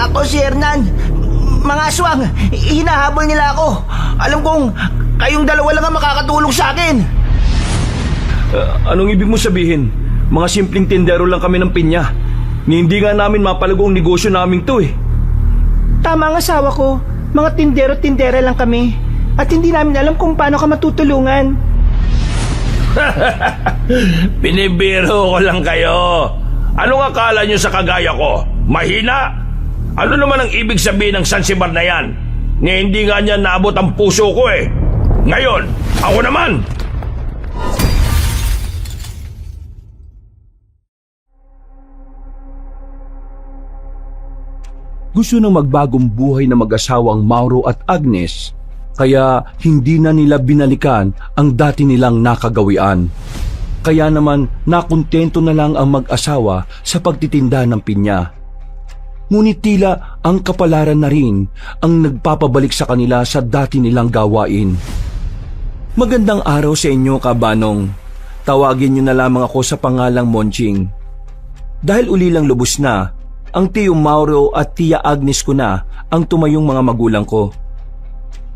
Ako si Hernan. Mga aswang, hinahabol nila ako. Alam kong kayong dalawa lang ang makakatulong sa akin. Anong ibig mo sabihin? Mga simpleng tindero lang kami ng pinya. Hindi nga namin mapalago ang negosyo namin to eh. Tama ang asawa ko. Mga tindero-tindera lang kami. At hindi namin alam kung paano ka matutulungan. Binibiro ko lang kayo. Anong akala nyo sa kagaya ko? Mahina? Ano naman ang ibig sabihin ng Zanzibar na yan? Hindi nga niya naabot ang puso ko eh. Ngayon, ako naman! Gusto ng magbagong buhay na mag-asawang Mauro at Agnes, kaya hindi na nila binalikan ang dati nilang nakagawian. Kaya naman nakontento na lang ang mag-asawa sa pagtitinda ng pinya. Ngunit tila ang kapalaran na rin ang nagpapabalik sa kanila sa dati nilang gawain. Magandang araw sa inyo, kabanong. Tawagin niyo na lamang ako sa pangalang Monching. Dahil uli lang lubos na, ang tiyo Mauro at tiya Agnes ko na ang tumayong mga magulang ko.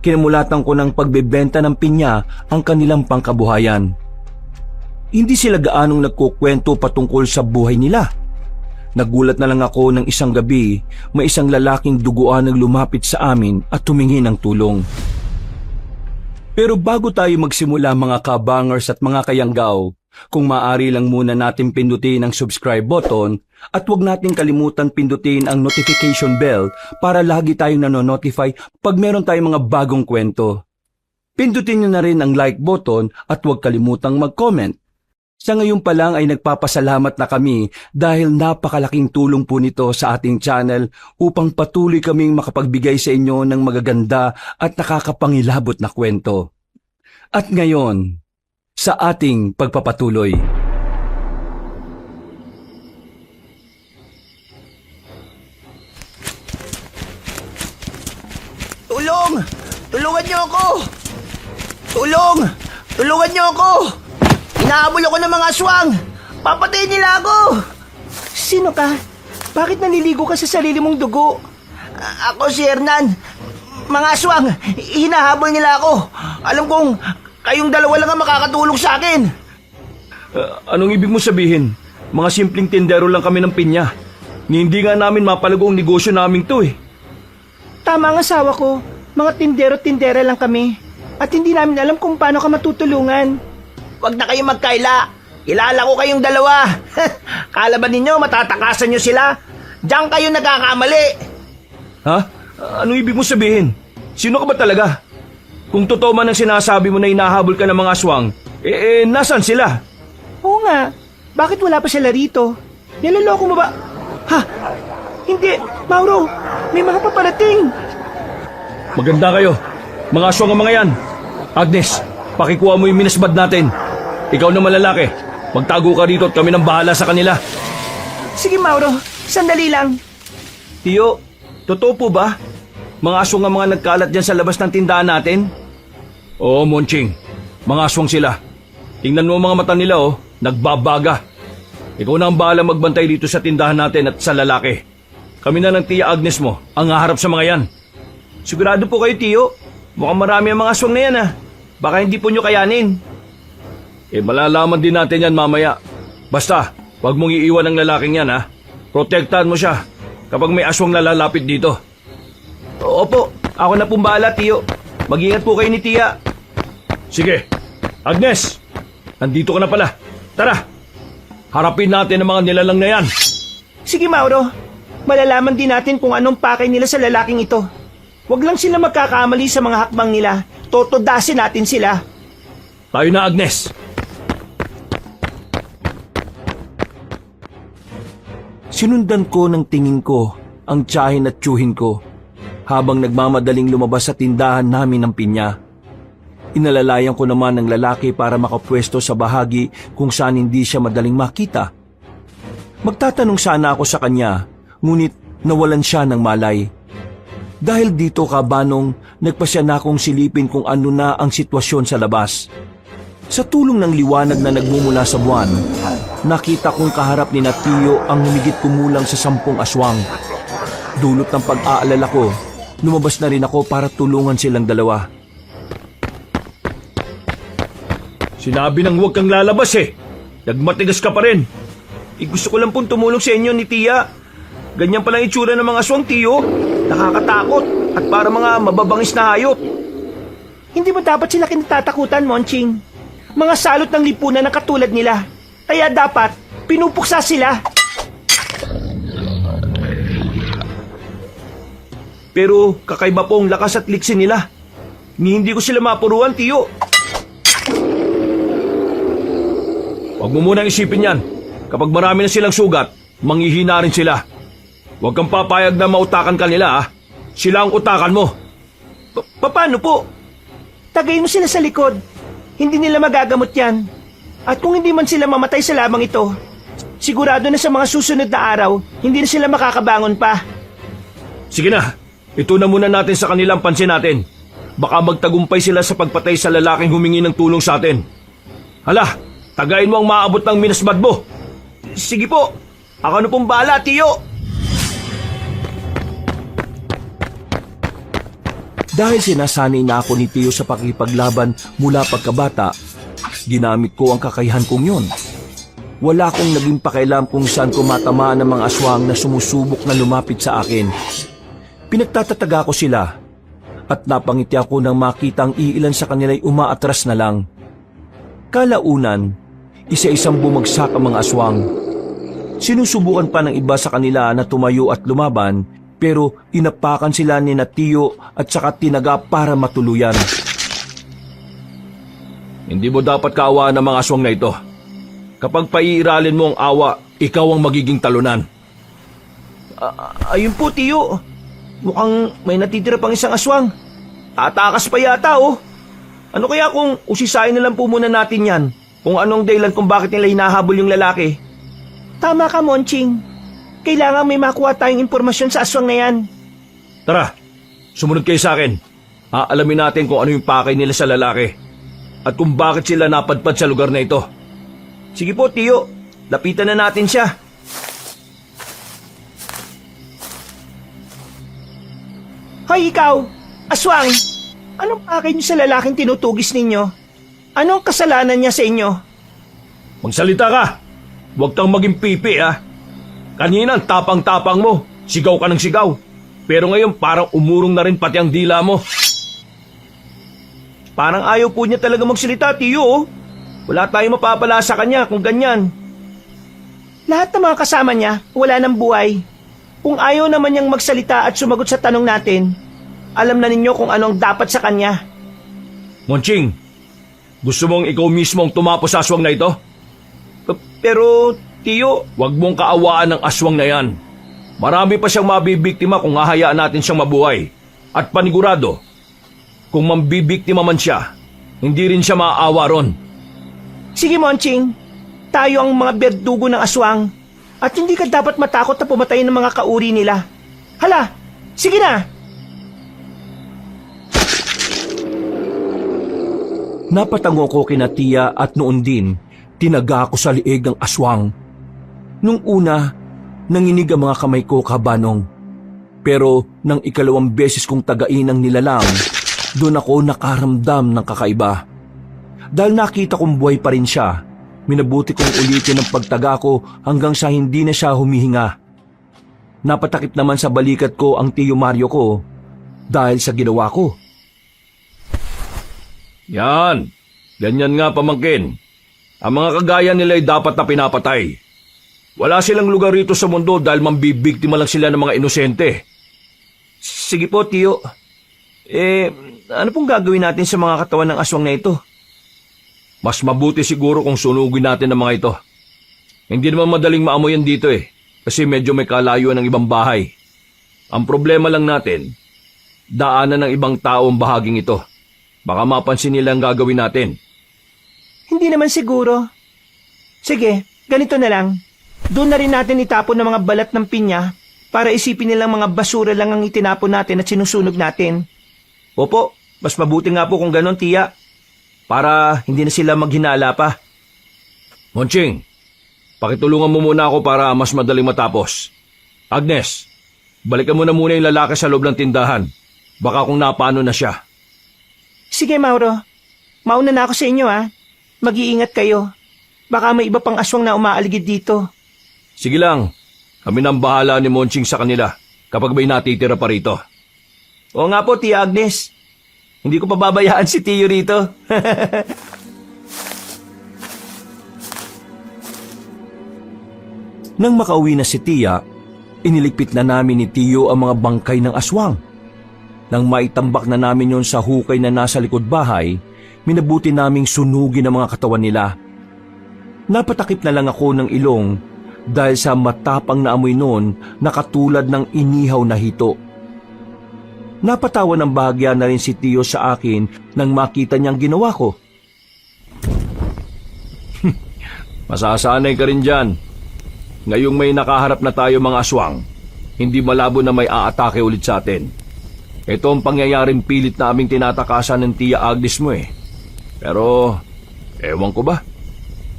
Kinamulatan ko ng pagbebenta ng pinya ang kanilang pangkabuhayan. Hindi sila gaanong nagkukwento patungkol sa buhay nila. Nagulat na lang ako ng isang gabi, may isang lalaking duguan ang lumapit sa amin at tumingi ng tulong. Pero bago tayo magsimula mga kabangers at mga kayanggaw, kung maaari lang muna natin pindutin ang subscribe button at huwag natin kalimutan pindutin ang notification bell para lagi tayong nanonotify pag meron tayong mga bagong kwento. Pindutin nyo na rin ang like button at huwag kalimutang mag-comment. Sa ngayon pa lang ay nagpapasalamat na kami dahil napakalaking tulong po nito sa ating channel upang patuloy kaming makapagbigay sa inyo ng magaganda at nakakapangilabot na kwento. At ngayon, sa ating pagpapatuloy. Tulong! Tulungan niyo ako! Tulong! Tulungan niyo ako! Hinahabol ako ng mga aswang! Papatayin nila ako! Sino ka? Bakit naliligo ka sa sarili mong dugo? Ako si Hernan. Mga aswang, hinahabol nila ako. Alam kong kayong dalawa lang ang makakatulong sa akin. Anong ibig mo sabihin? Mga simpleng tindero lang kami ng pinya. Hindi nga namin mapalago ang negosyo namin to eh. Tama ang asawa ko. Mga tindero-tindera lang kami. At hindi namin alam kung paano ka matutulungan. Huwag na kayong magkaila. Kilala ko kayong dalawa. Kala ba ninyo matatakasan nyo sila? Diyan kayo nagkakamali. Ha? Anong ibig mo sabihin? Sino ka ba talaga? Kung totoo man ang sinasabi mo na hinahabol ka ng mga aswang, nasan sila? Oo nga. Bakit wala pa sila rito? Niloloko mo ba? Ha? Hindi. Mauro, may mga paparating. Maganda kayo. Mga aswang ang mga yan. Agnes, pakikuha mo yung minasbad natin. Ikaw na malalaki. Magtago ka rito at kami nang bahala sa kanila. Sige Mauro, sandali lang. Tiyo, totoo po ba? Mga aswang ang mga nagkalat dyan sa labas ng tindahan natin? Oo, Monching. Mga aswang sila. Tingnan mo ang mga mata nila nagbabaga. Ikaw na ang bahala magbantay dito sa tindahan natin at sa lalaki. Kami na ng tiya Agnes mo ang haharap sa mga yan. Sigurado po kayo, Tiyo. Mukhang marami ang mga aswang na yan Baka hindi po nyo kayanin. Malalaman din natin yan mamaya. Basta, wag mong iiwan ang lalaking yan Protektahan mo siya kapag may aswang nalalapit dito. Opo, ako na pong bahala, Tiyo. Mag-ingat po kayo ni Tiya. Sige, Agnes, nandito ka na pala. Tara, harapin natin ang mga nilalang na yan. Sige Mauro, malalaman din natin kung anong pakay nila sa lalaking ito. Huwag lang sila magkakamali sa mga hakbang nila. Totodasin natin sila. Tayo na, Agnes. Sinundan ko ng tingin ko ang tiyahin at tiyuhin ko habang nagmamadaling lumabas sa tindahan namin ng pinya. Inalalayan ko naman ng lalaki para makapwesto sa bahagi kung saan hindi siya madaling makita. Magtatanong sana ako sa kanya, ngunit nawalan siya ng malay. Dahil dito, kabanong, nagpasya na akong silipin kung ano na ang sitwasyon sa labas. Sa tulong ng liwanag na nagmumula sa buwan, nakita kong kaharap ni Tiyo ang humigit kumulang sa 10 aswang. Dulot ng pag-aalala ko, lumabas na rin ako para tulungan silang dalawa. Sinabi nang huwag kang lalabas eh. Nagmatigas ka pa rin. Gusto ko lang pong tumulong sa inyo ni Tia. Ganyan pala ang itsura ng mga aswang, Tiyo. Nakakatakot at para mga mababangis na hayop. Hindi mo dapat sila kinatatakutan, Monching. Mga salot ng lipunan na katulad nila. Kaya dapat pinupuksa sila. Pero kakaiba po ang lakas at liksi nila. Hindi ko sila mapuruan, Tiyo. Huwag mo munang isipin yan. Kapag marami na silang sugat, manghihina rin sila. Huwag kang papayag na mautakan ka nila, ha? Sila ang utakan mo. Paano po? Tagay mo sila sa likod. Hindi nila magagamot yan. At kung hindi man sila mamatay sa lamang ito, sigurado na sa mga susunod na araw, hindi na sila makakabangon pa. Sige na, ito na muna natin sa kanilang pansin natin. Baka magtagumpay sila sa pagpatay sa lalaking humingi ng tulong sa atin. Hala, tagayin mo ang maabot ng minasbad mo. Sige po, ako na pong bahala, Tiyo. Dahil sinasanay na ako ni Tio sa pakipaglaban mula pagkabata, ginamit ko ang kakayahan kong yun. Wala akong naging pakialam kung saan ko matamaan ng mga aswang na sumusubok na lumapit sa akin. Pinagtatataga ko sila at napangiti ako nang makitang iilan sa kanila'y umaatras na lang. Kalaunan, isa-isang bumagsak ang mga aswang. Sinusubukan pa ng iba sa kanila na tumayo at lumaban, pero inapakan sila ni Tio at saka tinaga para matuluyan. Hindi mo dapat kaawaan ng mga aswang na ito. Kapag paiiralin mo ang awa, ikaw ang magiging talunan. Ayun po, Tiyo. Mukhang may natitira pang isang aswang. Tatakas pa yata, oh. Ano kaya kung usisain na lang po muna natin yan? Kung anong dahilan kung bakit nila hinahabol yung lalaki? Tama ka, Monching. Kailangan may makuha tayong impormasyon sa aswang na yan. Tara, sumunod kayo sa akin. Aalamin natin kung ano yung pakay nila sa lalaki at kung bakit sila napadpad sa lugar na ito. Sige po, Tiyo. Lapitan na natin siya. Hoy, ikaw! Aswang! Anong pakay niyo sa lalaking tinutugis ninyo? Anong kasalanan niya sa inyo? Magsalita ka! Huwag kang maging pipi, ha? Kanina, tapang-tapang mo. Sigaw ka ng sigaw. Pero ngayon, parang umurong na rin pati ang dila mo. Parang ayaw po niya talaga magsalita, Tiyo, oh. Wala tayong mapapala sa kanya kung ganyan. Lahat ng mga kasama niya, wala ng buhay. Kung ayaw naman niyang magsalita at sumagot sa tanong natin, alam na ninyo kung ano ang dapat sa kanya. Monching, gusto mong ikaw mismo ang tumapos sa aswang na ito? Pero, Tiyo, Huwag mong kaawaan ng aswang na yan. Marami pa siyang mabibiktima kung hahayaan natin siyang mabuhay. At panigurado, kung mambibiktima man siya, hindi rin siya maaawa ron. sige, Monching. Tayo ang mga berdugo ng aswang. At hindi ka dapat matakot na pumatay ng mga kauri nila. Hala, sige na! Napatango ko kina Tia at noon din, tinaga ako sa liig ng aswang. Nung una, nanginig ang mga kamay ko, Kabanong. Pero nang ikalawang beses kong tagain ang nilalang, doon ako nakaramdam ng kakaiba. Dahil nakita kong buhay pa rin siya, minabuti kong ulitin ang pagtaga ko hanggang sa hindi na siya humihinga. Napatakip naman sa balikat ko ang Tiyo Mario ko dahil sa ginawa ko. Yan, ganyan nga pamangkin. Ang mga kagaya nila ay dapat na pinapatay. Wala silang lugar rito sa mundo dahil mambibiktima lang sila ng mga inosente. Sige po, Tiyo. Ano pong gagawin natin sa mga katawan ng aswang na ito? Mas mabuti siguro kung sunugin natin ang mga ito. Hindi naman madaling maamoy yan dito kasi medyo may kalayuan ng ibang bahay. Ang problema lang natin, daanan ng ibang tao ang bahaging ito. Baka mapansin nila ang gagawin natin. Hindi naman siguro. Sige, ganito na lang. Doon na rin natin itapon ng mga balat ng pinya para isipin nilang mga basura lang ang itinapon natin at sinusunog natin. Opo, mas mabuti nga po kung ganon, Tia. Para hindi na sila maghinala pa. Monching, pakitulungan mo muna ako para mas madaling matapos. Agnes, balikan mo na muna yung lalaki sa loob ng tindahan. Baka kung napano na siya. Sige, Mauro. Mauna na ako sa inyo, ha. Mag-iingat kayo. Baka may iba pang aswang na umaaligid dito. Sige lang, kami nang bahala ni Monching sa kanila kapag may natitira pa rito. Oo nga po, Tia Agnes. Hindi ko pababayaan si Tiyo rito. Nang makauwi na si Tia, iniligpit na namin ni Tiyo ang mga bangkay ng aswang. Nang maitambak na namin yon sa hukay na nasa likod bahay, minabuti naming sunugin ang mga katawan nila. Napatakip na lang ako ng ilong dahil sa matapang na amoy noon na katulad ng inihaw na hito. Napatawa ng bahagya na rin si Tiyo sa akin nang makita niyang ginawa ko. Masasanay ka rin dyan. Ngayong may nakaharap na tayo mga aswang, hindi malabo na may aatake ulit sa atin. Ito ang pangyayaring pilit na aming tinatakasan ng Tia Agnes mo eh. Pero, ewan ko ba?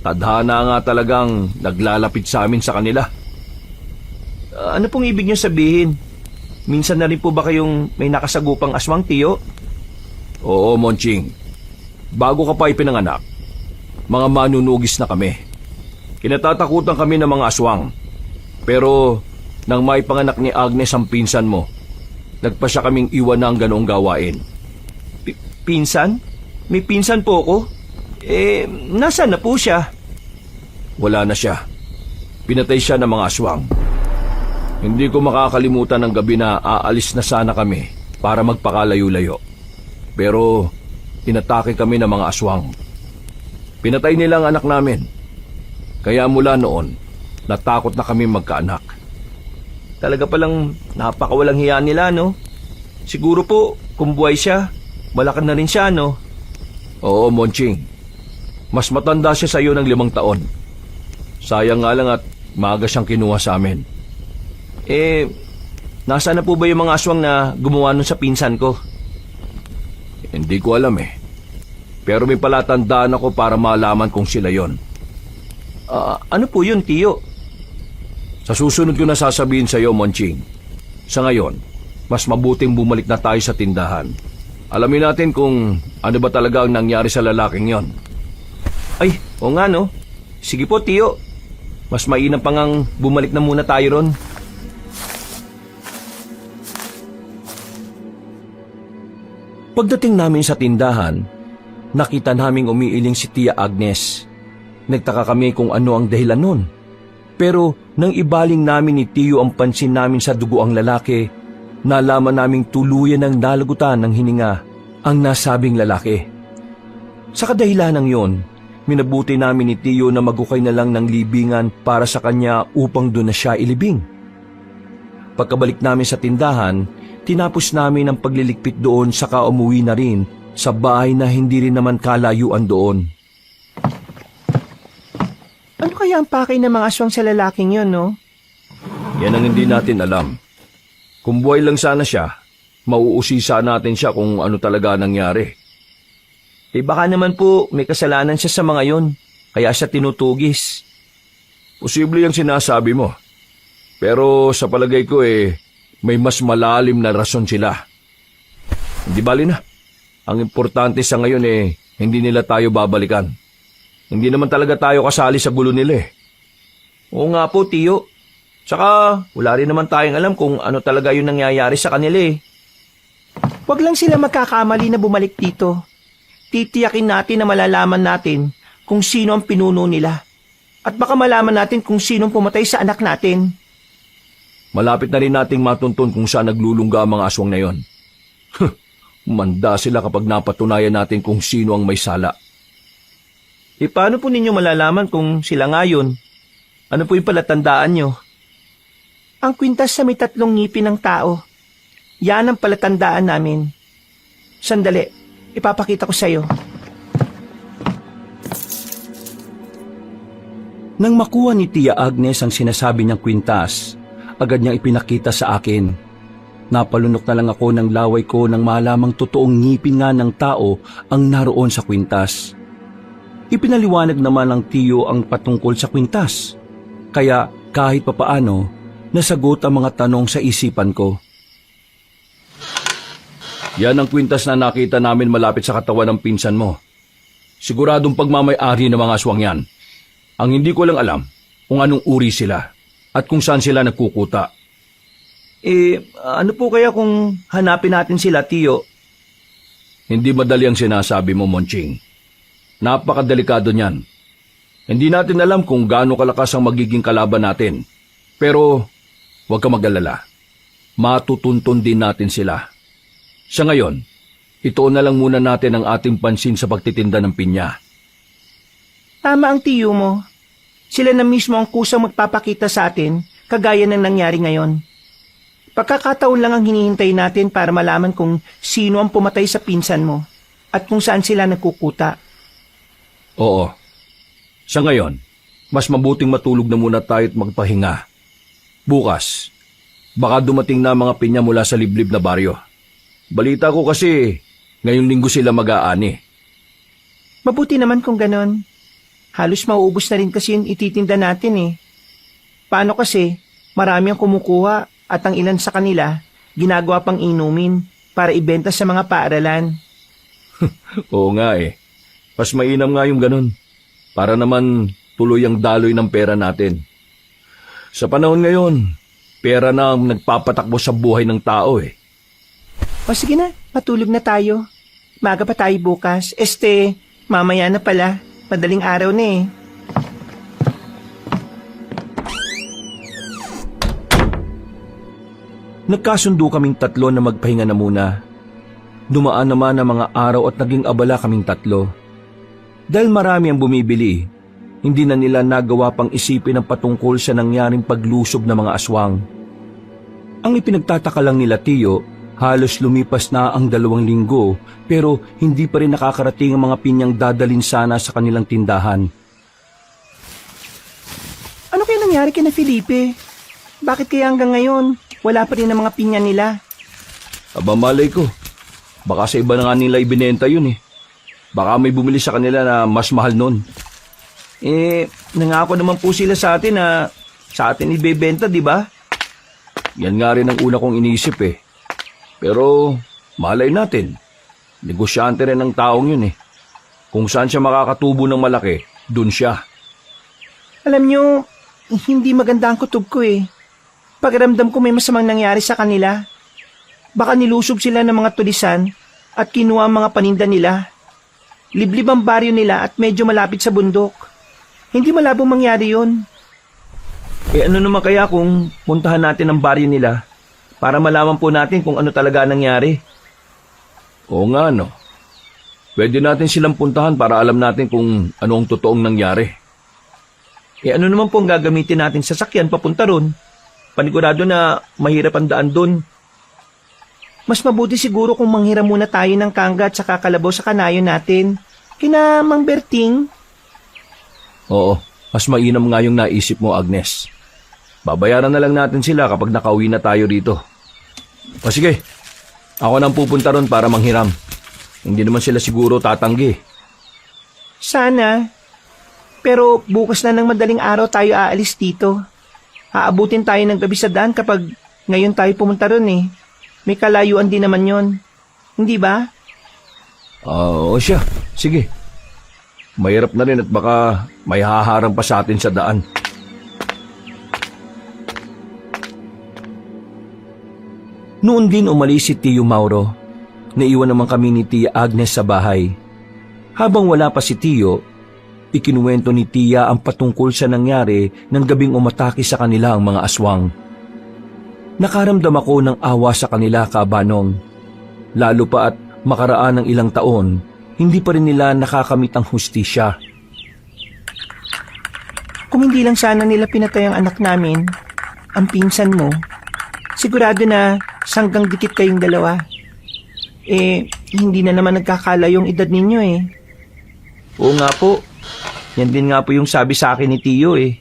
Tadhana nga talagang naglalapit sa amin sa kanila. Ano pong ibig niyo sabihin? Minsan na rin po ba kayong may nakasagupang aswang, Tiyo? Oo, Monching. Bago ka pa ipinanganak, mga manunugis na kami. Kinatatakutan kami ng mga aswang. Pero, nang maipanganak ni Agnes ang pinsan mo, nagpa siya kaming iwan ng ganoong gawain. Pinsan? May pinsan po ako? Nasaan na po siya? Wala na siya. Pinatay siya ng mga aswang. Hindi ko makakalimutan ng gabi na aalis na sana kami para magpakalayo-layo. Pero, inatake kami ng mga aswang. Pinatay nila ang anak namin. Kaya mula noon, natakot na kami magkaanak. Talaga palang napakawalang hiya nila, no? Siguro po, kung buhay siya, malaki na rin siya, no? Oo, Monching. Mas matanda siya sa iyo ng 5 taon. Sayang nga lang at maaga siyang kinuha sa amin. Nasaan na po ba yung mga aswang na gumawa nun sa pinsan ko? Hindi ko alam eh. Pero may palatandaan ako para malaman kung sila yon. Ano po yun, Tiyo? Sa susunod ko na sasabihin sa iyo, Monching. Sa ngayon, mas mabuting bumalik na tayo sa tindahan. Alamin natin kung ano ba talaga ang nangyari sa lalaking yon. Ay, o nga, no? Sige po, Tiyo. Mas mainam pa ngang bumalik na muna tayo ron. Pagdating namin sa tindahan, nakita naming umiiling si Tia Agnes. Nagtaka kami kung ano ang dahilan nun. Pero nang ibaling namin ni Tiyo ang pansin namin sa dugo ang lalaki, nalaman naming tuluyan ng nalagutan ng hininga ang nasabing lalaki. Sa kadahilanang yon, minabuti namin ni Tiyo na magukay na lang ng libingan para sa kanya upang doon na siya ilibing. Pagkabalik namin sa tindahan, tinapos namin ang pagliligpit doon saka umuwi na rin sa bahay na hindi rin naman kalayuan doon. Ano kaya ang pakay ng mga aswang sa lalaking yon, no? Yan ang hindi natin alam. Kung buhay lang sana siya, mauusisa natin siya kung ano talaga nangyari. Baka naman po may kasalanan siya sa mga yon, kaya siya tinutugis. Posible yung sinasabi mo. Pero sa palagay ko may mas malalim na rason sila. Hindi bali na. Ang importante sa ngayon hindi nila tayo babalikan. Hindi naman talaga tayo kasali sa gulo nila eh. Oo nga po, Tiyo. Tsaka wala rin naman tayong alam kung ano talaga yung nangyayari sa kanila eh. Huwag lang sila magkakamali na bumalik dito. Titiyakin natin na malalaman natin kung sino ang pinuno nila. At baka malaman natin kung sino pumatay sa anak natin. Malapit na rin nating matuntun kung saan naglulungga ang mga aswang na yon. Manda sila kapag napatunayan natin kung sino ang may sala. Paano po ninyo malalaman kung sila nga yun? Ano po yung palatandaan nyo? Ang kwintas sa may 3 ngipin ng tao. Yan ang palatandaan namin. Sandali, ipapakita ko sa'yo. Nang makuha ni Tia Agnes ang sinasabi niyang kwintas, agad niyang ipinakita sa akin. Napalunok na lang ako ng laway ko nang malamang totoong ngipin nga ng tao ang naroon sa kwintas. Ipinaliwanag naman ng Tiyo ang patungkol sa kwintas. Kaya kahit papaano, nasagot ang mga tanong sa isipan ko. Yan ang kwintas na nakita namin malapit sa katawan ng pinsan mo. Siguradong pagmamay-ari ng mga aswang yan. Ang hindi ko lang alam kung anong uri sila at kung saan sila nagkukuta. Ano po kaya kung hanapin natin sila, Tiyo? Hindi madali ang sinasabi mo, Monching. Napakadelikado niyan. Hindi natin alam kung gaano kalakas ang magiging kalaban natin. Pero huwag ka mag-alala. Matutuntun din natin sila. Sa ngayon, ituon na lang muna natin ang ating pansin sa pagtitinda ng pinya. Tama ang Tiyo mo. Sila na mismo ang kusang magpapakita sa atin kagaya ng nangyari ngayon. Pagkakataon lang ang hinihintay natin para malaman kung sino ang pumatay sa pinsan mo at kung saan sila nagkukuta. Oo. Sa ngayon, mas mabuting matulog na muna tayo at magpahinga. Bukas, baka dumating na mga pinya mula sa liblib na baryo. Balita ko kasi, ngayong linggo sila mag-aani. Mabuti naman kung ganon. Halos mauubos na rin kasi yung ititinda natin eh. Paano kasi, marami ang kumukuha at ang ilan sa kanila, ginagawa pang inumin para ibenta sa mga paaralan. Oo nga eh. Mas mainam nga yung ganun. Para naman tuloy ang daloy ng pera natin. Sa panahon ngayon, pera na ang nagpapatakbo sa buhay ng tao eh. O sige na, matulog na tayo. Maga pa tayo bukas. Mamaya na pala. Madaling araw na eh. Nagkasundo kaming tatlo na magpahinga na muna. Dumaan naman ang mga araw at naging abala kaming tatlo. Dahil marami ang bumibili, hindi na nila nagawa pang isipin ang patungkol sa nangyaring paglusob ng mga aswang. Ang ipinagtataka lang nila, Tiyo, halos lumipas na ang 2 linggo pero hindi pa rin nakakarating ang mga pinyang dadalin sana sa kanilang tindahan. Ano kaya nangyari kina Felipe? Bakit kaya hanggang ngayon, wala pa rin ang mga pinya nila? Aba malay ko, baka sa iba na nga nila ibinenta yun eh. Baka may bumili sa kanila na mas mahal nun. Nangako naman po sila sa atin na sa atin ibebenta, di ba? Yan nga rin ang una kong inisip eh. Pero malay natin, negosyante rin ang taong yun eh. Kung saan siya makakatubo ng malaki, dun siya. Alam nyo, hindi maganda ang kutob ko eh. Pakiramdam ko may masamang nangyari sa kanila. Baka nilusob sila ng mga tulisan at kinuha ang mga paninda nila. Liblib ang baryo nila at medyo malapit sa bundok. Hindi malabong mangyari yun. Ano naman kaya kung puntahan natin ang baryo nila para malaman po natin kung ano talaga nangyari? Oo nga no. Pwede natin silang puntahan para alam natin kung ano ang totoong nangyari. Ano naman po ang gagamitin natin sa sakyan papunta ron? Panigurado na mahirap ang daan doon. Mas mabuti siguro kung manghiram muna tayo ng kangga at saka kalabaw sa kanayo natin. Kina Mang Berting. Oo, mas mainam nga yung naisip mo, Agnes. Babayaran na lang natin sila kapag nakauwi na tayo rito. O sige, ako nang pupunta ron para manghiram. Hindi naman sila siguro tatanggi. Sana. Pero bukas na ng madaling araw tayo aalis dito. Aabutin tayo ng gabi sa daan kapag ngayon tayo pumunta ron eh. May kalayuan din naman yon, hindi ba? Oo siya, sige. Mahirap na rin at baka may haharang pa sa atin sa daan. Noon din umalis si Tio Mauro. Naiwan naman kami ni Tia Agnes sa bahay. Habang wala pa si Tio, ikinuwento ni Tia ang patungkol sa nangyari ng gabing umatake sa kanila ang mga aswang. Nakaramdam ako ng awa sa kanila, Kabanong. Lalo pa at makaraan ng ilang taon, hindi pa rin nila nakakamit ang hustisya. Kung hindi lang sana nila pinatay ang anak namin, ang pinsan mo, sigurado na sanggang dikit kayong dalawa. Hindi na naman nagkakala yung edad ninyo eh. Oo nga po. Yan din nga po yung sabi sa akin ni Tio eh.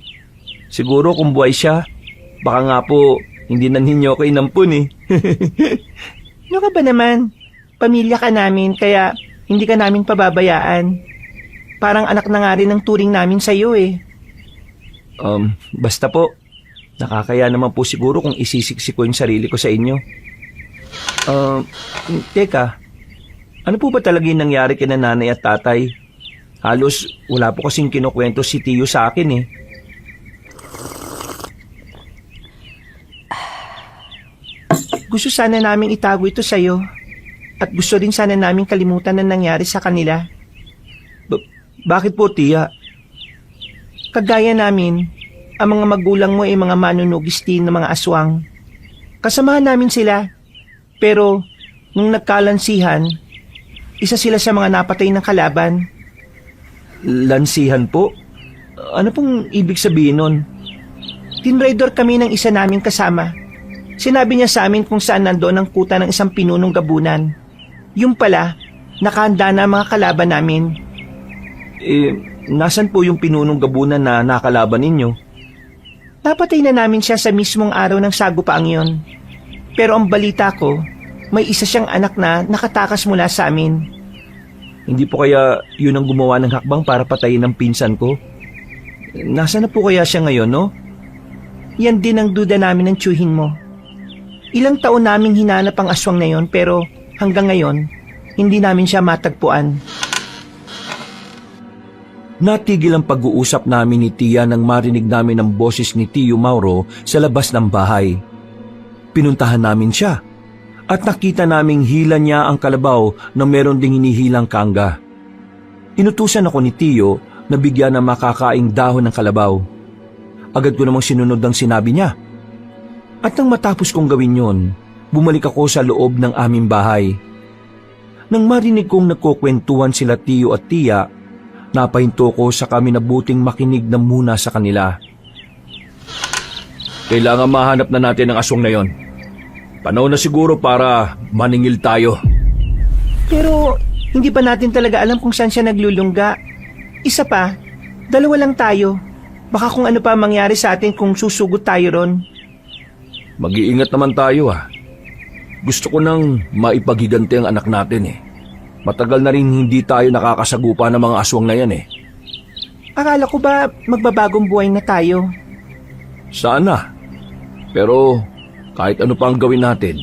Siguro kung buhay siya, baka nga po hindi na ninyo ako inampun eh. Ano ka ba naman? Pamilya ka namin kaya hindi ka namin pababayaan. Parang anak na nga rin ang turing namin sa'yo eh. Basta po, Nakakaya naman po siguro kung isisiksi ko yung sarili ko sa inyo. Teka, ano po ba talaga yung nangyari kina nanay at tatay? Halos wala po kasing kinukwento si Tiyo sa akin eh. Gusto sana namin itago ito sa'yo. At gusto rin sana namin kalimutan na nangyari sa kanila. Bakit po, Tia? Kagaya namin, ang mga magulang mo ay mga manunugis din ng mga aswang. Kasamahan namin sila. Pero, nung nagkalansihan, isa sila sa mga napatay ng kalaban. Lansihan po? Ano pong ibig sabihin nun? Tinraidor kami ng isa naming kasama. Sinabi niya sa amin kung saan nandoon ang kuta ng isang pinunong gabunan. Yung pala, nakahanda na ang mga kalaban namin. Nasan po yung pinunong gabunan na nakalaban ninyo? Napatay na namin siya sa mismong araw ng sagupaang yon. Pero ang balita ko, may isa siyang anak na nakatakas mula sa amin. Hindi po kaya yun ang gumawa ng hakbang para patayin ng pinsan ko? Nasaan na po kaya siya ngayon, no? Yan din ang duda namin ng tiyuhin mo. Ilang taon naming hinanap ang aswang na yon pero hanggang ngayon, hindi namin siya matagpuan. Natigil ang pag-uusap namin ni Tia nang marinig namin ang boses ni Tio Mauro sa labas ng bahay. Pinuntahan namin siya at nakita naming hila niya ang kalabaw na meron ding hinihilang kangga. Inutusan ako ni Tio na bigyan ng makakaing dahon ng kalabaw. Agad ko namang sinunod ang sinabi niya. At nang matapos kong gawin yon, bumalik ako sa loob ng aming bahay. Nang marinig kong nagkukwentuhan sila Tio at Tia, napahinto ko sa kami na buting makinig na muna sa kanila. Kailangan mahanap na natin ang aswang na yon. Panahon na siguro para maningil tayo. Pero hindi pa natin talaga alam kung saan siya naglulungga. Isa pa, dalawa lang tayo. Baka kung ano pa mangyari sa atin kung susugot tayo ron. Mag-iingat naman tayo Gusto ko nang maipagiganti ang anak natin Matagal na rin hindi tayo nakakasagupa ng mga aswang na yan Akala ko ba magbabagong buhay na tayo? Sana. Pero kahit ano pa ang gawin natin,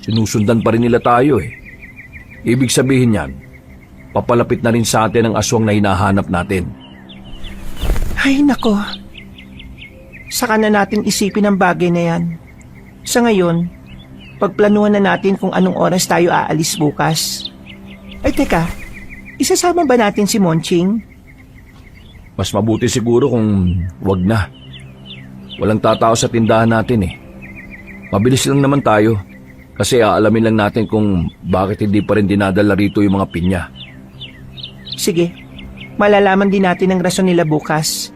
sinusundan pa rin nila tayo Ibig sabihin yan, papalapit na rin sa atin ang aswang na hinahanap natin. Ay nako. Saka na natin isipin ang bagay na yan. Sa ngayon, pagplanuhan na natin kung anong oras tayo aalis bukas. Ay teka, isasama ba natin si Monching? Mas mabuti siguro kung wag na. Walang tatao sa tindahan natin Mabilis lang naman tayo kasi aalamin lang natin kung bakit hindi pa rin dinadala rito yung mga pinya. Sige, malalaman din natin ang rason nila bukas.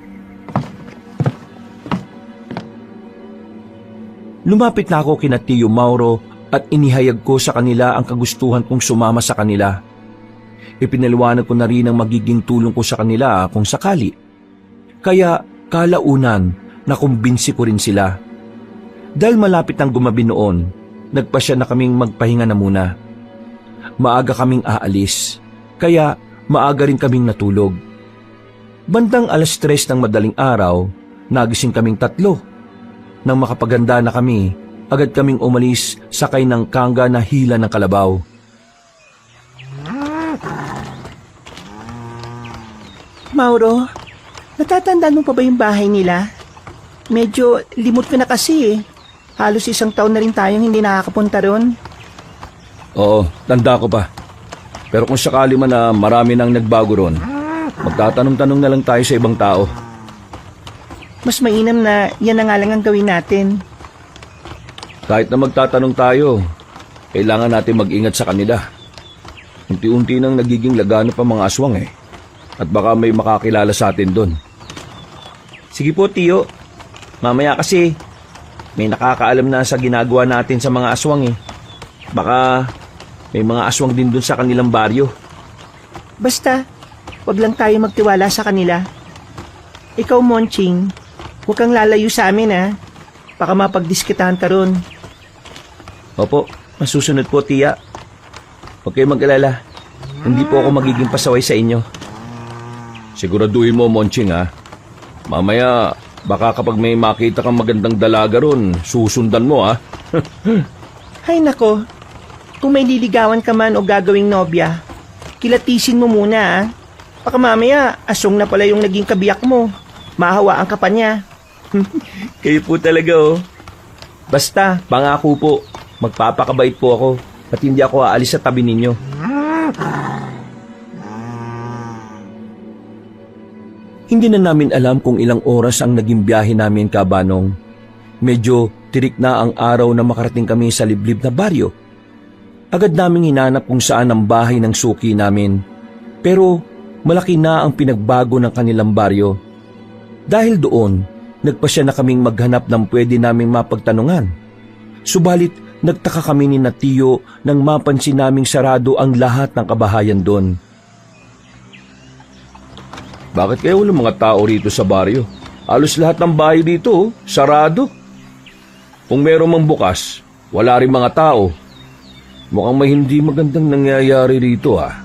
Lumapit na ako kina Tio Mauro at inihayag ko sa kanila ang kagustuhan kong sumama sa kanila. Ipinaliwanag ko na rin ang magiging tulong ko sa kanila kung sakali. Kaya kalaunan nakumbinsi ko rin sila. Dahil malapit ang gumabi noon, nagpasya na kaming magpahinga na muna. Maaga kaming aalis, kaya maaga rin kaming natulog. Bandang 3:00 ng madaling araw, nagising kaming 3. Nang makapaganda na kami, agad kaming umalis sakay ng kangga na hila ng kalabaw. Mauro, natatandaan mo pa ba yung bahay nila? Medyo limot ko na kasi Halos 1 taon na rin tayong hindi nakakapunta ron. Oo, tanda ko pa. Pero kung sakali man na marami nang nagbago ron, magtatanong-tanong na lang tayo sa ibang tao. Mas mainam na yan na nga lang ang gawin natin. Kahit na magtatanong tayo, kailangan natin mag-ingat sa kanila. Unti-unti nang nagiging laganap ang mga aswang At baka may makakilala sa atin doon. Sige po, Tiyo. Mamaya kasi may nakakaalam na sa ginagawa natin sa mga aswang Baka may mga aswang din doon sa kanilang baryo. Basta, wag lang tayo magtiwala sa kanila. Ikaw, Monching, huwag kang lalayo sa amin Baka mapagdiskitahan ka ron. Opo, masusunod po, Tia. Huwag kayong mag-alala. Hindi po ako magiging pasaway sa inyo. Siguraduhin mo, Monching Mamaya, Baka kapag may makita kang magandang dalaga ron, susundan mo ah. Hay nako, kung may liligawan ka man o gagawing nobya, kilatisin mo muna ah. Baka mamaya, asong na pala yung naging kabiyak mo. Mahawaan ka pa niya. Kayo po talaga oh. Basta, pangako po, magpapakabait po ako at hindi ako aalis sa tabi ninyo. Hindi na namin alam kung ilang oras ang naging biyahe namin, Kabanong. Medyo tirik na ang araw na makarating kami sa liblib na baryo. Agad naming hinanap kung saan ang bahay ng suki namin. Pero malaki na ang pinagbago ng kanilang baryo. Dahil doon, nagpasya na kaming maghanap ng pwede naming mapagtanungan. Subalit, nagtaka kami ni Tiyo nang mapansin naming sarado ang lahat ng kabahayan doon. Bakit kaya walang mga tao rito sa baryo? Halos lahat ng bahay dito, oh, sarado. Kung meron mang bukas, wala rin mga tao. Mukhang may hindi magandang nangyayari rito ah.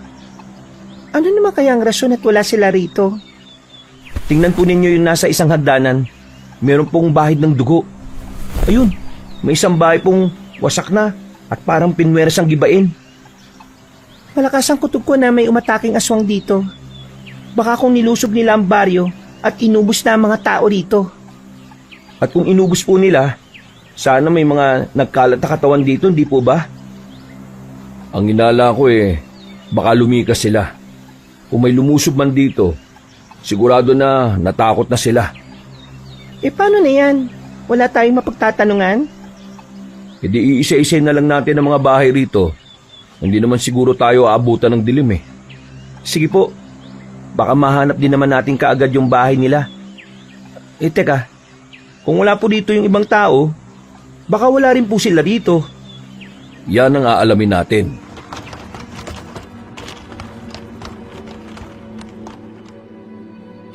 Ano naman kaya ang rason at wala sila rito? Tingnan po ninyo yung nasa isang hagdanan. Meron pong bahid ng dugo. Ayun, may isang bahay pong wasak na at parang pinweras ang gibain. Malakas ang kutob ko na may umataking aswang dito. Baka kung nilusob nila ang baryo at inubos na ang mga tao rito. At kung inubos po nila, sana may mga nagkalat na katawan dito, hindi po ba? Ang inala ko baka lumikas sila. Kung may lumusob man dito, sigurado na natakot na sila. Paano na yan? Wala tayong mapagtatanungan? Hindi iisa-isa na lang natin ang mga bahay rito. Hindi naman siguro tayo aabutan ng dilim Sige po. Baka mahanap din naman natin kaagad yung bahay nila. Teka, kung wala po dito yung ibang tao, baka wala rin po sila dito. Yan ang aalamin natin.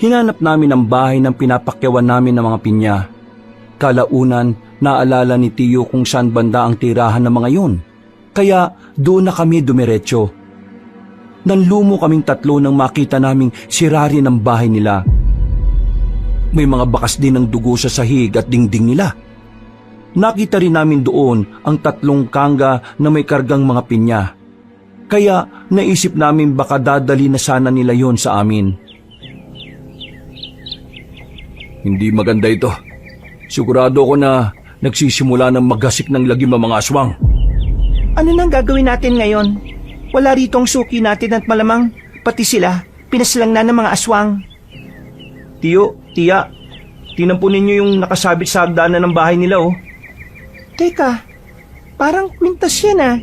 Hinanap namin ang bahay ng pinapakyawan namin ng mga pinya. Kalaunan, naalala ni Tiyo kung saan banda ang tirahan ng mga yun. Kaya doon na kami dumiretso. Nanlumo kaming tatlo nang makita naming sira rin ang bahay nila. May mga bakas din ng dugo sa sahig at dingding nila. Nakita rin namin doon ang 3 kangga na may kargang mga pinya. Kaya naisip namin baka dadali na sana nila yon sa amin. Hindi maganda ito. Sigurado ko na nagsisimula ng maggasik ng lagim ang mga aswang. Ano nang gagawin natin ngayon? Wala rito ang suki natin at malamang pati sila pinaslang na ng mga aswang. Tiyo, Tiya, tingnan po ninyo yung nakasabit sa hagdanan ng bahay nila oh. Teka, parang kwintas yan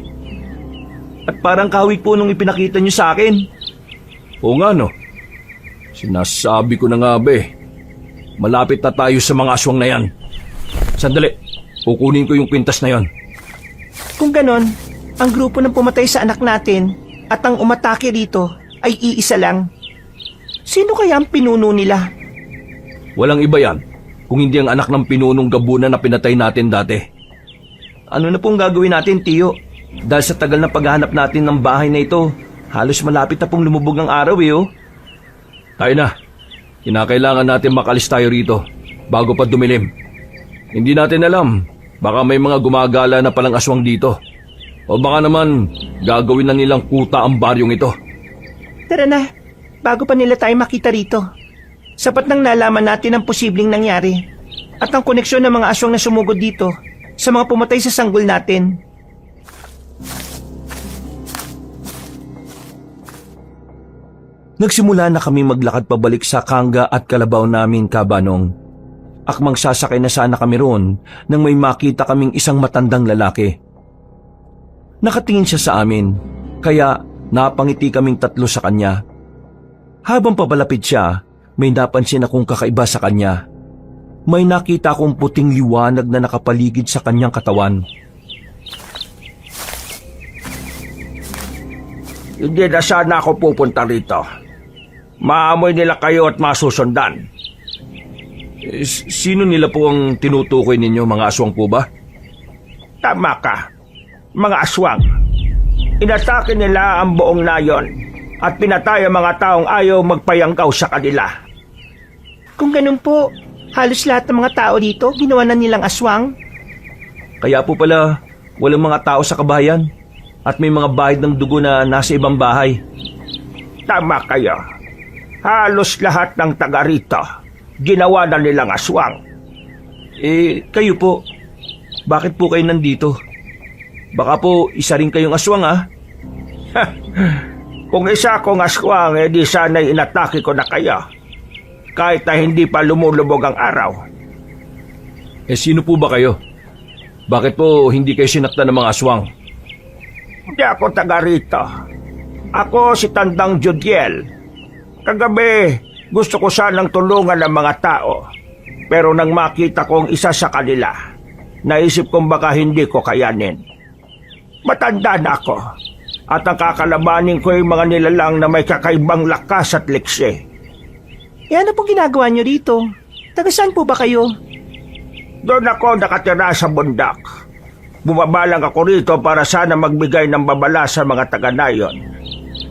At parang kawig po nung ipinakita nyo sa akin. Oo nga no. Sinasabi ko na nga malapit na tayo sa mga aswang na yan. Sandali, kukunin ko yung kwintas na yan. Kung ganon, ang grupo ng pumatay sa anak natin at ang umatake rito ay iisa lang. Sino kaya ang pinuno nila? Walang iba yan kung hindi ang anak ng pinunong gabunan na pinatay natin dati. Ano na pong gagawin natin, Tiyo? Dahil sa tagal na paghahanap natin ng bahay na ito, halos malapit na pong lumubog ang araw oh. Tayo na. Kinakailangan natin makalis tayo rito bago pa dumilim. Hindi natin alam, baka may mga gumagala na palang aswang dito. O baka naman gagawin na nilang kuta ang baryong ito. Tara na, bago pa nila tayo makita rito. Sapat nang nalaman natin ang posibleng nangyari at ang koneksyon ng mga aswang na sumugod dito sa mga pumatay sa sanggol natin. Nagsimula na kami maglakad pabalik sa kangga at kalabaw namin, Kabanong. Akmang sasakay na sana kami roon nang may makita kaming isang matandang lalaki. Nakatingin siya sa amin, kaya napangiti kaming 3 sa kanya. Habang papalapit siya, may napansin akong kakaiba sa kanya. May nakita akong puting liwanag na nakapaligid sa kanyang katawan. Hindi na sana ako pupunta rito. Maamoy nila kayo at masusundan. Sino nila po ang tinutukoy ninyo, mga aswang po ba? Tama ka. Mga aswang. Inatake nila ang buong nayon at pinatay ang mga taong ayaw magpayangkaw sa kanila. Kung ganun po, Halos lahat ng mga tao dito ginawa na nilang aswang. Kaya po pala walang mga tao sa kabayan at may mga bahid ng dugo na nasa ibang bahay. Tama kayo. Halos lahat ng taga rito, ginawa na nilang aswang. Kayo po, bakit po kayo nandito? Baka po isa rin kayong aswang Kung isa akong aswang, di sana'y inatake ko na kayo. Kahit na hindi pa lumulubog ang araw. Sino po ba kayo? Bakit po hindi kayo sinaktan ng mga aswang? Hindi ako taga rito. Ako si Tandang Judiel. Kagabi, gusto ko sanang tulungan ng mga tao. Pero nang makita kong isa sa kanila, naisip kong baka hindi ko kayanin. Matanda na ako. At ang kakalabanin ko ay mga nilalang na may kakaibang lakas at liksi. Ano po ginagawa niyo rito? Taga saan po ba kayo? Doon ako nakatira sa bundok. Bumaba lang ako rito para sana magbigay ng babala sa mga taga-nayon.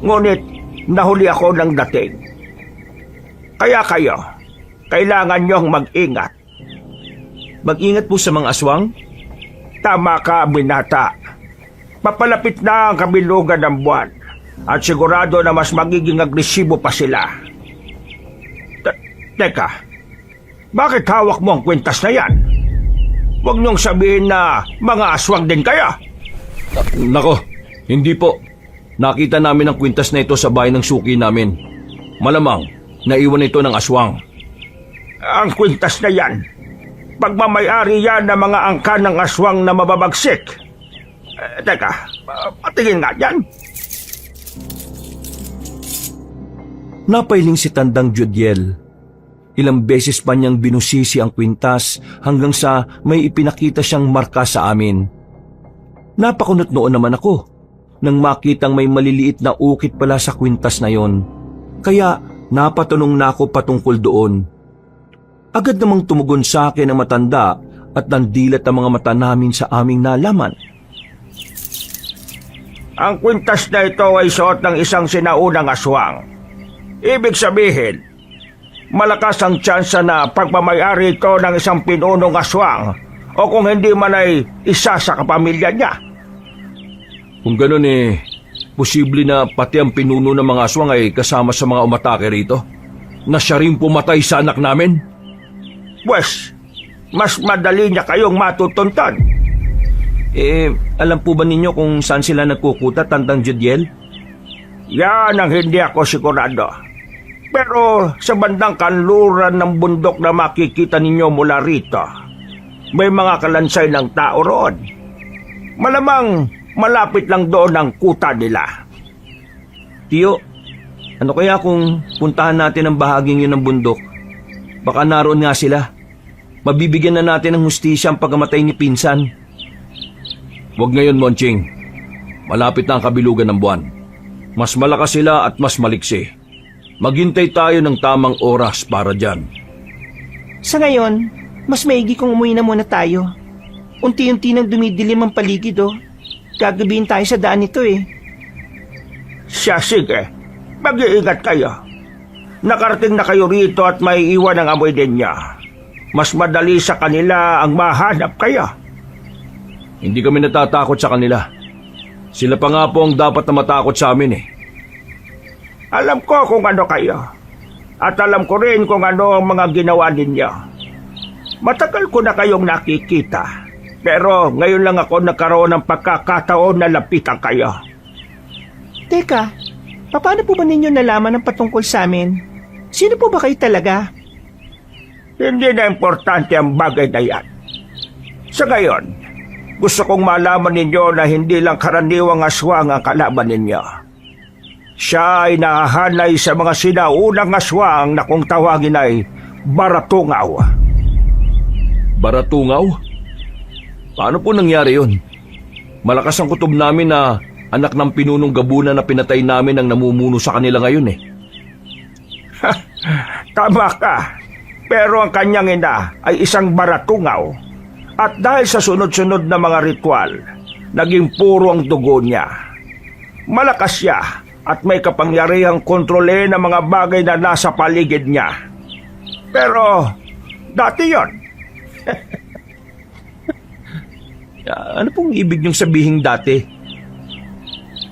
Ngunit nahuli ako ng dating. Kaya kayo, kailangan niyong mag-ingat. Mag-ingat po sa mga aswang? Tama ka, binata. Papalapit na ang kabilugan ng buwan at sigurado na mas magiging agresibo pa sila. Teka, bakit hawak mo ang kwintas na yan? Huwag niyong sabihin na mga aswang din kaya. Nako, hindi po. Nakita namin ang kwintas na ito sa bahay ng suki namin. Malamang, naiwan ito ng aswang. Ang kwintas na yan, pagmamayari yan ng mga angka ng aswang na mababagsik. Teka, patingin nga yan. Napailing si Tandang Judiel. Ilang beses pa niyang binusisi ang kwintas hanggang sa may ipinakita siyang marka sa amin. Napakunot noon naman ako nang makitang may maliliit na ukit pala sa kwintas na yon. Kaya napatanong na ako patungkol doon. Agad namang tumugon sa akin ang matanda at nandilat ang mga mata namin sa aming nalaman. Ang kwintas na ito ay suot ng isang sinaunang aswang. Ibig sabihin, malakas ang tsansa na pagmamayari ito ng isang pinunong aswang o kung hindi man ay isa sa kapamilya niya. Kung ganun posible na pati ang pinuno ng mga aswang ay kasama sa mga umatake rito? Na siya rin pumatay sa anak namin? Pwes, mas madali niya kayong matutuntan. Alam po ba ninyo kung saan sila nagkukuta, Tandang Judiel? Yan ang hindi ako sigurado. Pero sa bandang kanluran ng bundok na makikita ninyo mula rito, may mga kalansay ng tao roon. Malamang malapit lang doon ang kuta nila. Tiyo, ano kaya kung puntahan natin ang bahaging yun ng bundok? Baka naroon nga sila. Mabibigyan na natin ng hustisya ang pagkamatay ni Pinsan. Huwag ngayon, Monching. Malapit na ang kabilugan ng buwan. Mas malakas sila at mas maliksi. Maghintay tayo ng tamang oras para dyan. Sa ngayon, mas maigi kung umuwi na muna tayo. Unti-unti nang dumidilim ang paligid Gagabihin tayo sa daan nito Siya, sige. Mag-iingat kayo. Nakarating na kayo rito at may iwan ang amoy din niya. Mas madali sa kanila ang mahanap kayo. Hindi kami natatakot sa kanila. Sila pa nga po ang dapat na matakot sa amin Alam ko kung ano kayo. At alam ko rin kung ano ang mga ginawa ninyo. Matagal ko na kayong nakikita. Pero ngayon lang ako nagkaroon ng pagkakataon na lapitan kayo. Teka, paano po ba ninyo nalaman ang patungkol sa amin? Sino po ba kayo talaga? Hindi na importante ang bagay na yan. Sa ngayon, gusto kong malaman ninyo na hindi lang karaniwang aswang ang kalaban ninyo. Siya ay nahahanay sa mga sinaunang aswang na kung tawagin ay Baratungaw. Baratungaw? Paano po nangyari yun? Malakas ang kutob namin na anak ng pinunong gabunan na pinatay namin ang namumuno sa kanila ngayon Tama ka. Pero ang kanyang ina ay isang Baratungaw. At dahil sa sunod-sunod na mga ritual, naging puro ang dugo niya. Malakas siya at may kapangyarihang kontrole ng mga bagay na nasa paligid niya. Pero Dati yon. Ano pong ibig niyong sabihin dati?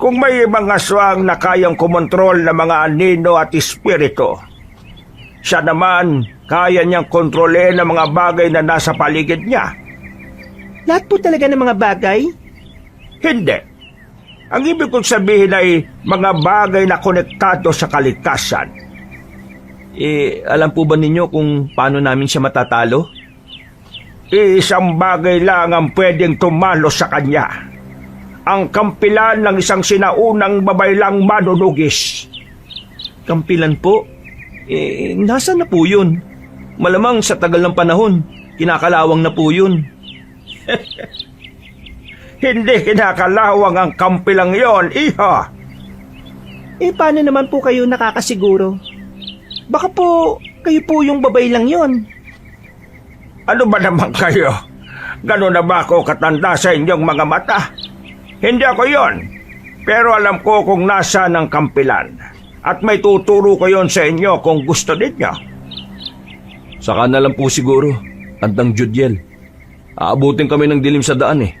Kung may mga aswang na kayang kumontrol ng mga anino at espiritu, siya naman kaya niyang kontrolin ang mga bagay na nasa paligid niya. Lahat po talaga ng mga bagay? Hindi. Ang ibig kong sabihin ay mga bagay na konektado sa kalikasan. Alam po ba ninyo kung paano namin siya matatalo? Isang bagay lang ang pwedeng tumalo sa kanya. Ang kampilan ng isang sinaunang babaylang manunugis. Kampilan po? Nasaan na po yun? Malamang sa tagal ng panahon, kinakalawang na po yun. Hindi kinakalawang ang kampilang yon, iha. Paano naman po kayo nakakasiguro? Baka po, kayo po yung babay lang yon. Ano ba naman kayo? Gano'n na ba ako katanda sa inyong mga mata? Hindi ako yon. Pero alam ko kung nasa ng kampilan. At may tuturo ko yon sa inyo kung gusto ninyo. Saka na lang po siguro, Tandang Judiel. Aabutin kami ng dilim sa daan eh.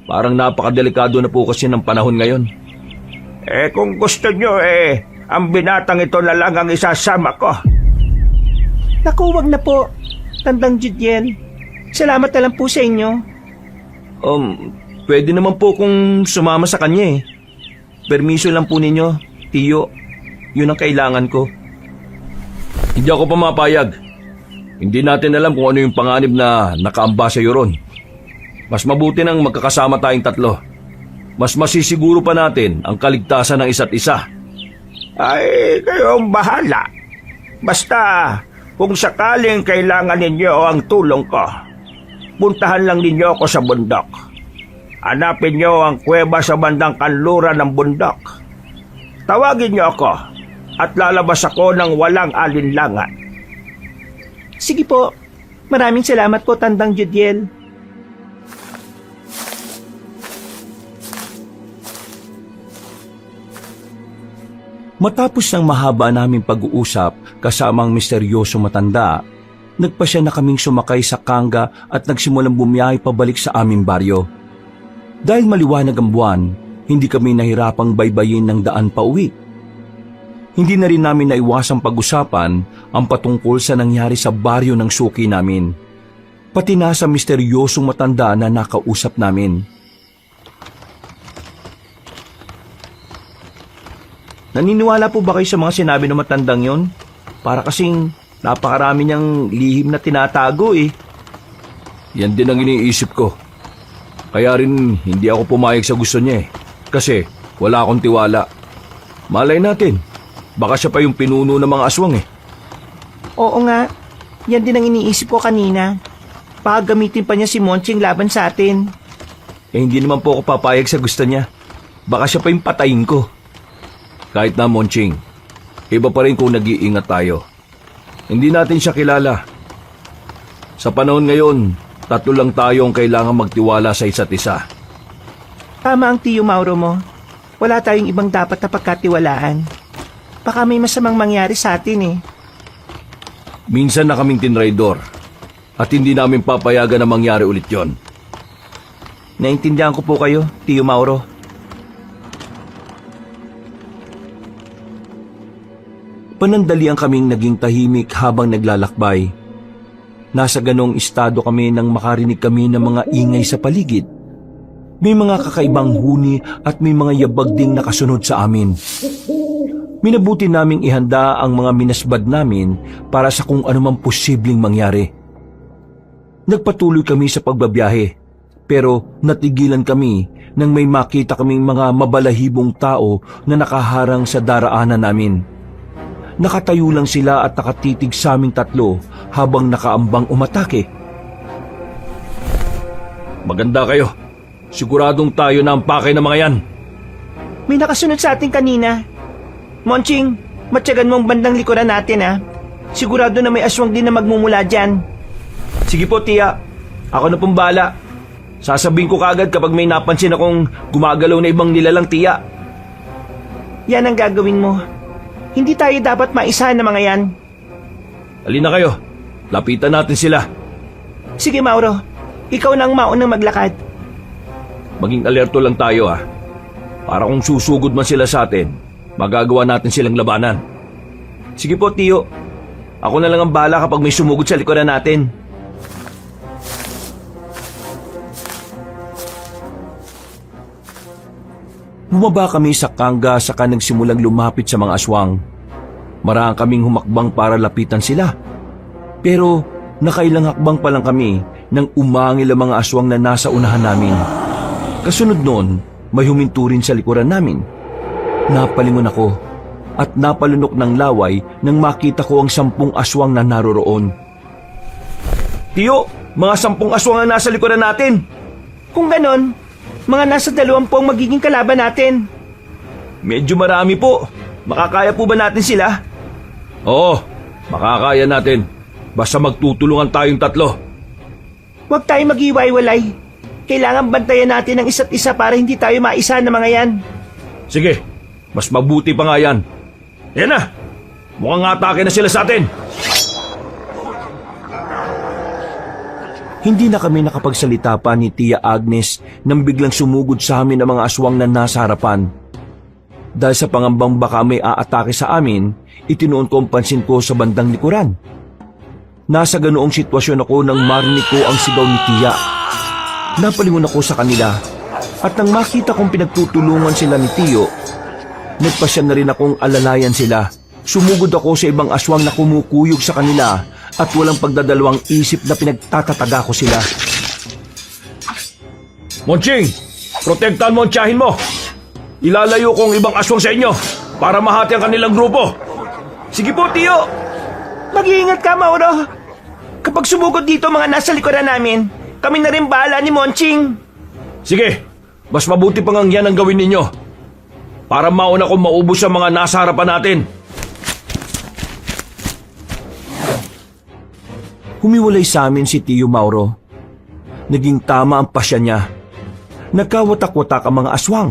Parang napakadelikado na po kasi ng panahon ngayon. Kung gusto nyo ang binatang ito na lang ang isasama ko. Naku, wag na po, Tandang Judiel. Salamat na lang po sa inyo. Pwede naman po kung sumama sa kanya eh. Permiso lang po ninyo, Tiyo. Yun ang kailangan ko. Hindi ako pumapayag. Hindi natin alam kung ano yung panganib na nakaamba sa iyo ron. Mas mabuti nang magkakasama tayong tatlo. Mas masisiguro pa natin ang kaligtasan ng isa't isa. Ay, kayong bahala. Basta, kung sakaling kailangan ninyo ang tulong ko, puntahan lang ninyo ako sa bundok. Hanapin nyo ang kuweba sa bandang kanluran ng bundok. Tawagin nyo ako at lalabas ako ng walang alinlangan. Sige po, maraming salamat po, Tandang Judiel. Matapos ng mahaba naming pag-uusap kasama ang misteryosong matanda, nagpasya na kaming sumakay sa kangga at nagsimulang bumiyahe pabalik sa aming baryo. Dahil maliwanag ang buwan, hindi kami nahirapang baybayin ng daan pauwi. Hindi na rin namin naiwasang pag-usapan ang patungkol sa nangyari sa baryo ng suki namin, pati na sa misteryosong matanda na nakausap namin. Naniniwala po ba kayo sa mga sinabi ng matandang yon? Para kasing napakarami niyang lihim na tinatago eh. Yan din ang iniisip ko. Kaya rin hindi ako pumayag sa gusto niya eh. Kasi wala akong tiwala. Malay natin, baka siya pa yung pinuno ng mga aswang eh. Oo nga, yan din ang iniisip ko kanina. Baka gamitin pa niya si Monching laban sa atin. Hindi naman po ako papayag sa gusto niya. Baka siya pa yung patayin ko. Kahit na, Monching, iba pa rin kung nag-iingat tayo. Hindi natin siya kilala. Sa panahon ngayon, tatlo lang tayo ang kailangan magtiwala sa isa't isa. Tama ang Tiyo Mauro mo. Wala tayong ibang dapat na pagkatiwalaan. Baka may masamang mangyari sa atin eh. Minsan na kaming tinraidor at hindi namin papayagan na mangyari ulit yon. Naintindihan ko po kayo, Tiyo Mauro. Panandalian kaming naging tahimik habang naglalakbay. Nasa ganong estado kami nang makarinig kami ng mga ingay sa paligid. May mga kakaibang huni at may mga yabag ding nakasunod sa amin. Minabuti naming ihanda ang mga minasbad namin para sa kung anumang posibleng mangyari. Nagpatuloy kami sa pagbabiyahe, pero natigilan kami nang may makita kaming mga mabalahibong tao na nakaharang sa daraanan namin. Nakatayo lang sila at nakatitig sa aming tatlo habang nakaambang umatake. Maganda kayo. Siguradong tayo na ang pakay ng mga yan. May nakasunod sa atin kanina. Monching, matyagan mong bandang likuran natin ha. Sigurado na may aswang din na magmumula dyan. Sige po, Tia. Ako na pong bala. Sasabihin ko kagad kapag may napansin akong gumagalaw na ibang nilalang, Tia. Yan ang gagawin mo. Hindi tayo dapat maisahan ng mga yan. Halina kayo. Lapitan natin sila. Sige, Mauro. Ikaw na ang maunang maglakad. Maging alerto lang tayo ha. Para kung susugod man sila sa atin, magagawa natin silang labanan. Sige po, Tiyo. Ako na lang ang bahala kapag may sumugod sa likuran natin. Bumaba kami sa kangga saka nagsimulang lumapit sa mga aswang. Marahang kaming humakbang para lapitan sila. Pero nakailang hakbang pa lang kami nang umangil ang mga aswang na nasa unahan namin. Kasunod noon, may huminto rin sa likuran namin. Napalingon ako at napalunok ng laway nang makita ko ang 10 aswang na naroroon. Tiyo, mga 10 aswang ang nasa likuran natin. Kung ganon, mga nasa 20 ang magiging kalaban natin. Medyo marami po. Makakaya po ba natin sila? Oo, makakaya natin. Basta magtutulungan tayong 3. Huwag tayo mag-iwaiwalay. Kailangan bantayan natin ang isa't isa para hindi tayo maisa na mga yan. Sige, mas mabuti pa nga yan. Yan na! Mukhang atake na sila sa atin. Hindi na kami nakapagsalita pa ni Tia Agnes nang biglang sumugod sa amin ang mga aswang na nasa harapan. Dahil sa pangambang baka may aatake sa amin, itinuon ko ang pansin ko sa bandang likuran. Nasa ganoong sitwasyon ako nang marinig ko ang sigaw ni Tia. Napalingon ako sa kanila at nang makita kong pinagtutulungan sila ni Tiyo, nagpasya na rin akong alalayan sila. Sumugod ako sa ibang aswang na kumukuyog sa kanila at walang pagdadalawang isip na pinagtatataga ko sila. Monching, protektahan mo ang tiyahin mo. Ilalayo ko ang ibang aswang sa inyo para mahati ang kanilang grupo. Sige po, Tiyo. Mag-iingat ka, Mauro. Kapag sumugod dito mga nasa likuran namin, kami na rin bahala ni Monching. Sige, mas mabuti pang ang yan ang gawin ninyo para mauna kong maubos ang mga nasa harapan natin. Humiwalay sa amin si Tiyo Mauro. Naging tama ang pasya niya. Nagkawatak-watak ang mga aswang.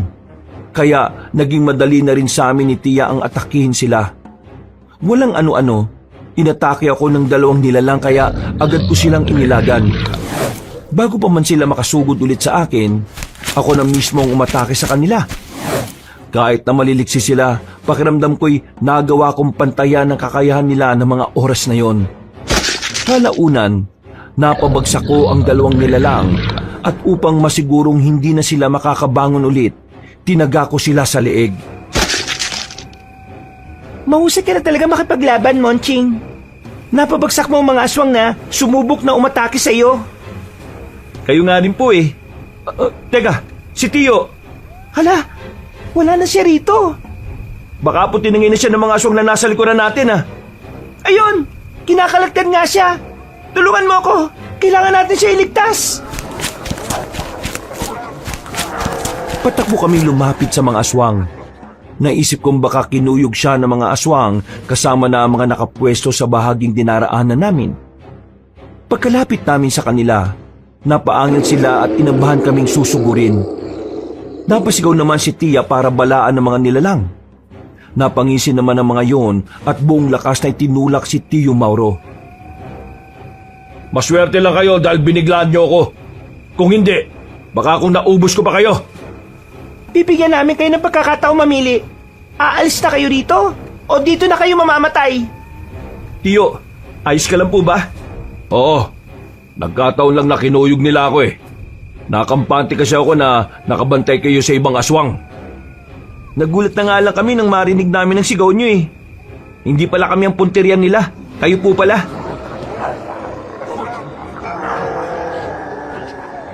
Kaya naging madali na rin sa amin ni Tia ang atakihin sila. Walang ano-ano, inatake ako ng 2 nilalang kaya agad ko silang inilagan. Bago pa man sila makasugod ulit sa akin, ako na mismo ang umatake sa kanila. Kahit na maliliksi sila, pakiramdam ko'y nagawa kong pantayan ng kakayahan nila ng mga oras na yon. Kalaunan, napabagsak ko ang 2 nilalang at upang masigurong hindi na sila makakabangon ulit, tinaga ko sila sa leeg. Mahusay ka na talaga makipaglaban, Monching. Napabagsak mo ang mga aswang na sumubok na umatake sa iyo. Kayo nga rin po eh. Teka, si Tiyo. Hala, wala na siya rito. Baka po tinangin na siya ng mga aswang na nasa likuran natin ha. Ayun, kinakalagtan nga siya. Tulungan mo ako. Kailangan natin siya iligtas. Patakbo kami lumapit sa mga aswang. Naisip kong baka kinuyog siya ng mga aswang kasama na ang mga nakapwesto sa bahaging dinaraanan namin. Pagkalapit namin sa kanila, napaangil sila at inabahan kaming susugurin. Napasigaw naman si Tia para balaan ng mga nilalang. Napangisin naman ang mga yon at buong lakas na itinulak si Tiyo Mauro. Maswerte lang kayo dahil biniglaan niyo ako. Kung hindi, baka kung naubos ko pa kayo. Bibigyan namin kayo ng pagkakataong mamili. Aalis na kayo rito o dito na kayo mamamatay? Tiyo, ayos ka lang po ba? Oo, nagkataon lang na kinuyog nila ako eh. Nakampante kasi ako na nakabantay kayo sa ibang aswang. Nagulat na nga lang kami nang marinig namin ang sigaw nyo eh. Hindi pala kami ang punteriyan nila. Kayo po pala.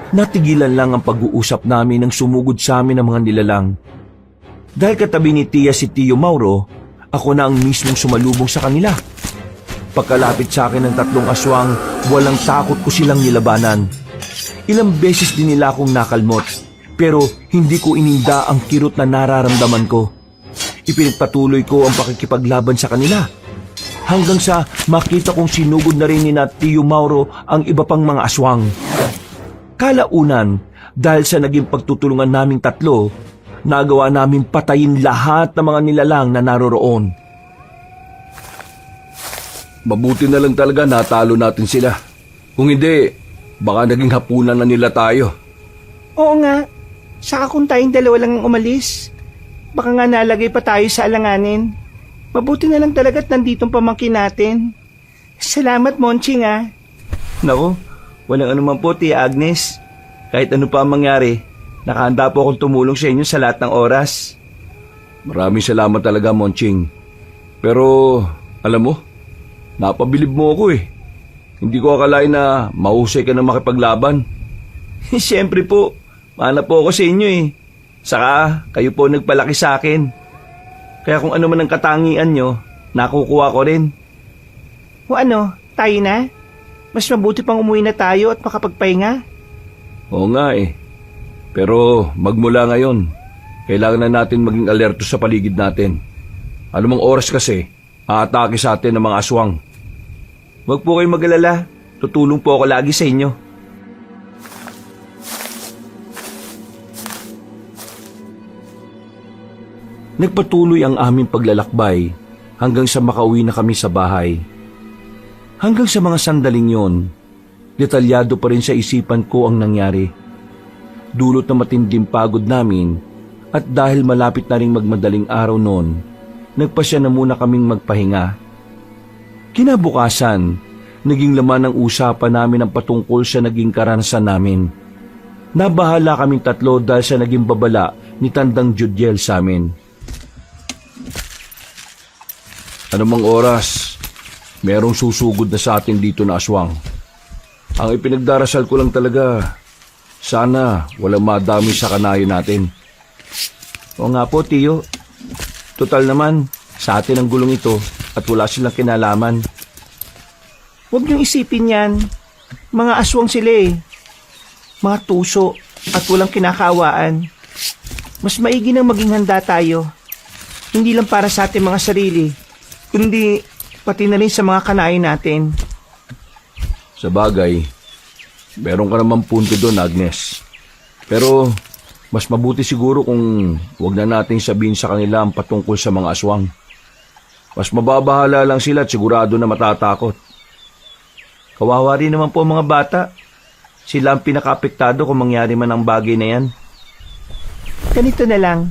Natigilan lang ang pag-uusap namin nang sumugod sa amin ang mga nilalang. Dahil katabi ni Tia si Tiyo Mauro, ako na ang mismong sumalubong sa kanila. Pagkalapit sa akin ng 3 aswang, walang takot ko silang nilabanan. Ilang beses din nila akong nakalmot, pero hindi ko ininda ang kirot na nararamdaman ko. Ipinagpatuloy ko ang pakikipaglaban sa kanila. Hanggang sa makita kong sinugod na rin ni Tiyo Mauro ang iba pang mga aswang. Kalaunan, dahil sa naging pagtutulungan naming 3, nagawa namin patayin lahat ng mga nilalang na naroroon. Mabuti na lang talaga natalo natin sila. Kung hindi, baka naging hapunan na nila tayo. Oo nga. Saka kung tayong dalawa lang ang umalis, baka nga nalagay pa tayo sa alanganin. Mabuti na lang talaga at nanditong pamangkin natin. Salamat, Monching, ah. Naku, walang anuman po, Tia Agnes. Kahit ano pa ang mangyari, nakahanda po akong tumulong sa inyo sa lahat ng oras. Maraming salamat talaga, Monching. Pero, alam mo, napabilib mo ako eh. Hindi ko akalain na mahusay ka na makipaglaban. Siyempre po, mana po ako sa inyo eh. Saka, kayo po nagpalaki sa akin. Kaya kung ano man ang katangian nyo, nakukuha ko rin. O ano, tayo na? Mas mabuti pang umuwi na tayo at makapagpahinga. Oo nga eh. Pero magmula ngayon, kailangan na natin maging alerto sa paligid natin. Anumang oras kasi, aatake sa atin ng mga aswang. Huwag po kayong mag-alala. Tutulong po ako lagi sa inyo. Nagpatuloy ang aming paglalakbay hanggang sa makauwi na kami sa bahay. Hanggang sa mga sandaling yon, detalyado pa rin sa isipan ko ang nangyari. Dulot na matinding pagod namin at dahil malapit na ring magmadaling araw noon, nagpasya na muna kaming magpahinga. Kinabukasan, naging laman ng usapan namin ang patungkol sa naging karanasan namin. Nabahala kaming tatlo dahil sa naging babala ni Tandang Judiel sa amin. Anumang oras, merong susugod na sa atin dito na aswang. Ang ipinagdarasal ko lang talaga, sana walang madami sa kanayo natin. Oo nga po, Tiyo. Total naman, sa atin ang gulong ito at wala silang kinalaman. Huwag niyong isipin yan. Mga aswang sila eh. Mga tuso at walang kinakawaan. Mas maigi nang maging handa tayo. Hindi lang para sa ating mga sarili, kundi pati na rin sa mga kanayo natin. Sa bagay, meron ka namang punto doon, Agnes. Pero mas mabuti siguro kung wag na nating sabihin sa kanila ang patungkol sa mga aswang. Mas mababahala lang sila at sigurado na matatakot. Kawawa rin naman po ang mga bata. Sila ang pinaka-apektado kung mangyari man ang bagay na yan. Ganito na lang.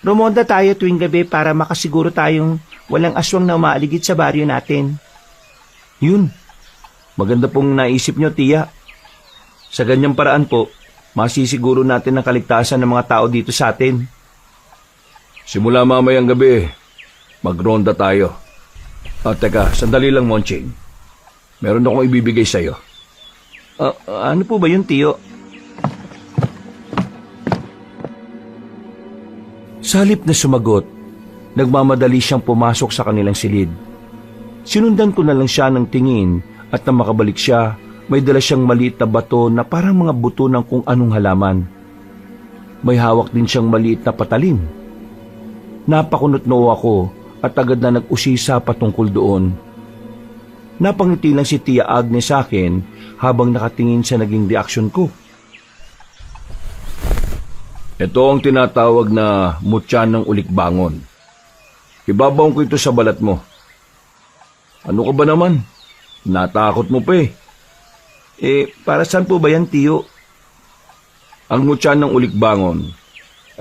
Rumonda tayo tuwing gabi para makasiguro tayong walang aswang na umaaligid sa baryo natin. Yun, maganda pong naisip nyo, Tia. Sa ganyang paraan po, masisiguro natin ang kaligtasan ng mga tao dito sa atin. Simula mamayang gabi, magronda tayo. Teka, sandali lang, Monching. Meron akong ibibigay sa'yo. Ano po ba yun, Tiyo? Sa halip na sumagot, nagmamadali siyang pumasok sa kanilang silid. Sinundan ko na lang siya ng tingin at nang makabalik siya, may dala siyang maliit na bato na parang mga buto ng kung anong halaman. May hawak din siyang maliit na patalim. Napakunot-noo ako at agad na nag-usisa patungkol doon. Napangiti lang si Tia Agnes sa akin habang nakatingin sa naging reaksyon ko. Ito ang tinatawag na mutya ng ulikbangon. Ibabaon ko ito sa balat mo. Ano ka ba naman? Natakot mo pa eh. Para saan po ba yan, Tiyo? Ang mutya ng ulikbangon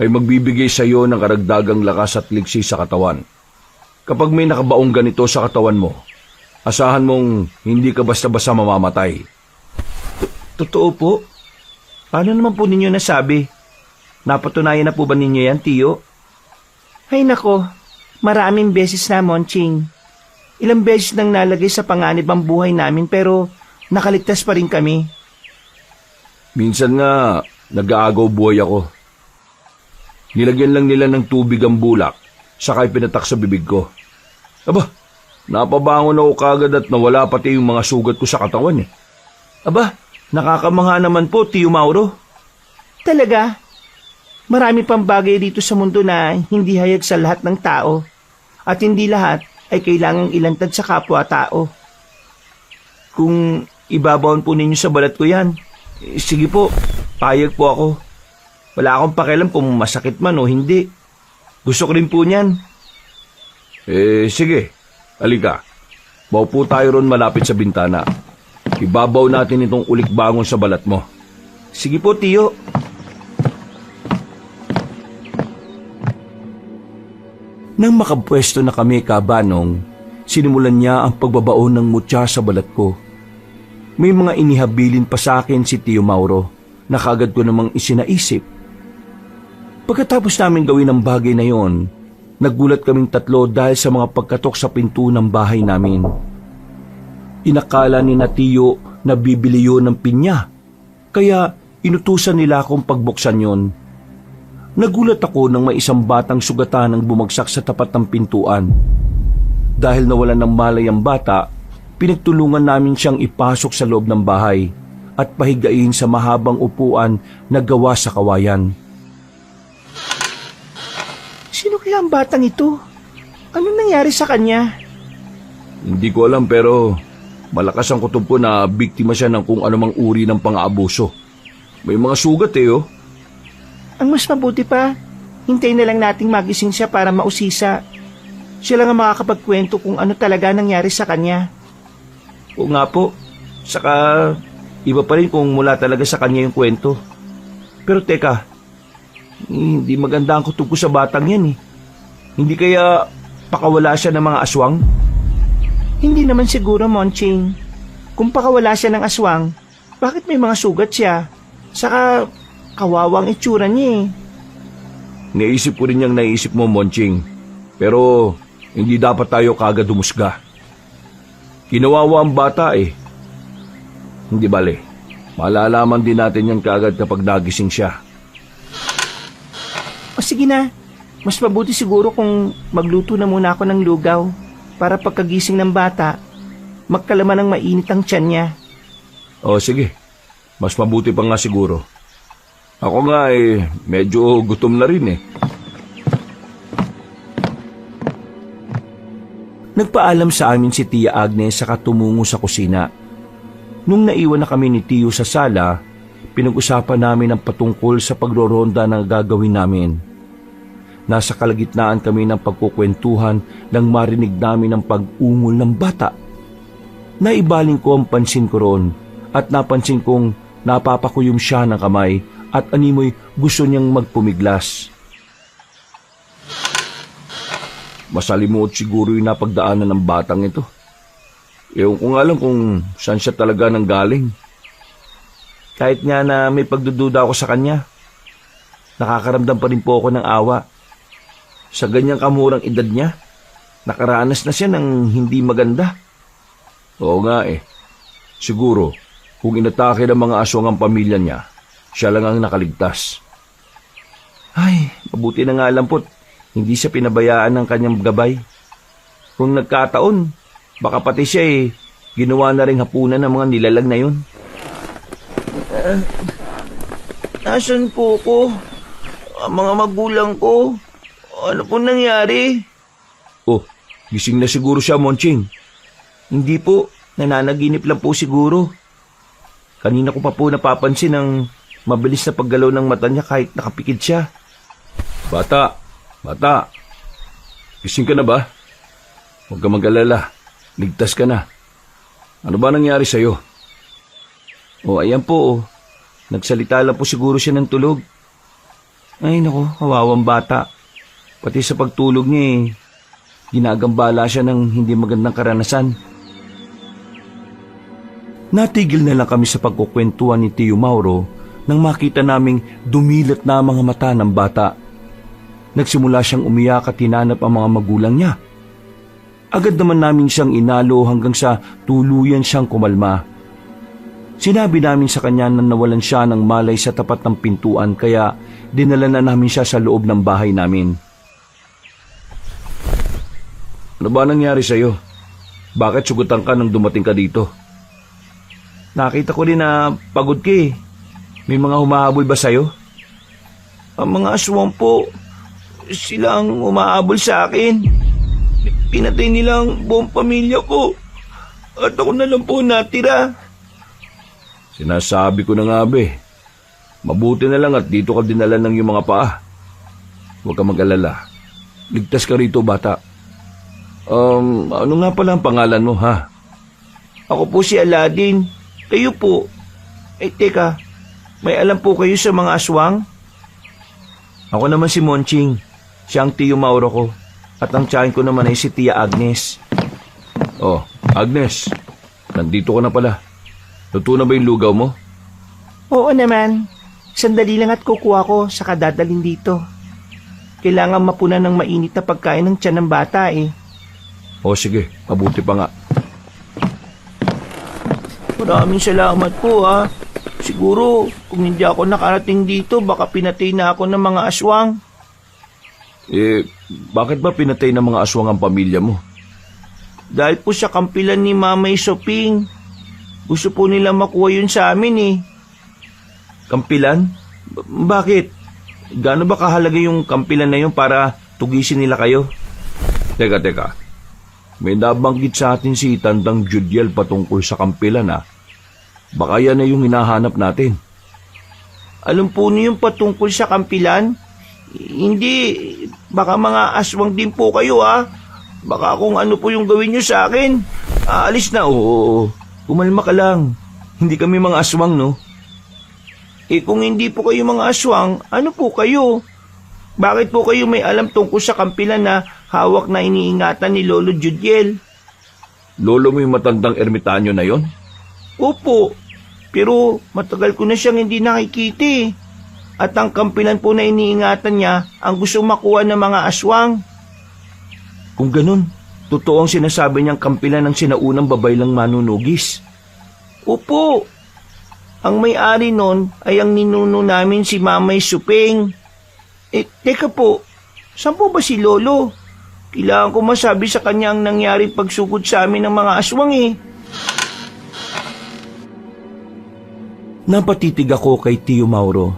ay magbibigay sa iyo ng karagdagang lakas at ligsi sa katawan. Kapag may nakabaong ganito sa katawan mo, asahan mong hindi ka basta-basta mamamatay. Totoo po? Paano naman po ninyo nasabi? Napatunayan na po ba ninyo yan, Tiyo? Ay nako, maraming beses na, Monching. Ilang beses nang nalagay sa panganib ang buhay namin pero nakaligtas pa rin kami. Minsan nga, nag-aagaw buhay ako. Nilagyan lang nila ng tubig ang bulak, saka ipinatak sa bibig ko. Aba, napabangon ako kagad at nawala pati yung mga sugat ko sa katawan eh. Aba, nakakamangha naman po, Tiyo Mauro. Talaga? Marami pang bagay dito sa mundo na hindi hayag sa lahat ng tao at hindi lahat ay kailangang ilantad sa kapwa-tao. Kung ibabaon po ninyo sa balat ko yan, sige po, payag po ako. Wala akong pakialam kung masakit man o hindi. Gusto ko rin po niyan. Sige, halika. Maupo tayo ron malapit sa bintana. Ibabaw natin itong ulik-bangon sa balat mo. Sige po, tiyo. Nang makapwesto na kami kabanong, sinimulan niya ang pagbabaon ng mutya sa balat ko. May mga inihabilin pa sa akin si Tio Mauro na kaagad ko namang isinaisip. Pagkatapos namin gawin ang bagay na yon, naggulat kaming tatlo dahil sa mga pagkatok sa pinto ng bahay namin. Inakala ni na Tio na bibili yun ng pinya, kaya inutusan nila akong pagbuksan yon. Nagulat ako nang may isang batang sugatan ang bumagsak sa tapat ng pintuan. Dahil nawalan ng malay ang bata, pinagtulungan namin siyang ipasok sa loob ng bahay at pahigain sa mahabang upuan na gawa sa kawayan. Sino kaya ang batang ito? Ano nangyari sa kanya? Hindi ko alam pero malakas ang kutob ko na biktima siya ng kung anumang uri ng pang-aabuso. May mga sugat oh. Ang mas mabuti pa, hintayin na lang nating magising siya para mausisa. Siya lang ang makakapagkwento kung ano talaga nangyari sa kanya. O nga po, saka iba pa rin kung mula talaga sa kanya yung kwento. Pero teka, hindi maganda ang kutob ko sa batang yan eh. Hindi kaya pakawala siya ng mga aswang? Hindi naman siguro, Monching. Kung pakawala siya ng aswang, bakit may mga sugat siya? Saka kawawang itsura niya eh. Naisip ko rin yung naisip mo, Monching. Pero hindi dapat tayo kagad humusga. Kinawawa ang bata eh. Hindi bale, malalaman din natin yan kagad kapag nagising siya. O sige na, mas mabuti siguro kung magluto na muna ako ng lugaw para pagkagising ng bata, magkalaman ng mainit ang tiyan niya. O sige, mas mabuti pa nga siguro. Ako nga medyo gutom na rin eh. Nagpaalam sa amin si Tia Agnes saka tumungo sa kusina. Nung naiwan na kami ni Tio sa sala, pinag-usapan namin ang patungkol sa pagroronda na gagawin namin. Nasa kalagitnaan kami ng pagkukwentuhan nang marinig namin ang pag-ungol ng bata. Naibaling ko ang pansin ko ron at napansin kong napapakuyom siya ng kamay at animoy gusto niyang magpumiglas. Masalimuot siguro yung napagdaanan ng batang ito. Ewan ko nga lang kung saan siya talaga nanggaling. Kahit nga na may pagdududa ako sa kanya, nakakaramdam pa rin po ako ng awa. Sa ganyang kamurang edad niya, nakaranas na siya ng hindi maganda. Oo nga Siguro, kung inatake ng mga aswang ang pamilya niya, siya lang ang nakaligtas. Ay, mabuti na nga lang po't hindi siya pinabayaan ng kanyang gabay. Kung nagkataon, baka pati siya ginawa na rin hapunan ng mga nilalang na yun. Nasaan po ko? Ang mga magulang ko? Ano po nangyari? Oh, gising na siguro siya, Monching. Hindi po, nananaginip lang po siguro. Kanina ko pa po napapansin ang mabilis na paggalaw ng mata niya kahit nakapikit siya. Bata, gising ka na ba? Huwag ka mag-alala, ligtas ka na. Ano ba nangyari sa'yo? Ayan po. Nagsalita lang po siguro siya ng tulog. Ay naku, kawawang bata. Pati sa pagtulog niya ginagambala siya ng hindi magandang karanasan. Natigil na lang kami sa pagkukwentuhan ni Tio Mauro nang makita naming dumilat na mga mata ng bata. Nagsimula siyang umiyak at hinanap ang mga magulang niya. Agad naman namin siyang inalo hanggang sa tuluyan siyang kumalma. Sinabi namin sa kanya na nawalan siya ng malay sa tapat ng pintuan kaya dinala na namin siya sa loob ng bahay namin. Ano ba nangyari sa'yo? Bakit sugutan ka nang dumating ka dito? Nakita ko rin na pagod ka May mga humahabol ba sa'yo? Ang mga aswang po. Sila ang umahabol sa akin. Pinatay nilang buong pamilya ko. At ako na lang po natira. Sinasabi ko na nga mabuti na lang at dito ka dinala ng iyong mga paa. Huwag ka mag-alala. Ligtas ka rito, bata. Ano nga pala ang pangalan mo, ha? Ako po si Aladdin. Kayo po. Teka, may alam po kayo sa mga aswang? Ako naman si Monching. Siya ang tiyo Mauro ko. At ang tiyahin ko naman ay si Tia Agnes. Oh, Agnes. Nandito ka na pala. Luto na ba yung lugaw mo? Oo naman. Sandali lang at kukuha ko sa kadadalhin dito. Kailangan mapunan ng mainit na pagkain ng tiyan ng bata eh. O sige, mabuti pa nga. Maraming salamat po ha. Siguro kung hindi ako nakarating dito baka pinatay na ako ng mga aswang. Bakit ba pinatay ng mga aswang ang pamilya mo? Dahil po sa kampilan ni Mamay Soping. Gusto po nila makuha yun sa amin eh. Kampilan? Bakit? Gaano ba kahalaga yung kampilan na yun para tugisin nila kayo? Teka. May nabanggit sa atin si Tandang Judiel patungkol sa kampilan ha. Baka yan na yung hinahanap natin. Alam po niyo yung patungkol sa kampilan? Hindi, baka mga aswang din po kayo ha. Baka kung ano po yung gawin niyo sa akin. Aalis na. Oo, umalma ka lang. Hindi kami mga aswang, no? Kung hindi po kayo mga aswang, ano po kayo? Bakit po kayo may alam tungkol sa kampilan na hawak na iniingatan ni Lolo Judiel? Lolo mo yung matandang ermitanyo na yon? Opo, pero matagal ko na siyang hindi nakikita eh. At ang kampilan po na iniingatan niya ang gusto makuha ng mga aswang. Kung ganun, totoo ang sinasabi niyang kampilan ng sinaunang babaylang manunugis. Opo, ang may-ari nun ay ang ninuno namin si Mamay Suping. Teka po, saan po ba si Lolo? Kailangan ko masabi sa kanya ang nangyaring pagsugod sa amin ng mga aswang eh. Napatitig ako kay Tio Mauro.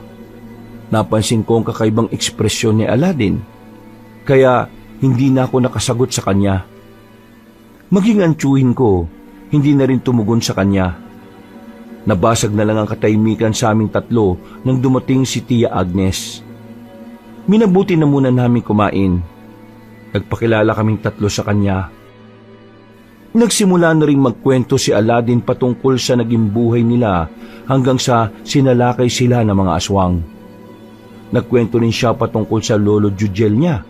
Napansin ko ang kakaibang ekspresyon ni Aladdin. Kaya hindi na ako nakasagot sa kanya. Maging ang tiyuhin ko, hindi na rin tumugon sa kanya. Nabasag na lang ang katahimikan sa aming tatlo nang dumating si Tia Agnes. Minabuti na muna namin kumain. Nagpakilala kaming tatlo sa kanya. Nagsimula na ring magkwento si Aladdin patungkol sa naging buhay nila hanggang sa sinalakay sila ng mga aswang. Nagkwento rin siya patungkol sa Lolo Judiel niya.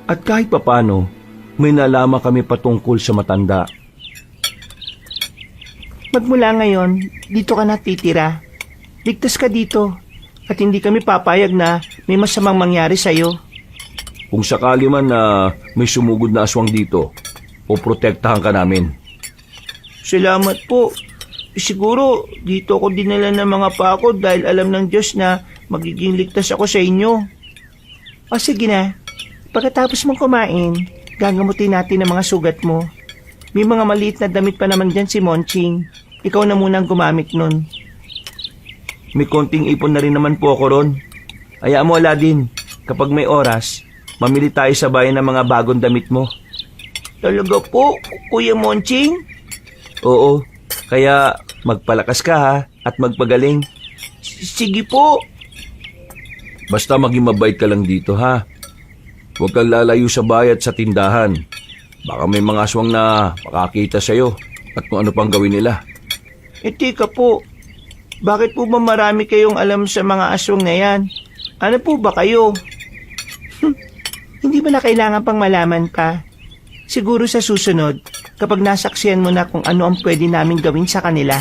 At kahit papano, may nalaman kami patungkol sa matanda. Magmula ngayon, dito ka na titira. Ligtas ka dito at hindi kami papayag na may masamang mangyari sa'yo. Kung sakali man na may sumugod na aswang dito, poprotektahan ka namin. Salamat po. Siguro dito ako dinala ng mga pako dahil alam ng Diyos na magiging ligtas ako sa inyo. O sige na, pagkatapos mong kumain, gagamutin natin ang mga sugat mo. May mga maliit na damit pa naman dyan si Monching. Ikaw na munang gumamit nun. May konting ipon na rin naman po ako ron. Hayaan mo, Aladdin, kapag may oras, mamili tayo sa bayan ng mga bagong damit mo. Talaga po, Kuya Monching? Oo, kaya magpalakas ka ha at magpagaling. Sige po. Basta maging mabait ka lang dito ha. Huwag kang lalayo sa bayat sa tindahan. Baka may mga aswang na makakita sa'yo at kung ano pang gawin nila. Teka po, bakit po ba marami kayong alam sa mga aswang na yan? Ano po ba kayo? Hindi ba na kailangan pang malaman pa? Siguro sa susunod, kapag nasaksihan mo na kung ano ang pwede namin gawin sa kanila.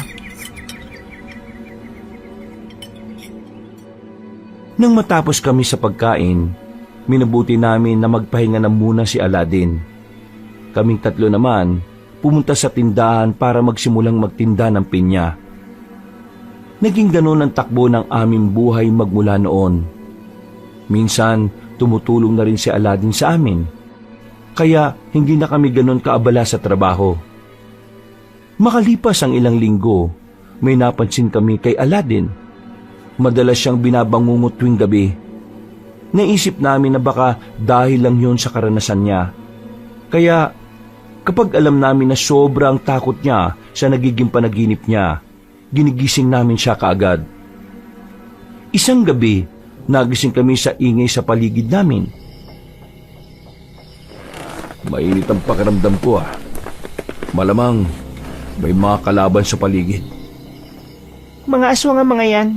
Nang matapos kami sa pagkain, minabuti namin na magpahinga na muna si Aladdin. Kaming tatlo naman, pumunta sa tindahan para magsimulang magtinda ng pinya. Naging ganun ang takbo ng aming buhay magmula noon. Minsan, tumutulong na rin si Aladdin sa amin. Kaya hindi na kami ganun kaabala sa trabaho. Makalipas ang ilang linggo, may napansin kami kay Aladdin. Madalas siyang binabangungot tuwing gabi. Naisip namin na baka dahil lang yun sa karanasan niya. Kaya kapag alam namin na sobrang takot niya sa nagiging panaginip niya, ginigising namin siya kaagad. Isang gabi, nagising kami sa ingay sa paligid namin. Mainit ang pakiramdam ko ah. Malamang may mga kalaban sa paligid. Mga aswang ang mga yan.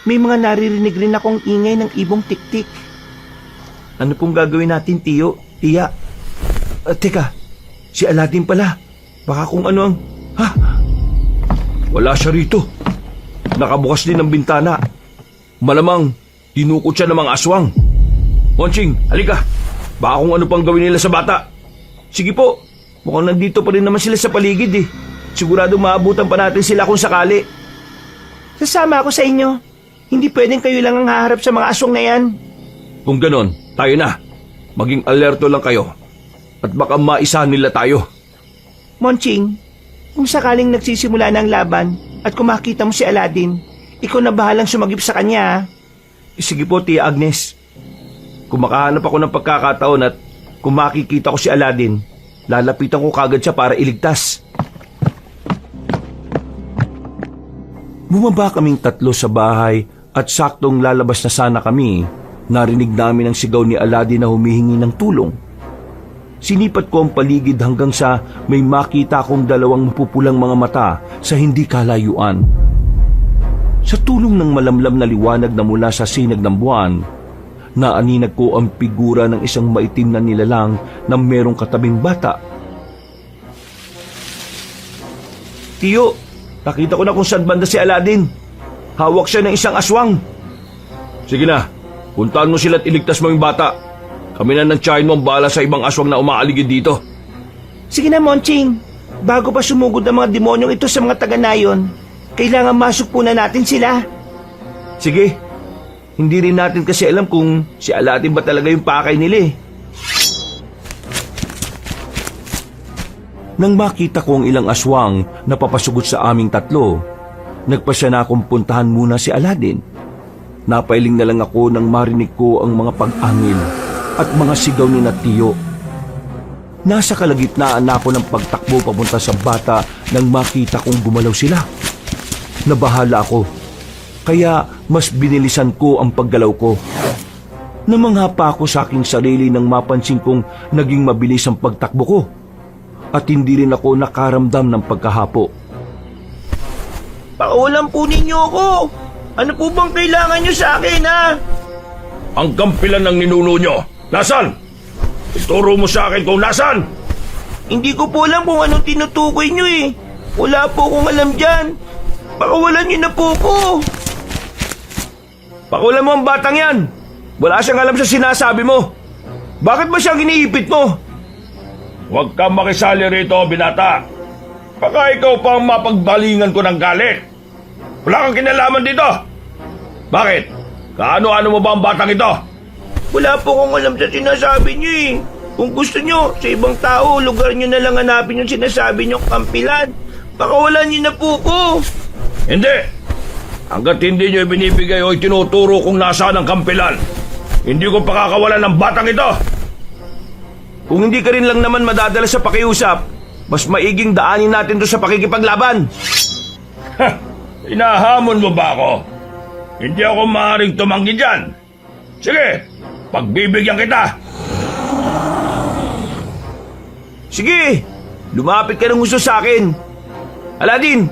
May mga naririnig rin akong ingay ng ibong tiktik. Ano pong gagawin natin, Tiyo? Tiya? Teka, si Aladdin pala. Baka kung ano ang... Ha? Wala siya rito. Nakabukas din ang bintana. Malamang tinukot siya ng mga aswang. Monching, halika. Baka kung ano pang gawin nila sa bata. Sige po. Mukhang nandito pa rin naman sila sa paligid eh. Sigurado maabutan pa natin sila kung sakali. Sasama ako sa inyo. Hindi pwedeng kayo lang ang haharap sa mga aswang na yan. Kung ganon, tayo na. Maging alerto lang kayo. At baka maisa nila tayo. Monching, kung sakaling nagsisimula na ang laban at kung makita mo si Aladdin, ikaw na bahalang sumagip sa kanya. Ha? Sige po, Tia Agnes. Kung makahanap ako ng pagkakataon at kung makikita ko si Aladdin, lalapitan ko kagad siya para iligtas. Bumaba kaming tatlo sa bahay at saktong lalabas na sana kami, narinig namin ang sigaw ni Aladdin na humihingi ng tulong. Sinipat ko ang paligid hanggang sa may makita akong dalawang mapupulang mga mata sa hindi kalayuan. Sa tulong ng malamlam na liwanag na mula sa sinag ng buwan, naaninag ko ang figura ng isang maitim na nilalang na merong katabing bata. Tiyo, nakita ko na kung saan banda si Aladdin. Hawak siya ng isang aswang. Sige na, puntaan mo sila at iligtas mo yung bata. Kami na ng Chino ang bahala sa ibang aswang na umaaligid dito. Sige na, Monching. Bago pa sumugod ang mga demonyong ito sa mga taga-nayon, kailangan masok na natin sila. Sige. Hindi rin natin kasi alam kung si Aladdin ba talaga yung pakay nila eh. Nang makita ko ang ilang aswang na papasugot sa aming tatlo, nagpasya na akong puntahan muna si Aladdin. Napailing na lang ako nang marinig ko ang mga pag-angil at mga sigaw ni Tiyo. Nasa kalagitnaan na ako ng pagtakbo papunta sa bata nang makita kong gumalaw sila. Nabahala ako, kaya mas binilisan ko ang paggalaw ko. Namangha pa ako sa aking sarili nang mapansin kong naging mabilis ang pagtakbo ko at hindi rin ako nakaramdam ng pagkahapo. Paulam po ninyo ako! Ano po bang kailangan nyo sa akin, ha? Ang kampilan ng ninuno nyo, nasan? Ituro mo sa akin kung nasan! Hindi ko po alam kung anong tinutukoy nyo eh. Wala po akong alam dyan. Pakawalan nyo na po ko. Pakulan mo ang batang yan! Wala siyang alam sa sinasabi mo. Bakit ba siyang iniipit mo? Huwag kang makisali rito, binata. Baka ikaw pa ang mapagbalingan ko ng galit. Wala kang kinalaman dito. Bakit? Kaano-ano mo ba ang batang ito? Wala po akong alam sa sinasabi nyo eh. Kung gusto nyo, sa ibang tao, lugar nyo na lang hanapin yung sinasabi nyo kampilan. Pakawalan nyo na po ko. Hindi. Hanggat hindi nyo ibinibigay o itinuturo kung nasaan ang kampilan, hindi ko pakakawalan ng batang ito. Kung hindi ka rin lang naman madadala sa pakiusap, mas maiging daanin natin to sa pakikipaglaban. Inahamon mo ba ako? Hindi ako maaaring tumanggi dyan. Sige, pagbibigyan kita. Sige, lumapit ka ng gusto sa akin. Aladdin,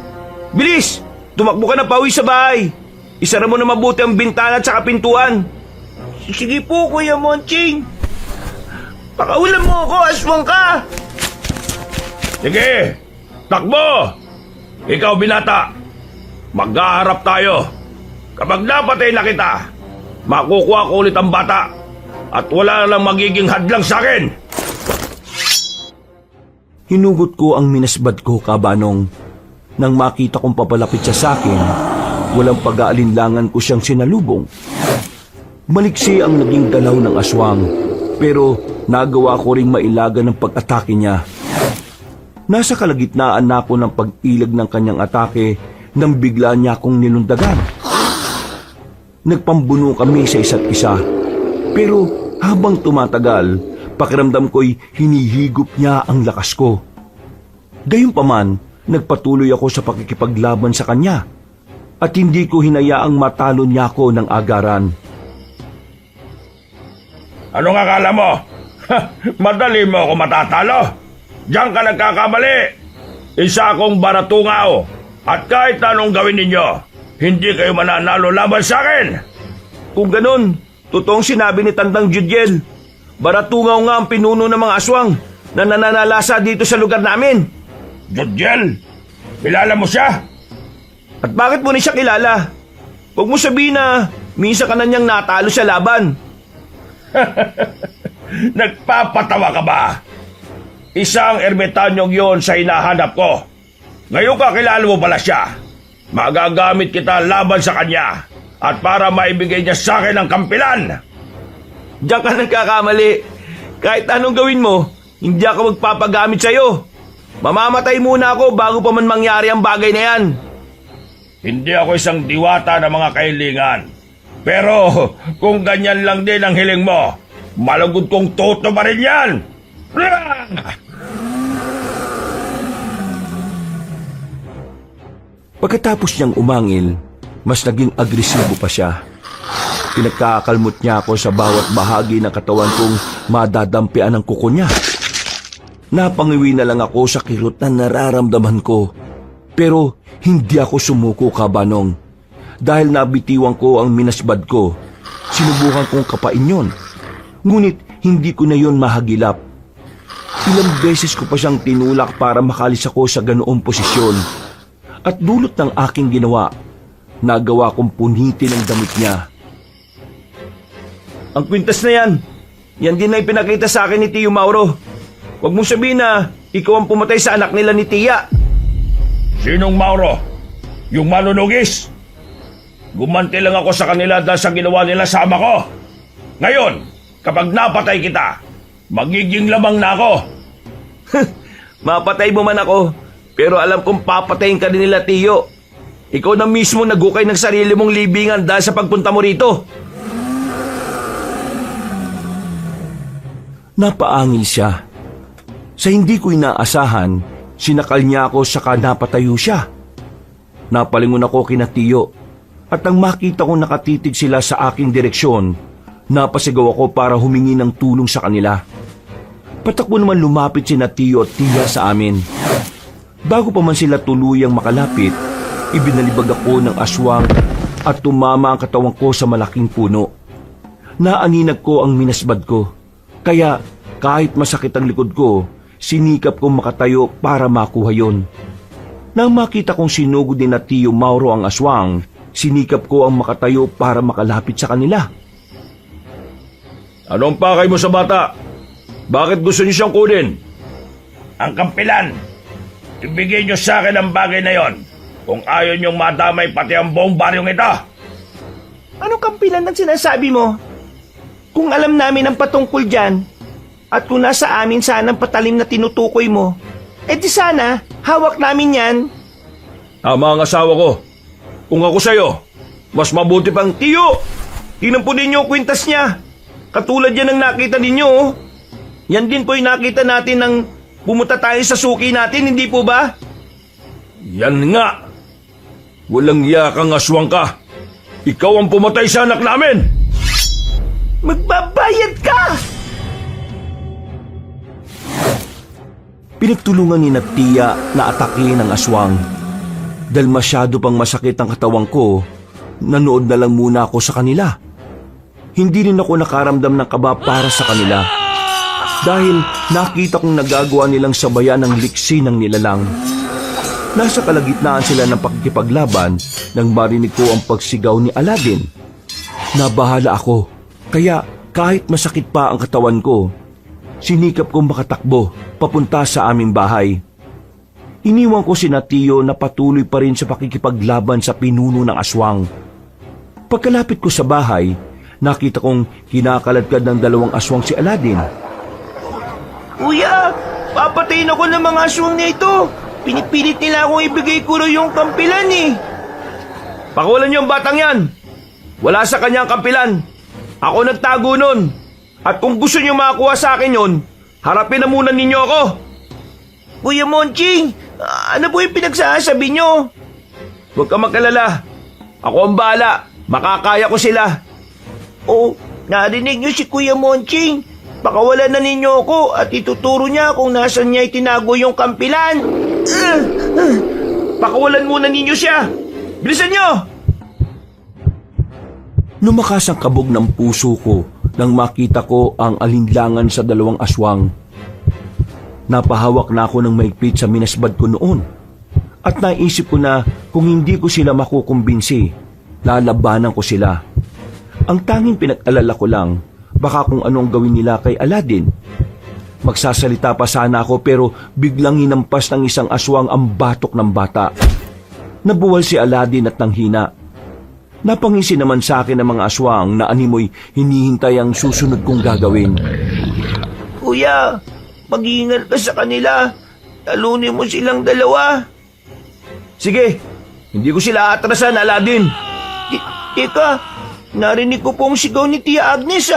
bilis! Tumakbo ka na pauwi sa bahay. Isara mo na mabuti ang bintana at saka pintuan. Sige po, Kuya Monching. Pakaulam mo ako, aswang ka! Sige, takbo! Ikaw, binata, maghaharap tayo. Kapag napatay na kita, makukuha ko ulit ang bata at wala na lang magiging hadlang sa akin. Hinugot ko ang minasbad ko, Kabanong. Nang makita kong papalapit siya sa akin, walang pag-aalinlangan ko siyang sinalubong. Maliksi ang naging galaw ng aswang, pero nagawa ko ring mailaga ng pag-atake niya. Nasa kalagitnaan na ako ng pag-ilag ng kanyang atake nang bigla niya akong nilundagan. Nagpambuno kami sa isa't isa, pero habang tumatagal, pakiramdam ko'y hinihigop niya ang lakas ko. Gayunpaman, nagpatuloy ako sa pakikipaglaban sa kanya at hindi ko hinayaang matalo niya ako ng agaran. Anong akala mo? Madali mo ako matatalo. Diyan ka nagkakamali. Isa akong baratungao. At kahit anong gawin ninyo, hindi kayo mananalo laban sa akin. Kung ganun, totoong sinabi ni Tandang Judiel. Baratungaw nga ang pinuno ng mga aswang na nananalasa dito sa lugar namin. Judiel, kilala mo siya? At bakit mo ni siya kilala? Huwag mo sabihin na minsan ka na niyang natalo sa laban. Nagpapatawa ka ba? Isang ermitanyong yon sa hinahanap ko. Ngayon kakilala mo pala siya. Magagamit kita laban sa kanya at para maibigay niya sa akin ang kampilan. Diyan ka nagkakamali. Kahit anong gawin mo, hindi ako magpapagamit sa'yo. Mamamatay muna ako bago pa man mangyari ang bagay na yan. Hindi ako isang diwata ng mga kahilingan. Pero kung ganyan lang din ang hiling mo, malugod kong toto pa rin yan. Pagkatapos niyang umangil, mas naging agresibo pa siya. Pinagkakalmot niya ako sa bawat bahagi ng katawan kong madadampian ng kuko niya. Napangiwi na lang ako sa kirot na nararamdaman ko. Pero hindi ako sumuko, Kabanong. Dahil nabitiwan ko ang minasbad ko, sinubukan kong kapain yon. Ngunit hindi ko na yon mahagilap. Ilang beses ko pa siyang tinulak para makalis ako sa ganoong posisyon. At dulot ng aking ginawa, nagawa kong punitin ang damit niya. Ang kwintas na yan. Yan din na ipinakita sa akin ni Tiyo Mauro. Huwag mong sabihin na ikaw ang pumatay sa anak nila ni Tia. Sinong Mauro? Yung manunugis? Gumanti lang ako sa kanila dahil sa ginawa nila sa ama ko. Ngayon, kapag napatay kita, magiging lamang na ako. Mapatay mo man ako, pero alam kong papatayin ka din nila, Tiyo. Ikaw na mismo nagukay ng sarili mong libingan dahil sa pagpunta mo rito. Napaangil siya. Sa hindi ko inaasahan, sinakal niya ako saka napatayo siya. Napalingon ako kina Tiyo at nang makita kong nakatitig sila sa aking direksyon, napasigaw ako para humingi ng tulong sa kanila. Patakbo naman lumapit sina Tiyo at Tia sa amin. Bago pa man sila tuluyang makalapit, ibinalibag ako ng aswang at tumama ang katawan ko sa malaking puno. Naaninag ko ang minasbad ko, kaya kahit masakit ang likod ko, sinikap kong makatayo para makuha yon. Nang makita kong sinugod ni na Tiyo Mauro ang aswang, sinikap ko ang makatayo para makalapit sa kanila. Anong pakay mo sa bata? Bakit gusto niyo siyang kunin? Ang kampilan. Ibigay niyo sa akin ang bagay na yon. Kung ayaw niyong madamay pati ang buong baryong ito. Anong kampilan ang sinasabi mo? Kung alam namin ang patungkol dyan, at kung nasa amin sana ang patalim na tinutukoy mo, di sana, hawak namin yan. Tama ang asawa ko. Kung ako sa'yo, mas mabuti pang Tiyo. Tingnan po ninyo ang kwintas niya. Katulad yan ang nakita ninyo. Oh. Yan din po yung nakita natin nang pumunta tayo sa suki natin, hindi po ba? Yan nga. Walang yakang aswang ka. Ikaw ang pumatay sa anak namin. Magbabayad ka! Pinagtulungan ni na Tia na atakin ang aswang. Dahil masyado pang masakit ang katawang ko, nanood na lang muna ako sa kanila. Hindi rin ako nakaramdam ng kaba para sa kanila. Dahil nakita kong nagagawa nilang sabayan ng liksi ng nilalang. Nasa kalagitnaan sila ng pakikipaglaban nang marinig ko ang pagsigaw ni Aladdin. Nabahala ako, kaya kahit masakit pa ang katawan ko, sinikap kong makatakbo papunta sa aming bahay. Iniwan ko si Tiyo na patuloy pa rin sa pakikipaglaban sa pinuno ng aswang. Pagkalapit ko sa bahay, nakita kong kinakaladkad ng dalawang aswang si Aladdin. Kuya, papatayin ako ng mga aswang na ito. Pinipilit nila akong ibigay ko raw yung kampilan eh. Pakawalan niyo ang batang yan. Wala sa kanya ang kampilan. Ako nagtago nun. At kung gusto niyo makakuha sa akin yon, harapin na muna ninyo ako. Kuya Monching, ano po yung pinagsasabi nyo? Huwag ka magkalala. Ako ang bahala. Makakaya ko sila. Oh, narinig nyo si Kuya Monching. pakawalan na ninyo ako at ituturo niya kung nasan niya itinago yung kampilan. Pakawalan muna ninyo siya! Bilisan nyo! Lumakas ang kabog ng puso ko nang makita ko ang alinlangan sa dalawang aswang. Napahawak na ako ng maigpit sa minasbad ko noon. At naisip ko na kung hindi ko sila makukumbinsi, lalabanan ko sila. Ang tanging pinag-alala ko lang, baka kung anong gawin nila kay Aladdin. Magsasalita pa sana ako pero biglang hinampas ng isang aswang ang batok ng bata. Nabuwal si Aladdin at nanghina. Napangisi naman sa akin ng mga aswang na animoy hinihintay ang susunod kong gagawin. Kuya, mag-iingat ka sa kanila. Talunin mo silang dalawa. Sige, hindi ko sila atrasan, Aladdin. Teka, narinig ko pong sigaw ni Tia Agnes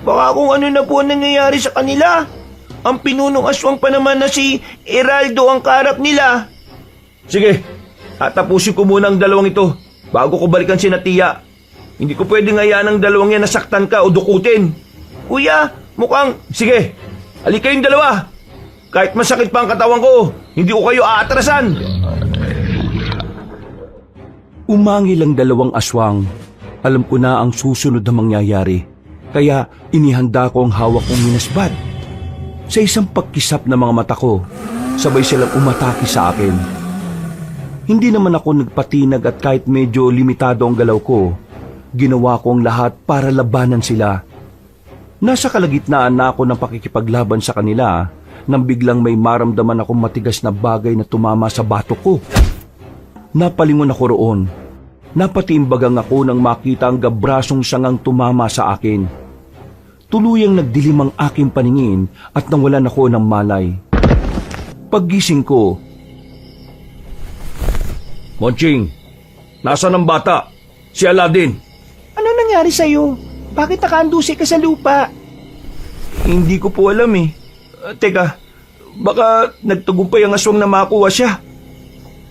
Baka kung ano na po ang nangyayari sa kanila. Ang pinunong aswang pa naman na si Heraldo ang kaharap nila. Sige, tatapusin ko muna ang dalawang ito bago ko balikan si Tia. Hindi ko pwedeng hayaan ang dalawang yan nasaktan ka o dukutin. Kuya, mukhang... Sige, halika kayong dalawa. Kahit masakit pa ang katawan ko, hindi ko kayo aatrasan. Umangil ang dalawang aswang. Alam ko na ang susunod na mangyayari. Kaya inihanda ko ang hawak kong minasbad. Sa isang pagkisap ng mga mata ko, sabay silang umatake sa akin. Hindi naman ako nagpatinag at kahit medyo limitado ang galaw ko, ginawa ko ang lahat para labanan sila. Nasa kalagitnaan na ako ng pakikipaglaban sa kanila nang biglang may maramdaman akong matigas na bagay na tumama sa batok ko. Napalingon ako roon. Napatimbagang ako nang makita ang gabrasong sangang tumama sa akin. Tuluyang nagdilim ang aking paningin at nawalan ako ng malay. Paggising ko, Monching, nasaan ang bata? Si Aladdin. Ano nangyari sa'yo? Bakit nakaandusi ka sa lupa? Hindi ko po alam eh. Teka, baka nagtagumpay ang aswang na makuha siya.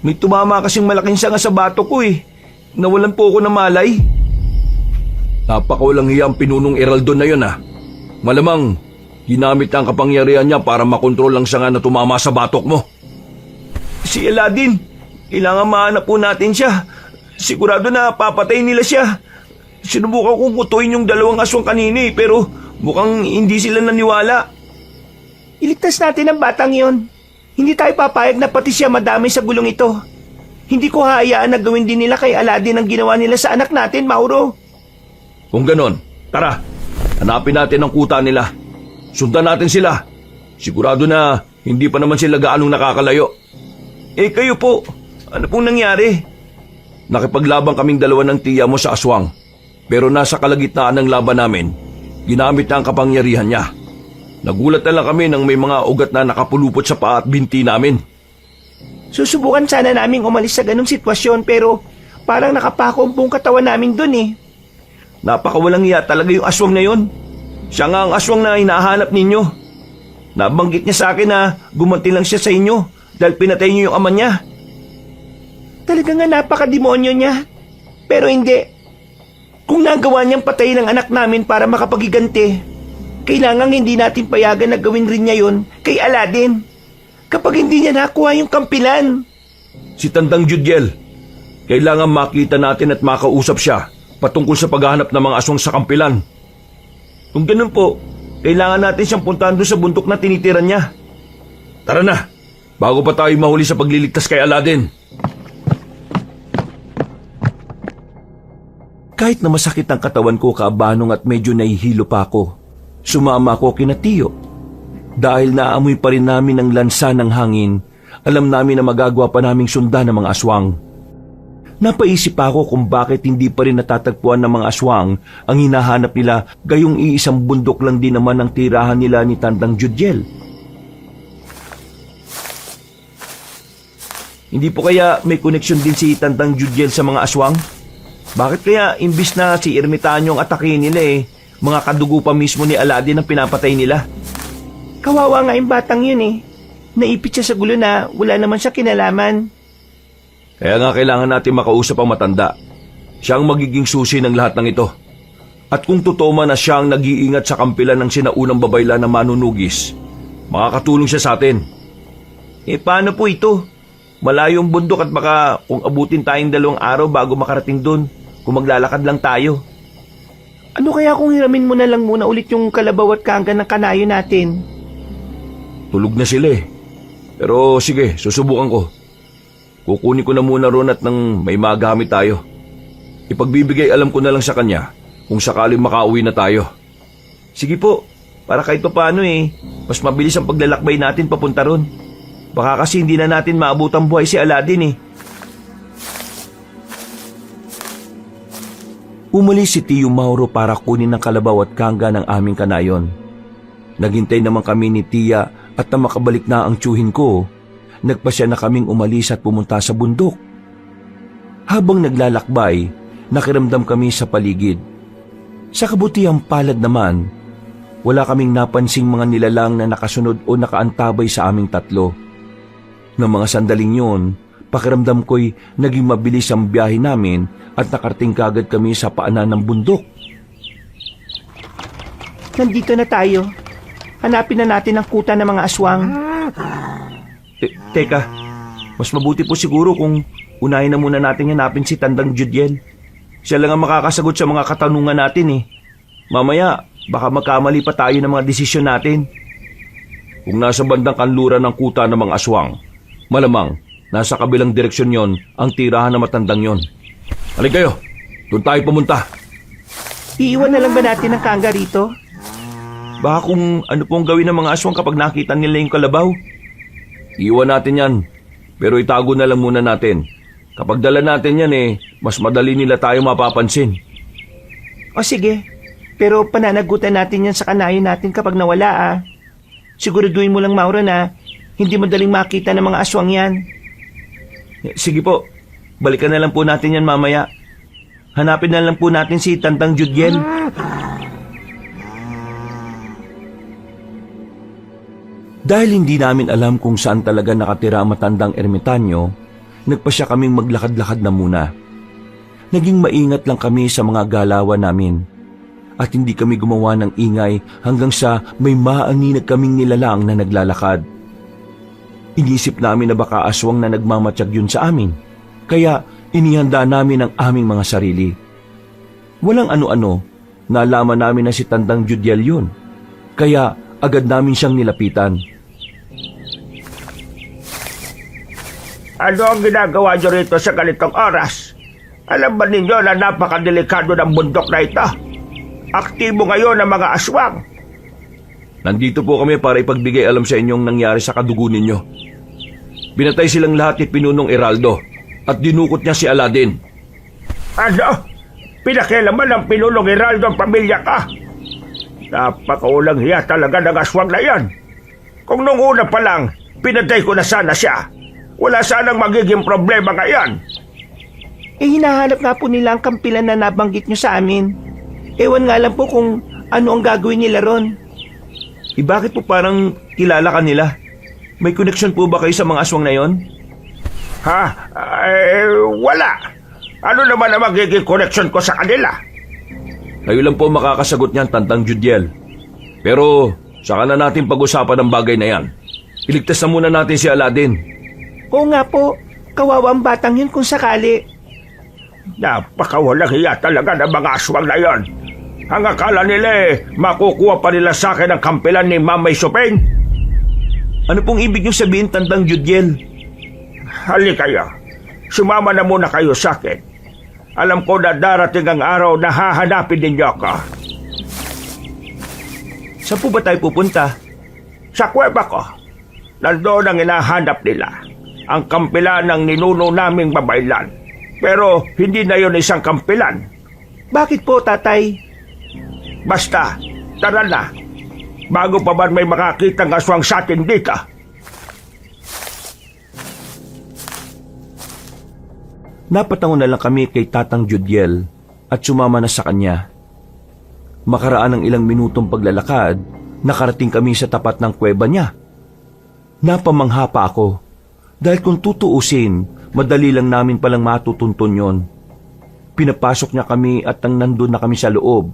May tumama kasing malaking sanga sa bato ko eh. Nawalan po ako ng malay. Napakawalang hiya ang pinunong Heraldo na yun Malamang, ginamit ang kapangyarihan niya para makontrol ang sanga na tumama sa batok mo. Si Aladdin, kailangan mahanap po natin siya. Sigurado na papatay nila siya. Sinubukan kong kutuin yung dalawang aswang kanina pero mukhang hindi sila naniwala. Iligtas natin ang batang yon. Hindi tayo papayag na pati siya madamay sa gulong ito. Hindi ko hayaan na gawin din nila kay Aladdin ang ginawa nila sa anak natin, Mauro. Kung ganon, tara, hanapin natin ang kuta nila. Sundan natin sila. Sigurado na hindi pa naman sila gaanong nakakalayo. Kayo po, ano pong nangyari? Nakipaglaban kaming dalawa ng tiya mo sa aswang. Pero nasa kalagitnaan ng laban namin, ginamit na ang kapangyarihan niya. Nagulat na lang kami nang may mga ugat na nakapulupot sa paa at binti namin. Susubukan sana naming umalis sa ganong sitwasyon pero parang nakapako ang buong katawan namin dun eh. Napakawalang iya talaga yung aswang na yon. Siya nga ang aswang na hinahanap ninyo. Nabanggit niya sa akin na gumanti lang siya sa inyo dahil pinatay niyo yung ama niya. Talaga nga napakademonyo niya. Pero hindi. Kung nagawa niyang patayin ang anak namin para makapagiganti, kailangang hindi natin payagan na gawin rin niya yun kay Aladdin. Kapag hindi niya nakuha yung kampilan. Si Tandang Judiel, kailangan makita natin at makausap siya patungkol sa paghahanap ng mga aswang sa kampilan. Kung ganun po, kailangan natin siyang puntahan doon sa bundok na tinitiran niya. Tara na, bago pa tayo mahuli sa pagliligtas kay Aladdin. kahit na masakit ang katawan ko kaabanong at medyo nahihilo pa ako, sumama ako kina Tiyo. Dahil naamoy pa rin namin ang lansa ng hangin, alam namin na magagawa pa naming sundan ng mga aswang. Napaisip ako kung bakit hindi pa rin natatagpuan ng mga aswang ang hinahanap nila, gayong iisang bundok lang din naman ang tirahan nila ni Tandang Judiel. Hindi po kaya may koneksyon din si Tandang Judiel sa mga aswang? Bakit kaya imbis na si Ermitanyo ang atakin nila mga kadugo pa mismo ni Aladdin ang pinapatay nila? Kawawa nga yung batang yun Naipit siya sa gulo na wala naman siya kinalaman. Kaya nga kailangan natin makausap ang matanda. Siya ang magiging susi ng lahat ng ito. At kung totoo man na siya ang nag-iingat sa kampilan ng sinaunang babaylan na manunugis, makakatulong siya sa atin. Paano po ito? Malayong bundok at baka kung abutin tayong 2 araw bago makarating doon kung maglalakad lang tayo. Ano kaya kung hiramin mo na lang muna ulit yung kalabaw at kangga ng kanayo natin? Tulog na sila eh. Pero sige, susubukan ko. Kukunin ko na muna ron at nang may magamit tayo. Ipagbibigay alam ko na lang sa kanya kung sakaling makauwi na tayo. Sige po, para kahit paano mas mabilis ang paglalakbay natin papunta ron. Baka kasi hindi na natin maabutang buhay si Aladdin eh. Umalis si Tio Mauro para kunin ang kalabaw at kangga ng aming kanayon. Naghintay naman kami ni Tia at na makabalik na ang tiyuhin ko, nagpasya na kaming umalis at pumunta sa bundok. Habang naglalakbay, nakiramdam kami sa paligid. Sa kabutihang palad naman, wala kaming napansing mga nilalang na nakasunod o nakaantabay sa aming tatlo. Ng mga sandaling yun, pakiramdam ko'y naging mabilis ang biyahe namin at nakarating kagad kami sa paanan ng bundok. Nandito na tayo. Hanapin na natin ang kuta ng mga aswang. Teka, mas mabuti po siguro kung unahin na muna natin hanapin si Tandang Judiel. Siya lang ang makakasagot sa mga katanungan natin eh. Mamaya, baka magkamali pa tayo ng mga desisyon natin. Kung nasa bandang kanluran ng kuta ng mga aswang, malamang nasa kabilang direksyon yon ang tirahan ng matandang yon. Halika kayo, doon tayo pumunta. Iiwan na lang ba natin ang kangga rito? Baka kung ano pong gawin ng mga aswang kapag nakita nila yung kalabaw. Iwan natin yan, pero itago na lang muna natin. Kapag dala natin yan mas madali nila tayo mapapansin. O sige, pero pananagutan natin yan sa kanayo natin kapag nawala. Siguraduhin mo lang, Mauro, na hindi madaling makita ng mga aswang yan. Sige po, balikan na lang po natin yan mamaya. Hanapin na lang po natin si Tandang Judiel. Dahil hindi namin alam kung saan talaga nakatira ang matandang ermitanyo, nagpasya kaming maglakad-lakad na muna. Naging maingat lang kami sa mga galawan namin. At hindi kami gumawa ng ingay hanggang sa may maaninag kaming nilalang na naglalakad. Inisip namin na baka aswang na nagmamatsyag yun sa amin. Kaya inihanda namin ang aming mga sarili. Walang ano-ano, nalaman namin na si Tandang Judiel yun. Kaya agad namin siyang nilapitan. Ano ang ginagawa niyo rito sa ganitong oras? Alam ba ninyo na napakadelikado ng bundok na ito? Aktibo ngayon ang mga aswang. Nandito po kami para ipagbigay alam sa inyong nangyari sa kadugo ninyo. Binatay silang lahat ni Pinunong Eraldo at dinukot niya si Aladdin. Ano? Pinakialaman ng Pinunong Eraldo ang pamilya ka? Napakaulang hiya talaga ng aswang na yan. Kung nung una pa lang, pinatay ko na sana siya. Wala sanang magiging problema ngayon. Hinahanap nga po nila ang kampilan na nabanggit nyo sa amin. Ewan nga lang po kung ano ang gagawin nila ron. Bakit po parang kilala ka nila? May koneksyon po ba kayo sa mga aswang na yon? Ha? Wala. Ano naman ang magiging koneksyon ko sa kanila? Kayo lang po makakasagot niyan, Tandang Judiel. Pero saka na natin pag-usapan ang bagay na yan. Iligtas na muna natin si Aladdin. Oo nga po, kawawa ang batang yun kung sakali. Napakawalang hiya talaga ng mga aswang na yon. Ang akala nila makukuha pa nila sa akin ang kampilan ni Mamay Supeng. Ano pong ibig nyo sabihin, Tandang Judiel? Halika kayo. Sumama na muna kayo sa akin. Alam ko na darating ang araw na hahanapin ninyo ako. Saan po ba tayo pupunta? Sa kuweba ko. Nandoon ang hinahanap nila. Ang kampilan ng ninuno naming babaylan. Pero hindi na yon isang kampilan. Bakit po, tatay? Basta, tara na. Bago pa ba may makakitang aswang sa atin dito? Napatango na lang kami kay Tatang Judiel at sumama na sa kanya. Makaraan ng ilang minutong paglalakad, nakarating kami sa tapat ng kuweba niya. Napamangha pa ako dahil kung tutuusin, madali lang namin palang matutuntun yon. Pinapasok niya kami at nang nandun na kami sa loob,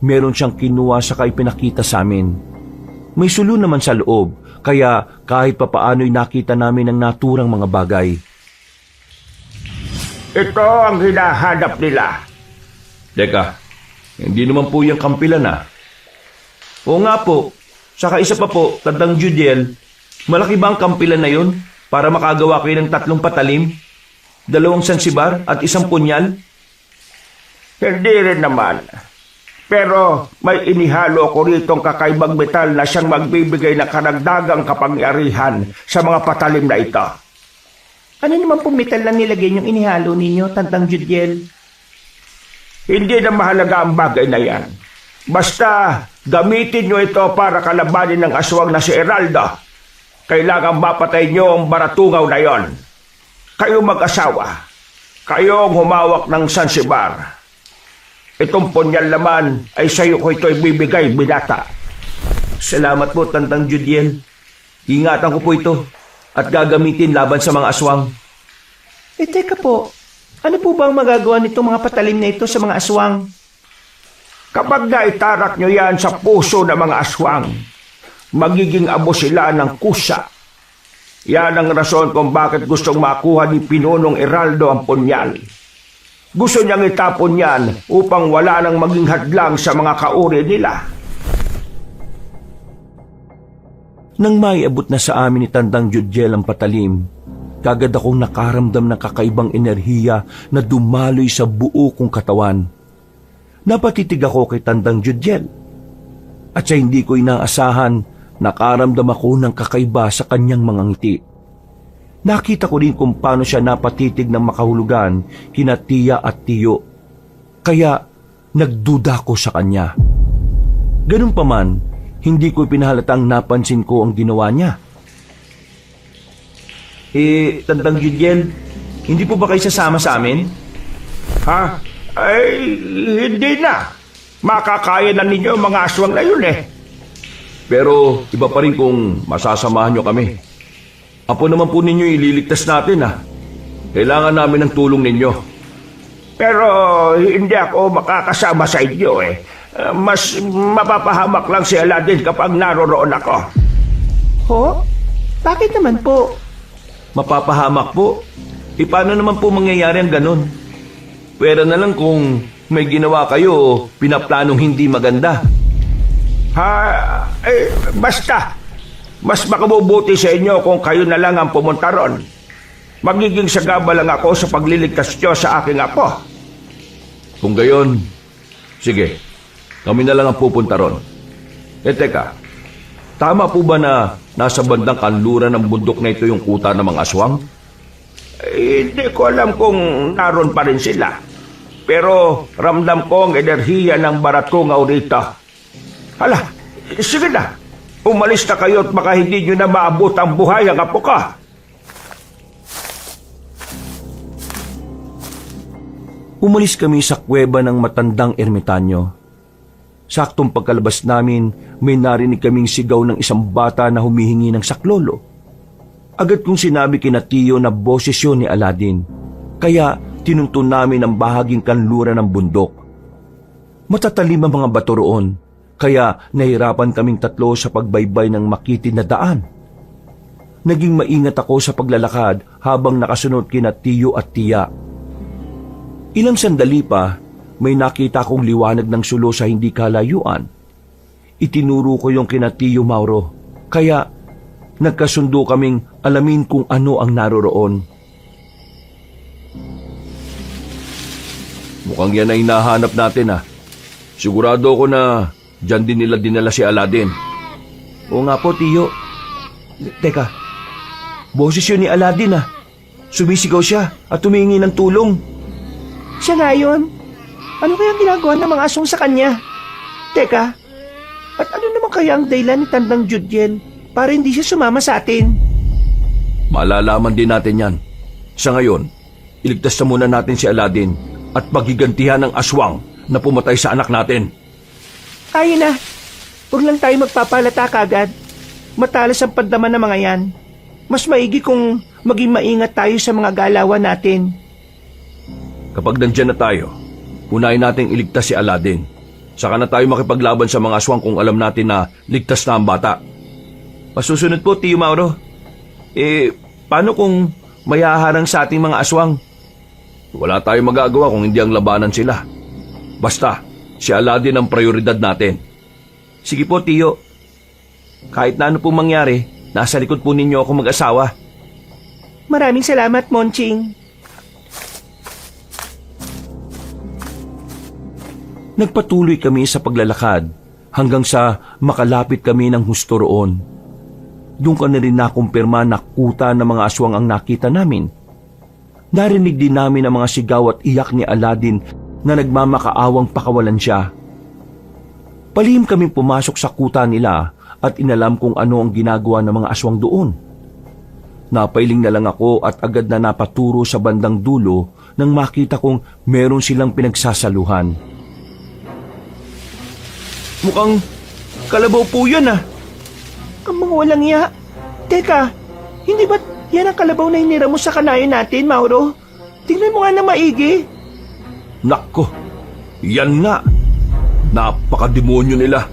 meron siyang kinuha sa ipinakita sa amin. May sulo naman sa loob, kaya kahit papaano'y nakita namin ang naturang mga bagay. Ito ang hinahanap nila. Teka, hindi naman po yung kampilan Oo nga po, saka isa pa po, Tandang Judiel, malaki ba ang kampilan na yun para makagawa kayo ng 3 patalim, 2 sansibar at 1 punyal? Hindi rin naman. Pero may inihalo ko ritong kakaibang metal na siyang magbibigay ng karagdagang kapangyarihan sa mga patalim na ito. Ano naman pong metal lang nilagay niyong inihalo ninyo, Tandang Judiel? Hindi na mahalaga ang bagay na yan. Basta gamitin nyo ito para kalabanin ng aswang na si Heraldo. Kailangan mapatay nyo ang baratungaw na yon. Kayo mag-asawa. Kayong humawak ng sansibar. Itong punyal naman ay sa'yo ko ito ibibigay, binata. Salamat po, Tandang Judiel. Ingatan ko po ito at gagamitin laban sa mga aswang. Teka po, ano po ba ang magagawa nitong mga patalim na ito sa mga aswang? Kapag naitarak nyo yan sa puso ng mga aswang, magiging abo sila ng kusa. Yan ang rason kung bakit gustong makuha ni Pinunong Heraldo ang punyal. Gusto niyang itapon yan upang wala nang maging hadlang sa mga kauri nila. Nang maiabot na sa amin ni Tandang Judiel ang patalim, kagad akong nakaramdam ng kakaibang enerhiya na dumaloy sa buo kong katawan. Napatitig ako kay Tandang Judiel. At sa hindi ko inaasahan, nakaramdam ako ng kakaiba sa kanyang mga ngiti. Nakita ko rin kung paano siya napatitig ng makahulugan kina Tiya at Tiyo. Kaya nagduda ko sa kanya. Ganun pa man, hindi ko pinahalatang napansin ko ang ginawa niya. Tandang Judiel, hindi po ba kayo sasama sa amin? Ha? Ay, hindi na. Makakaya na ninyo ang mga aswang na yun eh. Pero iba pa rin kung masasamahan nyo kami. Apo naman po ninyo ililigtas natin Kailangan namin ng tulong ninyo. Pero hindi ako makakasama sa inyo eh. Mas mapapahamak lang si Aladdin kapag naroroon ako. Ho? Bakit naman po? Mapapahamak po? Paano naman po mangyayari ang ganun? Pwera na lang kung may ginawa kayo o pinaplanong hindi maganda. Basta. Mas makabubuti sa inyo kung kayo na lang ang pumunta ron. Magiging sagaba lang ako sa pagliligtas nyo sa aking apo. Kung gayon, sige, kami na lang ang pupunta ron. Teka, tama po ba na nasa bandang kanluran ng bundok na ito yung kuta ng mga aswang? Hindi ko alam kung naroon pa rin sila. Pero ramdam ko ang enerhiya ng baratungaw rito. Hala, sige na. Umalis na kayo at baka hindi nyo na maabot ang buhay ang apo ka. Umalis kami sa kuweba ng matandang ermitanyo. Saktong pagkalabas namin, may narinig kaming sigaw ng isang bata na humihingi ng saklolo. Agad kong sinabi kina Tiyo na boses yun ni Aladdin, kaya tinuntun namin ang bahaging kanluran ng bundok. Matatalim ang mga bato roon, kaya nahirapan kaming 3 sa pagbaybay ng makitid na daan. Naging maingat ako sa paglalakad habang nakasunod kina Tiyo at Tiya. Ilang sandali pa, may nakita kong liwanag ng sulo sa hindi kalayuan. Itinuro ko yung kina Tiyo Mauro, kaya nagkasundo kaming alamin kung ano ang naroroon. Mukhang yan ay hinahanap natin Sigurado ako na diyan din nila dinala si Aladdin. Oo nga po, Tiyo. Teka, boses yun ni Aladdin Sumisigaw siya at humingi ng tulong. Siya nga yun. Ano kaya ginagawa ng mga aswang sa kanya? Teka, at ano naman kaya ang dahilan ni Tandang Judiel para hindi siya sumama sa atin? Malalaman din natin yan. Sa ngayon, iligtas na muna natin si Aladdin at paghigantihan ng aswang na pumatay sa anak natin. Kaya na. Huwag lang tayo magpapalata kagad. Matalas ang pandaman ng mga yan. Mas maigi kung maging maingat tayo sa mga galawan natin. Kapag nandyan na tayo, unahin nating iligtas si Aladdin. Saka na tayo makipaglaban sa mga aswang kung alam natin na ligtas na ang bata. Masusunod po, Tiyo Mauro. Paano kung may haharang sa ating mga aswang? Wala tayong magagawa kung hindi ang labanan sila. Basta, si Aladdin ang prioridad natin. Sige po, Tiyo. Kahit na ano pong mangyari, nasa likod po ninyo ako mag-asawa. Maraming salamat, Monching. Nagpatuloy kami sa paglalakad hanggang sa makalapit kami ng husto roon. Doon ka na rin nakumpirma na kuta ng mga aswang ang nakita namin. Narinig din namin ang mga sigaw at iyak ni Aladdin na nagmamakaawang pakawalan siya. Palihim kaming pumasok sa kuta nila at inalam kung ano ang ginagawa ng mga aswang doon. Napailing na lang ako at agad na napaturo sa bandang dulo nang makita kong meron silang pinagsasaluhan. Mukhang kalabaw po yan ah. Ang mga walang iya. Teka, hindi ba't yan ang kalabaw na hinira mo sa kanayo natin, Mauro? Tingnan mo nga na maigi. Nako, yan nga. Napakademonyo nila.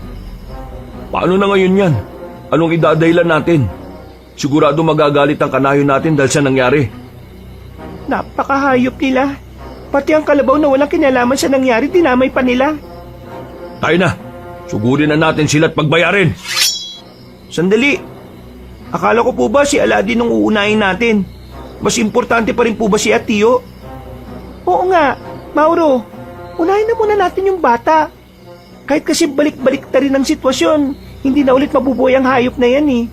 Paano na ngayon yan? Anong idadaylan natin? Sigurado magagalit ang kanayo natin dahil sa nangyari. Napakahayop nila. Pati ang kalabaw na walang kinalaman sa nangyari, dinamay pa nila. Tayo na. Sugurin na natin sila at pagbayarin. Sandali. Akala ko po ba si Aladdin ang uunahin natin? Mas importante pa rin po ba si Tiyo? Oo nga, Mauro. Unahin na muna natin yung bata. Kahit kasi balik-balik ta rin ang sitwasyon, hindi na ulit mabubuhay ang hayop na yan eh.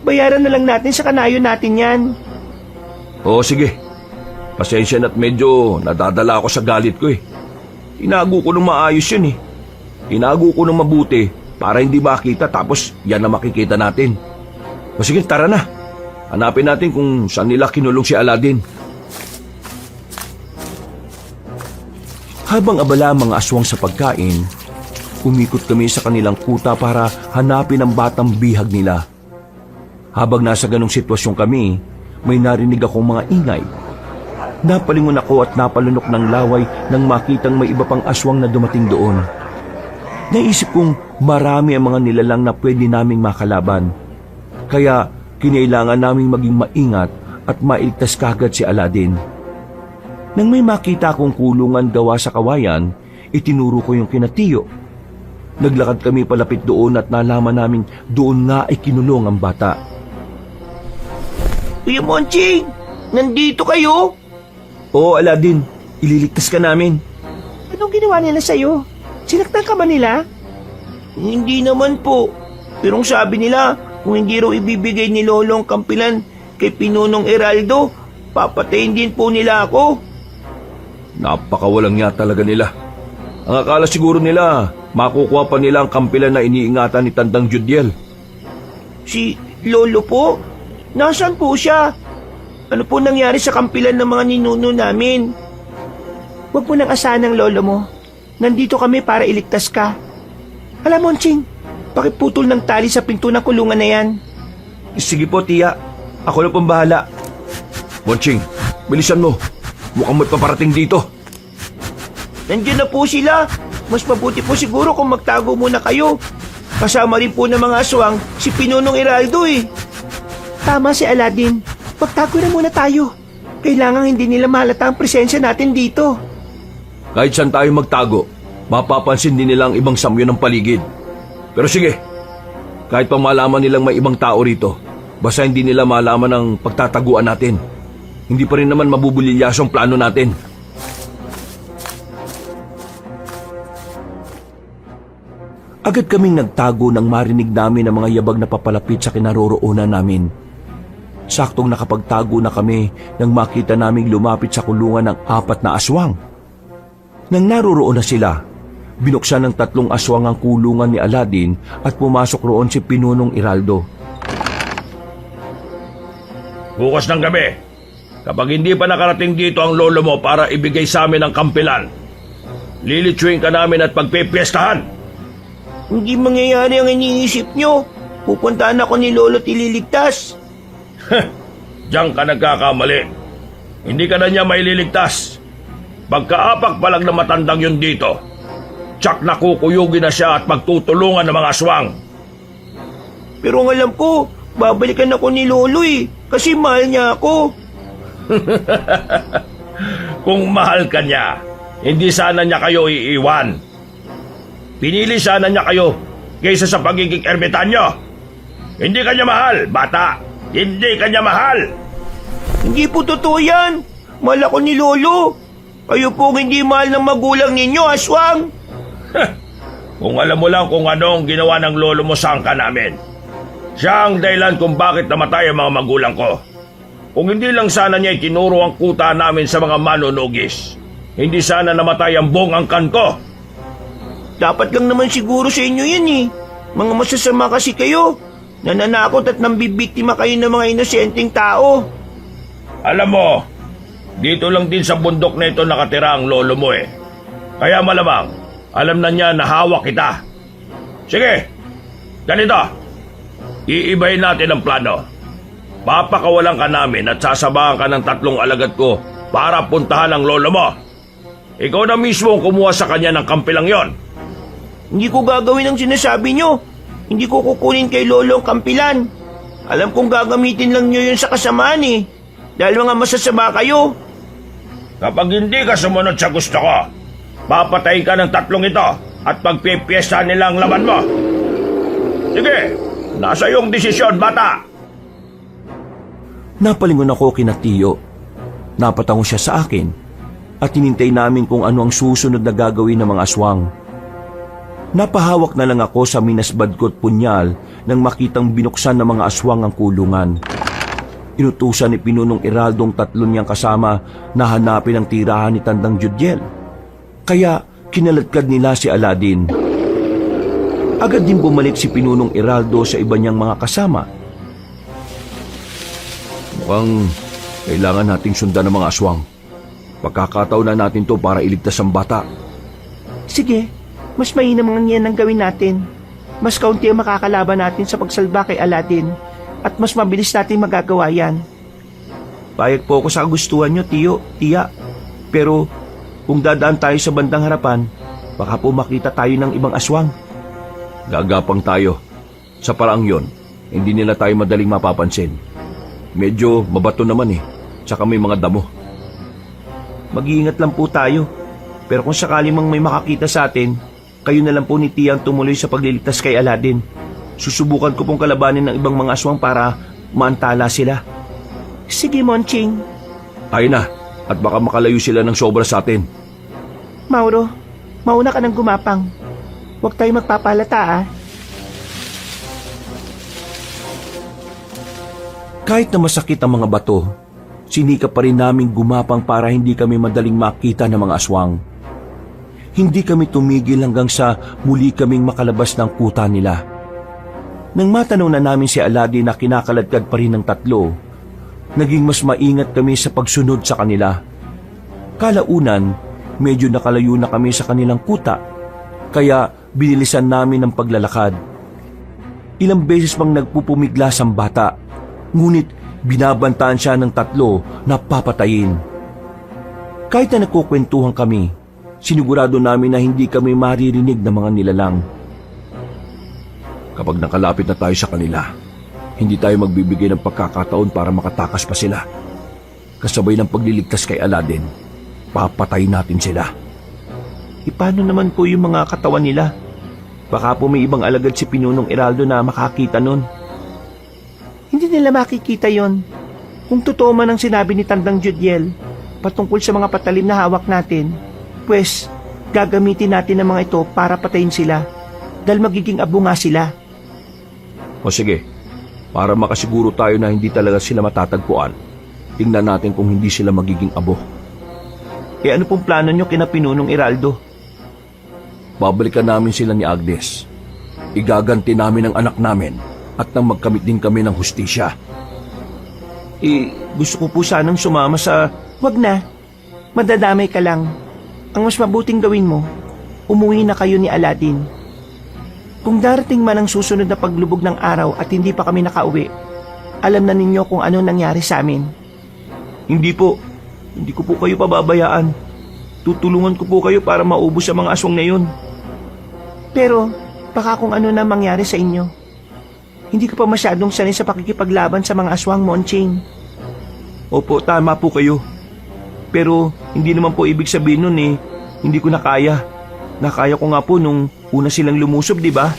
Bayaran na lang natin sa kanayo natin yan. Oo, sige. Pasensya na't medyo nadadala ako sa galit ko eh. Tinago ko ng maayos yun eh. Tinago ko ng mabuti para hindi makita tapos yan na makikita natin. O sige, tara na. Hanapin natin kung saan nila kinulong si Aladdin. Habang abala ang mga aswang sa pagkain, umikot kami sa kanilang kuta para hanapin ang batang bihag nila. Habang nasa ganong sitwasyon kami, may narinig akong mga ingay. Napalingon ako at napalunok ng laway nang makitang may iba pang aswang na dumating doon. Naisip kong marami ang mga nilalang na pwede naming makalaban. Kaya kinailangan naming maging maingat at mailigtas kagad si Aladdin. Nang may makita akong kulungan gawa sa kawayan, itinuro ko yung kina Tiyo. Naglakad kami palapit doon at nalaman naming doon nga ay kinulong ang bata. Kuya Monching, nandito kayo? Oo, Aladdin, ililigtas ka namin. Anong ginawa nila sa'yo? Sinaktan ka ba nila? Hindi naman po. Pero ang sabi nila, kung hindi raw ibibigay ni Lolo ang kampilan kay Pinunong Eraldo, papatayin din po nila ako. Napakawalang niya talaga nila. Ang akala siguro nila, makukuha pa nila ang kampilan na iniingatan ni Tandang Judiel. Si Lolo po? Nasaan po siya? Ano po nangyari sa kampilan ng mga ninuno namin? Huwag mo nang asahan ang lolo mo. Nandito kami para iligtas ka. Alam mo, Monching, pakiputol ng tali sa pinto ng kulungan na yan. Sige po, Tiya. Ako na pong bahala. Monching, bilisan mo. Mukhang mo't paparating dito. Nandiyan na po sila. Mas mabuti po siguro kung magtago muna kayo. Kasama rin po ng mga aswang si Pinunong Eraldo eh. Tama si Aladdin. Magtago na muna tayo. Kailangan hindi nila mahalata ang presensya natin dito. Kahit saan tayo magtago, mapapansin din nilang ibang samyo ng paligid. Pero sige, kahit pa malaman nilang may ibang tao rito, basta hindi nila malaman ang pagtataguan natin. Hindi pa rin naman mabubulilyaso ang plano natin. Agad kaming nagtago nang marinig namin ang mga yabag na papalapit sa kinaroroonan namin. Saktong nakapagtago na kami nang makita naming lumapit sa kulungan ng 4 na aswang. Nang naroroon na sila, binuksan ng 3 aswang ang kulungan ni Aladdin at pumasok roon si Pinunong Eraldo. Bukas ng gabi, kapag hindi pa nakarating dito ang lolo mo para ibigay sa amin ang kampilan, lilitsuin ka namin at pagpipiestahan. Hindi mangyayari ang iniisip nyo. Pupuntahan ako ni Lolo at ililigtas. Diyan ka nagkakamali. Hindi ka na niya maililigtas. Pagkaapak pa lang na matandang yun dito, tsak na kukuyugin na siya at magtutulungan ng mga aswang. Pero ang alam ko, babalikan ako ni Lolo kasi mahal niya ako. Kung mahal ka niya, hindi sana niya kayo iiwan. Pinili sana niya kayo kaysa sa pagiging ermitanyo. Hindi ka niya mahal, bata. Hindi ka niya mahal. Hindi po totoo yan. Mahal ako ni Lolo. Kayo po hindi mahal ng magulang ninyo, aswang. Kung alam mo lang kung ano ang ginawa ng lolo mo sa angka namin. Siya ang dahilan kung bakit namatay ang mga magulang ko. Kung hindi lang sana niya itinuro ang kuta namin sa mga manunugis, hindi sana namatay ang buong angkan ko. Dapat lang naman siguro sa inyo yan Mga masasama kasi kayo. Nananakot at nambibiktima kayo ng mga inosenteng tao. Alam mo, dito lang din sa bundok na ito nakatira ang lolo mo Kaya malamang, alam na niya na hawak kita. Sige, ganito. Iibahin natin ang plano. Papakawalan ka namin at sasabahan ka ng 3 alagad ko para puntahan ang lolo mo. Ikaw na mismo ang kumuha sa kanya ng kampilang yon. Hindi ko gagawin ang sinasabi nyo. Hindi ko kukunin kay Lolo ang kampilan. Alam kong gagamitin lang nyo yun sa kasamaan Dahil mga masasama kayo. Kapag hindi ka sumunod sa gusto ko, papatayin ka ng 3 ito at pagpipiesta nila ang laman mo. Sige, nasa iyong desisyon, bata. Napalingon ako kina Tiyo. Napatango siya sa akin at hinintay namin kung ano ang susunod na gagawin ng mga aswang. Napahawak na lang ako sa minasbad ko't punyal nang makitang binuksan ng mga aswang ang kulungan. Inutusan ni Pinunong Iraldo ang 3 niyang kasama na hanapin ang tirahan ni Tandang Judiel. Kaya kinaladkad nila si Aladin. Agad din bumalik si Pinunong Iraldo sa iba niyang mga kasama. Mukhang kailangan nating sundan ng mga aswang. Pagkakataon na natin to para iligtas ang bata. Sige, mas mainam yan ang gawin natin. Mas kaunti ang makakalaban natin sa pagsalba kay Aladin at mas mabilis natin magagawa yan. Payag po ako sa kagustuhan nyo, Tiyo, Tiya. Pero kung dadaan tayo sa bandang harapan, baka po makita tayo ng ibang aswang. Gagapang tayo. Sa paraang yon, hindi nila tayo madaling mapapansin. Medyo mabato naman tsaka may mga damo. Mag-iingat lang po tayo. Pero kung sakali mang may makakita sa atin, kayo na lang po ni Tiya ang tumuloy sa pagliligtas kay Aladin. Susubukan ko pong kalabanin ng ibang mga aswang para maantala sila. Sige, Monching. Tayo na, at baka makalayo sila ng sobra sa atin. Mauro, mauna ka ng gumapang. Huwag tayo magpapalata Kahit na masakit ang mga bato, sinikap pa rin naming gumapang para hindi kami madaling makita ng mga aswang. Hindi kami tumigil hanggang sa muli kaming makalabas ng kuta nila. Nang matanaw na namin si Aladin na kinakaladkad pa rin ng 3, naging mas maingat kami sa pagsunod sa kanila. Kalaunan, medyo nakalayo na kami sa kanilang kuta, kaya binilisan namin ang paglalakad. Ilang beses pang nagpupumiglas ang bata, ngunit binabantaan siya ng 3 na papatayin. Kahit na nagkukwentuhan kami, sinigurado namin na hindi kami maririnig ng mga nilalang. Kapag nakalapit na tayo sa kanila, hindi tayo magbibigay ng pagkakataon para makatakas pa sila. Kasabay ng pagliligtas kay Aladin, papatayin natin sila. Paano naman po yung mga katawan nila? Baka po may ibang alagad si Pinunong Iraldo na makakita nun. Hindi nila makikita yon. Kung totoo man ang sinabi ni Tandang Judiel patungkol sa mga patalim na hawak natin, pues gagamitin natin ang mga ito para patayin sila dahil magiging abo nga sila. O sige, para makasiguro tayo na hindi talaga sila matatagpuan, tingnan natin kung hindi sila magiging abo. Ano pong plano nyo kina Pinunong Iraldo? Babalikan namin sila ni Agnes. Igaganti namin ang anak namin at nang magkamit din kami ng hustisya. Gusto ko po sanang sumama sa... Wag na. Madadamay ka lang. Ang mas mabuting gawin mo, umuwi na kayo ni Aladin. Kung darating man ang susunod na paglubog ng araw at hindi pa kami nakauwi, alam na ninyo kung ano nangyari sa amin. Hindi po. Hindi ko po kayo pababayaan. Tutulungan ko po kayo para maubos ang mga aswang na yun. Pero baka kung ano na mangyari sa inyo. Hindi ka pa masyadong sanay sa pakikipaglaban sa mga aswang, Monching. Opo, tama po kayo. Pero hindi naman po ibig sabihin nun hindi ko na kaya. Nakaya ko nga po nung una silang lumusob, di ba?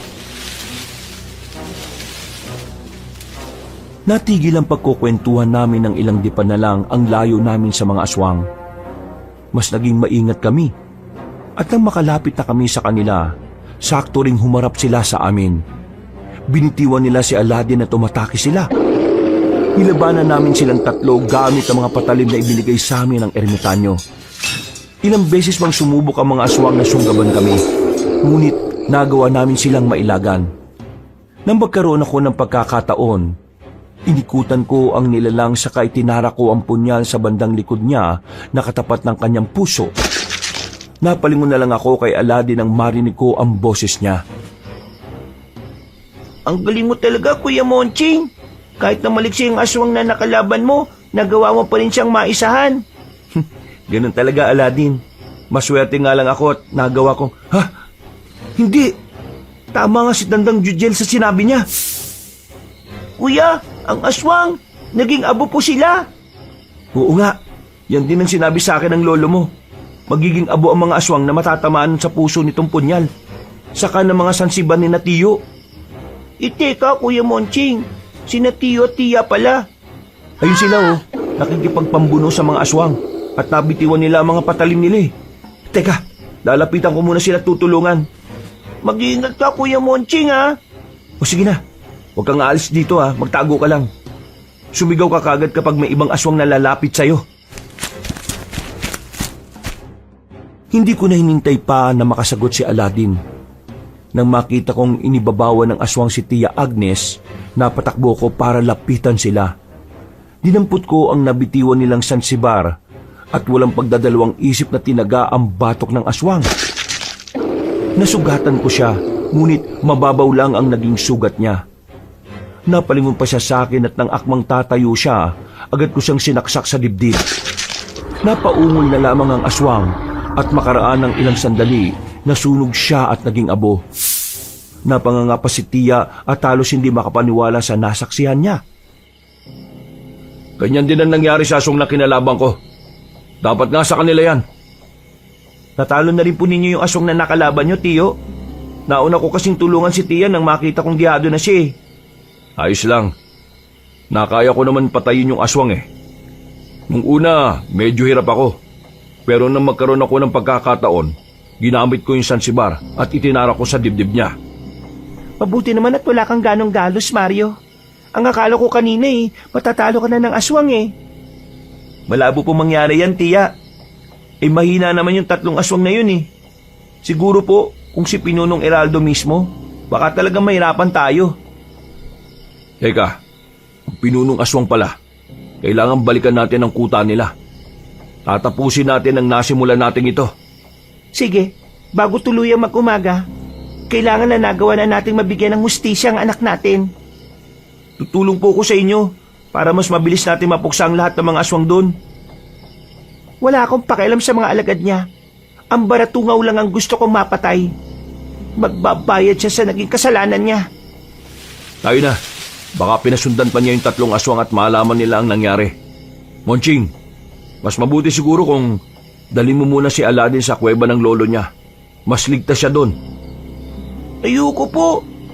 Natigil ang pagkukwentuhan namin ng ilang dipa na lang ang layo namin sa mga aswang. Mas naging maingat kami. At nang makalapit na kami sa kanila, sakto ring humarap sila sa amin. Binitiwan nila si Aladdin at tumatake sila. Nilabanan namin silang tatlo gamit ang mga patalim na ibinigay sa amin ng ermitanyo. Ilang beses bang sumubok ang mga aswang na sunggaban kami, ngunit nagawa namin silang mailagan. Nang magkaroon ako ng pagkakataon, inikutan ko ang nilalang saka itinara ko ang punyal sa bandang likod niya na katapat ng kanyang puso. Napalingon na lang ako kay Aladdin nang marinig ko ang boses niya. Ang galing mo talaga, Kuya Monching. Kahit na maliksi ang aswang na nakalaban mo, nagawa mo pa rin siyang maisahan. Ganun talaga, Aladdin. Maswerte nga lang ako at nagawa kong... Ha? Hindi! Tama nga si Tandang Judgel sa sinabi niya. Kuya, ang aswang, naging abo po sila. Oo nga, yan din ang sinabi sa akin ng lolo mo. Magiging abo ang mga aswang na matatamaan sa puso nitong punyal. Saka ng mga sansiban ni Natiyo. Teka, Kuya Monching, sina Tiyo at Tiya pala. Ayun sila nakikipagpambuno sa mga aswang at nabitiwan nila ang mga patalim nila. Teka, lalapitan ko muna sila tutulungan. Mag-iingat ka, Kuya Monching, ha? O sige na, huwag kang aalis dito magtago ka lang. Sumigaw ka kagad kapag may ibang aswang na lalapit sa'yo. Hindi ko na hinintay pa na makasagot si Aladdin. Nang makita kong inibabawan ng aswang si Tia Agnes, napatakbo ko para lapitan sila. Dinampot ko ang nabitiwan nilang sansibar at walang pagdadalawang isip na tinaga ang batok ng aswang. Nasugatan ko siya, ngunit mababaw lang ang naging sugat niya. Napalingon pa siya sa akin at nang akmang tatayo siya, agad ko siyang sinaksak sa dibdib. Napaungol na lamang ang aswang at makaraan ng ilang sandali, nasunog siya at naging abo. Napanganga pa si Tia at halos hindi makapaniwala sa nasaksihan niya. Ganyan din ang nangyari sa aswang na kinalaban ko. Dapat nga sa kanila yan. Natalo na rin po ninyo yung aswang na nakalaban niyo, Tiyo. Nauna ko kasing tulungan si Tia nang makita kong diyado na siya. Ayos lang. Nakaya ko naman patayin yung aswang Nung una, medyo hirap ako. Pero nang magkaroon ako ng pagkakataon, ginamit ko yung sansibar at itinara ko sa dibdib niya. Mabuti naman at wala kang ganong galos, Mario. Ang akala ko kanina matatalo ka na ng aswang Malabo po mangyari yan, Tia. Mahina naman yung tatlong aswang na yun Siguro po, kung si Pinunong Eraldo mismo, baka talagang mahirapan tayo. Teka, ang pinunong aswang pala. Kailangan balikan natin ang kuta nila. Tatapusin natin ang nasimulan natin ito. Sige, bago tuluyang mag-umaga, kailangan na nagawa na nating mabigyan ng hustisya ang anak natin. Tutulong po ko sa inyo para mas mabilis natin mapuksa ang lahat ng mga aswang doon. Wala akong pakialam sa mga alagad niya. Ang baratungaw lang ang gusto kong mapatay. Magbabayad siya sa naging kasalanan niya. Tayo na. Baka pinasundan pa niya yung tatlong aswang at malaman nila ang nangyari. Monching, mas mabuti siguro kung dalhin mo muna si Aladdin sa kuweba ng lolo niya. Mas ligtas siya doon. Ayoko po.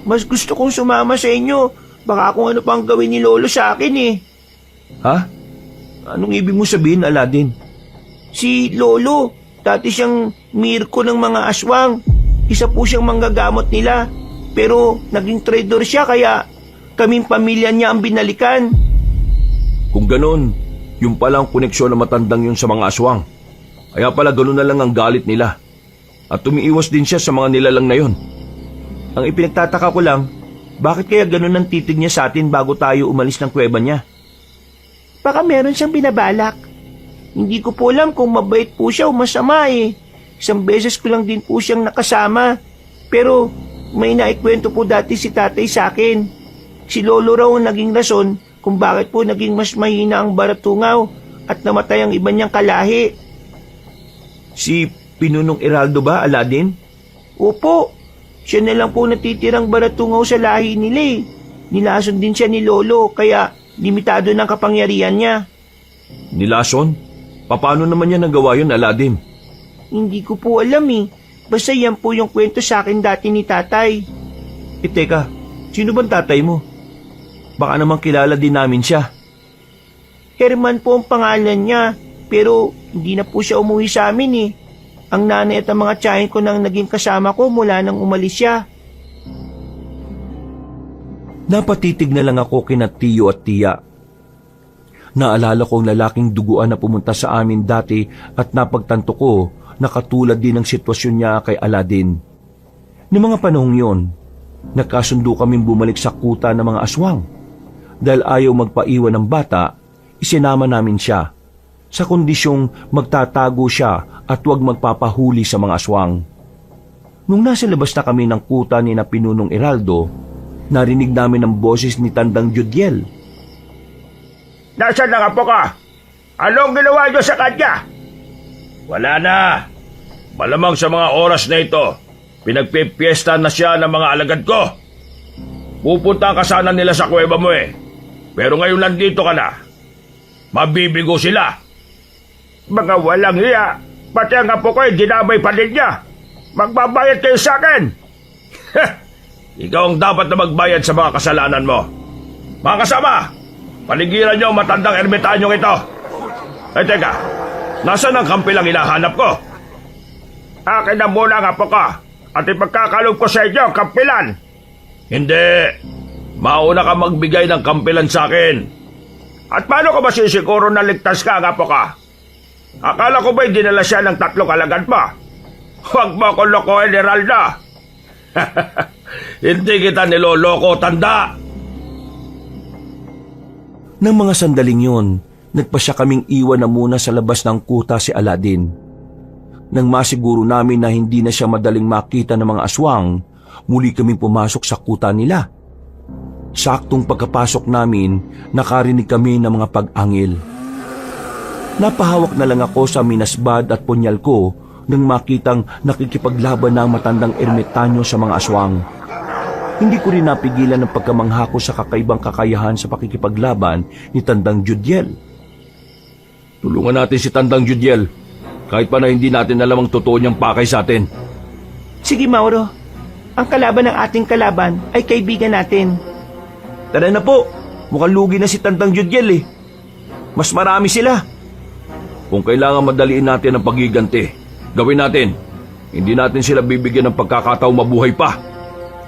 Mas gusto kong sumama sa inyo. Baka kung ano pang gawin ni lolo sa akin Ha? Anong ibig mo sabihin, Aladdin? Si lolo, dati siyang mirko ng mga aswang. Isa po siyang manggagamot nila. Pero naging traidor siya kaya kaming pamilya niya ang binalikan. Kung ganon, yung palang koneksyon na matandang yun sa mga aswang. Kaya pala ganon na lang ang galit nila. At tumiiwas din siya sa mga nilalang na yun. Ang ipinagtataka ko lang, bakit kaya ganun ang titig niya sa atin bago tayo umalis ng kuweba niya? Baka meron siyang binabalak. Hindi ko po alam kung mabait po siya o masama Isang beses ko lang din po siyang nakasama. Pero may naikwento po dati si tatay sa akin. Si lolo raw ang naging rason kung bakit po naging mas mahina ang baratungaw at namatay ang iba niyang kalahi. Si Pinunong Eraldo ba, Aladdin? Opo, Siya na lang po natitirang baratungaw sa lahi nila eh. Nilason din siya ni Lolo kaya limitado ng kapangyarihan niya. Nilason? Paano naman niya nagawa yun, Aladdin? Hindi ko po alam eh. Basta yan po yung kwento sa akin dati ni tatay. Teka, sino bang tatay mo? Baka naman kilala din namin siya. Herman po ang pangalan niya, pero hindi na po siya umuwi sa amin eh. Ang nanay at ang mga tiyahin ko nang naging kasama ko mula nang umalis siya. Napatitig na lang ako kina Tiyo at Tia. Naalala ko ang lalaking duguan na pumunta sa amin dati at napagtanto ko na katulad din ang sitwasyon niya kay Aladdin. Noong mga panahong yon, nagkasundo kaming bumalik sa kuta ng mga aswang. Dahil ayaw magpaiwan ng bata, isinama namin siya sa kondisyong magtatago siya at huwag magpapahuli sa mga aswang. Nung nasa labas na kami ng kuta ni na Pinunong Iraldo, narinig namin ang boses ni Tandang Judiel. Nasaan na nga po ka? Anong ginawa niyo sa kanya? Wala na. Malamang sa mga oras na ito, pinagpipiesta na siya ng mga alagad ko. Pupunta ka sana nila sa kuweba mo eh. Pero ngayon nandito ka na. Mabibigo sila. Mga walang hiya. Pati ang apo ko ay dinamay pa ninyo. Magbabayad kayo sa akin. Ikaw ang dapat na magbayad sa mga kasalanan mo. Mga kasama, paligiran niyo ang matandang ermitanyong ito. Ay teka, nasaan ang kampilang hinahanap ko? Akin na muna ang apo ko. At ipagkakalob ko sa inyo ang kampilan. Hindi. Mauna ka magbigay ng kampilan sa akin. At paano ko masisiguro na ligtas ka ang apo ka? Akala ko ba'y dinala siya ng 3 alagad mo? Huwag mo ko lokohin, Iraldo. Hindi kita niloloko, tanda. Nang mga sandaling yon, nagpasya kaming iwan na muna sa labas ng kuta si Aladdin. Nang masiguro namin na hindi na siya madaling makita ng mga aswang, muli kaming pumasok sa kuta nila. Saktong pagkapasok namin, nakarinig kami ng mga pag-angil. Napahawak na lang ako sa minasbad at punyal ko nang makitang nakikipaglaban na ang matandang ermitanyo sa mga aswang. Hindi ko rin napigilan ang pagkamangha ko sa kakaibang kakayahan sa pakikipaglaban ni Tandang Judiel. Tulungan natin si Tandang Judiel. Kahit pa na hindi natin alam ang totoo niyang pakay sa atin. Sige Mauro, ang kalaban ng ating kalaban ay kaibigan natin. Tara na po, mukhang lugi na si Tandang Judiel eh. Mas marami sila. Kung kailangan madaliin natin ang pagiganti, gawin natin. Hindi natin sila bibigyan ng pagkakataong mabuhay pa.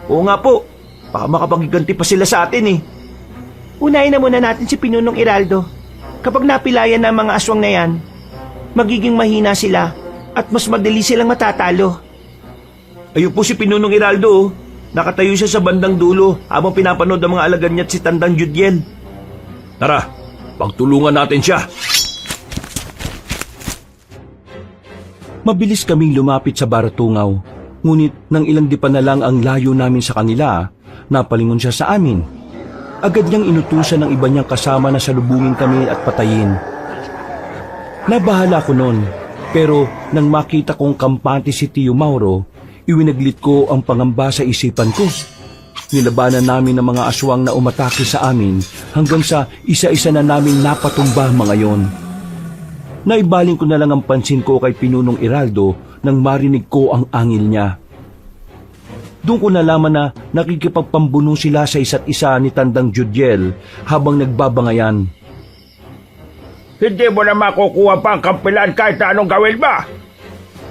Oo nga po, baka makapagiganti pa sila sa atin eh. Unahin na muna natin si Pinunong Iraldo. Kapag napilayan na ang mga aswang na yan, magiging mahina sila at mas madali silang matatalo. Ayun po si Pinunong Iraldo oh. Nakatayo siya sa bandang dulo habang pinapanood ang mga alagad niya at si Tandang Judiel. Tara, pagtulungan natin siya. Mabilis kaming lumapit sa baratungaw, ngunit nang ilang dipa na lang ang layo namin sa kanila, napalingon siya sa amin. Agad niyang inutusan ng iba niyang kasama na salubungin kami at patayin. Nabahala ko noon, pero nang makita kong kampante si Tio Mauro, iwinaglit ko ang pangamba sa isipan ko. Nilabanan namin ang mga aswang na umatake sa amin hanggang sa isa-isa na namin napatumba mga yon. Naibaling ko na lang ang pansin ko kay Pinunong Iraldo nang marinig ko ang angil niya. Doon ko nalaman na nakikipagpambuno sila sa isa't isa ni Tandang Judiel habang nagbabangayan. Hindi mo na makukuha pa ang kampilan kahit na anong gawin ba?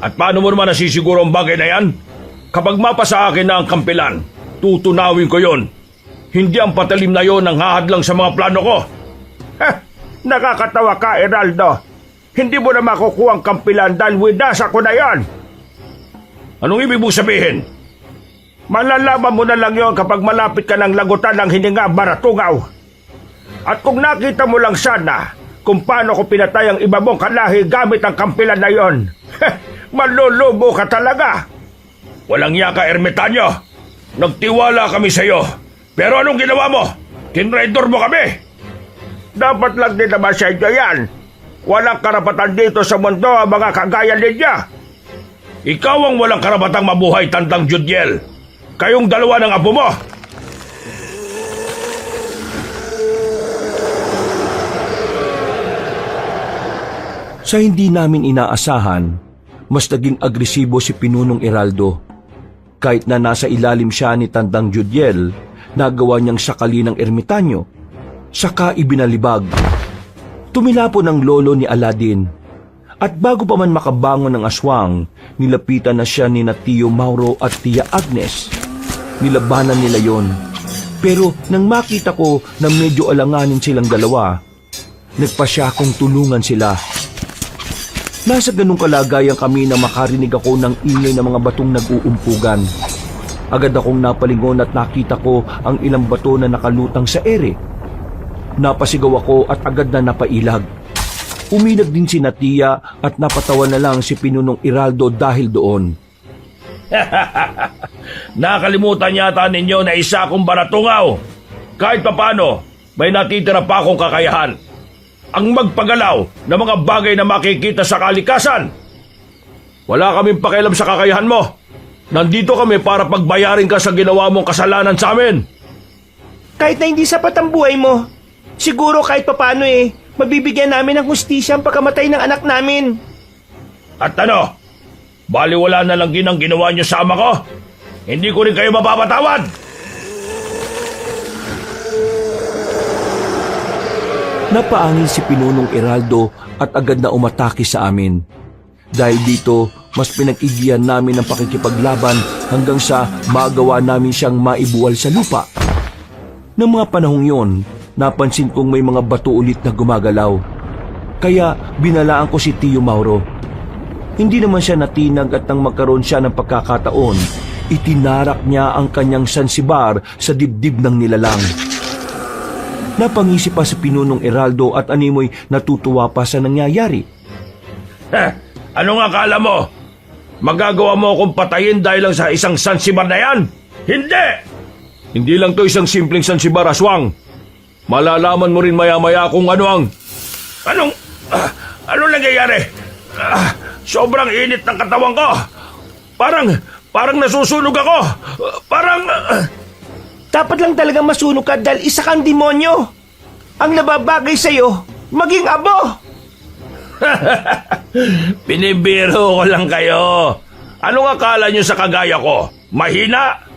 At paano mo naman nasisiguro ang bagay na yan? Kapag mapasa akin na ang kampilan, tutunawin ko yon. Hindi ang patalim na yon ang hahadlang sa mga plano ko. Nakakatawa ka, Iraldo. Hindi mo na makukuha ang kampilan dahil winasa ko na yan. Anong ibig mong sabihin? Malalaman mo na lang yon kapag malapit ka ng lagutan ng hininga baratungaw. At kung nakita mo lang sana kung paano ko pinatay ang iba mong kalahi gamit ang kampilan na yon, malulubo ka talaga. Walang yaka, ermitanyo. Nagtiwala kami sa iyo. Pero anong ginawa mo? Tinraidor mo kami. Dapat lang din naman sa inyo yan. Walang karapatan dito sa mundo ang mga kagaya ninyo. Ikaw ang walang karapatang mabuhay, Tandang Judiel. kayong dalawa ng apo mo! Sa hindi namin inaasahan, mas naging agresibo si Pinunong Eraldo. Kahit na nasa ilalim siya ni Tandang Judiel, nagawa niyang sakali ng ermitanyo, saka ibinalibag. Tumilapo ng lolo ni Aladin, at bago pa man makabangon ng aswang, nilapitan na siya ni na Tio Mauro at Tia Agnes. Nilabanan nila yon. Pero nang makita ko na medyo alanganin silang dalawa, nagpasya akong tulungan sila. Nasa ganung kalagayan kami na makarinig ako ng ingay ng mga batong nag-uumpugan. Agad akong napalingon at nakita ko ang ilang bato na nakalutang sa ere. Napasigaw ako at agad na napailag. Uminag din si Natia at napatawa na lang si Pinunong Eraldo dahil doon. Nakalimutan yata ninyo na isa akong baratungaw. Kahit papano, may natitira pa akong kakayahan. Ang magpagalaw ng mga bagay na makikita sa kalikasan. Wala kaming pakialam sa kakayahan mo. Nandito kami para pagbayarin ka sa ginawa mong kasalanan sa amin. Kahit na hindi sapat ang buhay mo, siguro kahit papano mabibigyan namin ng hustisya ang pagkamatay ng anak namin. At ano? Baliwala na lang ginang ginawa niyo sa ama ko? Hindi ko rin kayo mapapatawad. Napaangin si Pinunong Eraldo at agad na umatake sa amin. Dahil dito, mas pinag-igihan namin ang pakikipaglaban hanggang sa magawa namin siyang maibuwal sa lupa. Noong mga panahong yon, napansin kong may mga bato ulit na gumagalaw. Kaya binalaan ko si Tio Mauro. Hindi naman siya natinag at nang magkaroon siya ng pagkakataon, itinarak niya ang kanyang sansibar sa dibdib ng nilalang. Napangisip pa si Pinunong Eraldo at animoy natutuwa pa sa nangyayari. Anong akala mo? Magagawa mo akong patayin dahil lang sa isang sansibar na yan? Hindi! Hindi lang to isang simpleng sansibar, aswang. Malalaman mo rin maya-maya kung ano ang... Anong nangyayari? Sobrang init ng katawan ko. Parang nasusunog ako. Dapat lang talagang masunog ka dahil isa kang demonyo. Ang nababagay sa'yo, maging abo. Binibiro ko lang kayo. Anong akala nyo sa kagaya ko? Mahina?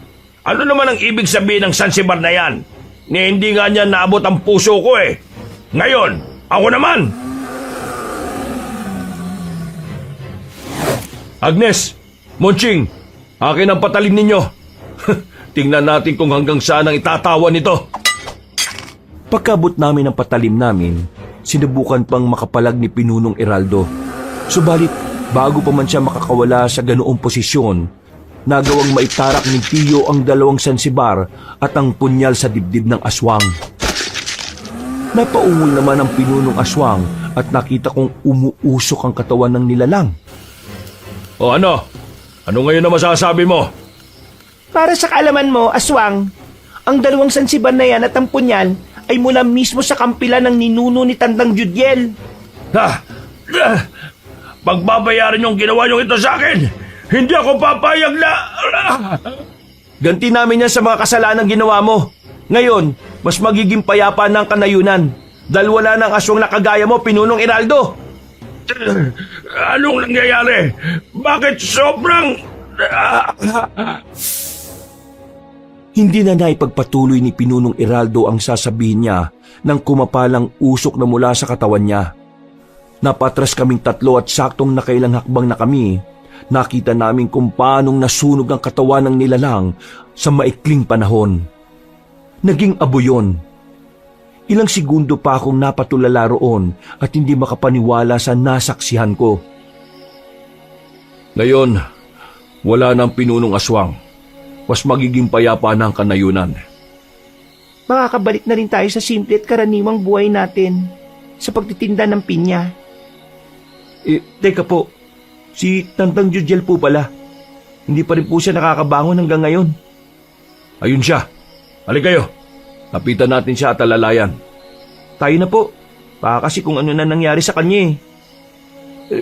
Ano naman ang ibig sabihin ng sansibar na yan? Ni hindi nga niya naabot ang puso ko eh. Ngayon, ako naman. Agnes, Monching, akin ang patalim ninyo. Tingnan natin kung hanggang saan ang itatawa nito. Pagkabot namin ng patalim namin, sinubukan pang makapalag ni Pinunong Eraldo. Subalit, bago pa man siya makakawala sa ganoong posisyon, nagawang maitarak ni Tio ang dalawang sansibar at ang punyal sa dibdib ng aswang. Napaungol naman ang Pinunong Aswang at nakita kong umuusok ang katawan ng nilalang. O ano? Ano ngayon na masasabi mo? Para sa kaalaman mo, aswang, ang dalawang sansibar na yan at ang punyal ay mula mismo sa kampilan ng ninuno ni Tandang Judiel. Pagbabayaran yung ginawa nyo ito sa akin, hindi ako papayag na... Ganti namin yan sa mga kasalanan ginawa mo. Ngayon, mas magiging payapa na ang kanayunan dahil wala nang aswang na kagaya mo, Pinunong Eraldo. Anong nangyayari? Bakit sobrang... Hindi na naipagpatuloy ni Pinunong Eraldo ang sasabihin niya nang kumapalang usok na mula sa katawan niya. Napatras kaming tatlo at saktong nakailang hakbang na kami. Nakita namin kung paanong nasunog ang katawan ng nilalang sa maikling panahon. Naging abo yun. Ilang segundo pa akong napatulala roon at hindi makapaniwala sa nasaksihan ko. Ngayon, wala nang Pinunong Aswang. Mas magiging payapa na ang kanayunan. Makakabalik na rin tayo sa simple at karaniwang buhay natin sa pagtitinda ng pinya. Teka po, si Tandang Judiel po pala. Hindi pa rin po siya nakakabangon hanggang ngayon. Ayun siya. Halika kayo. Lapitan natin siya at alalayan. Tayo na po. Baka kasi kung ano na nangyari sa kanya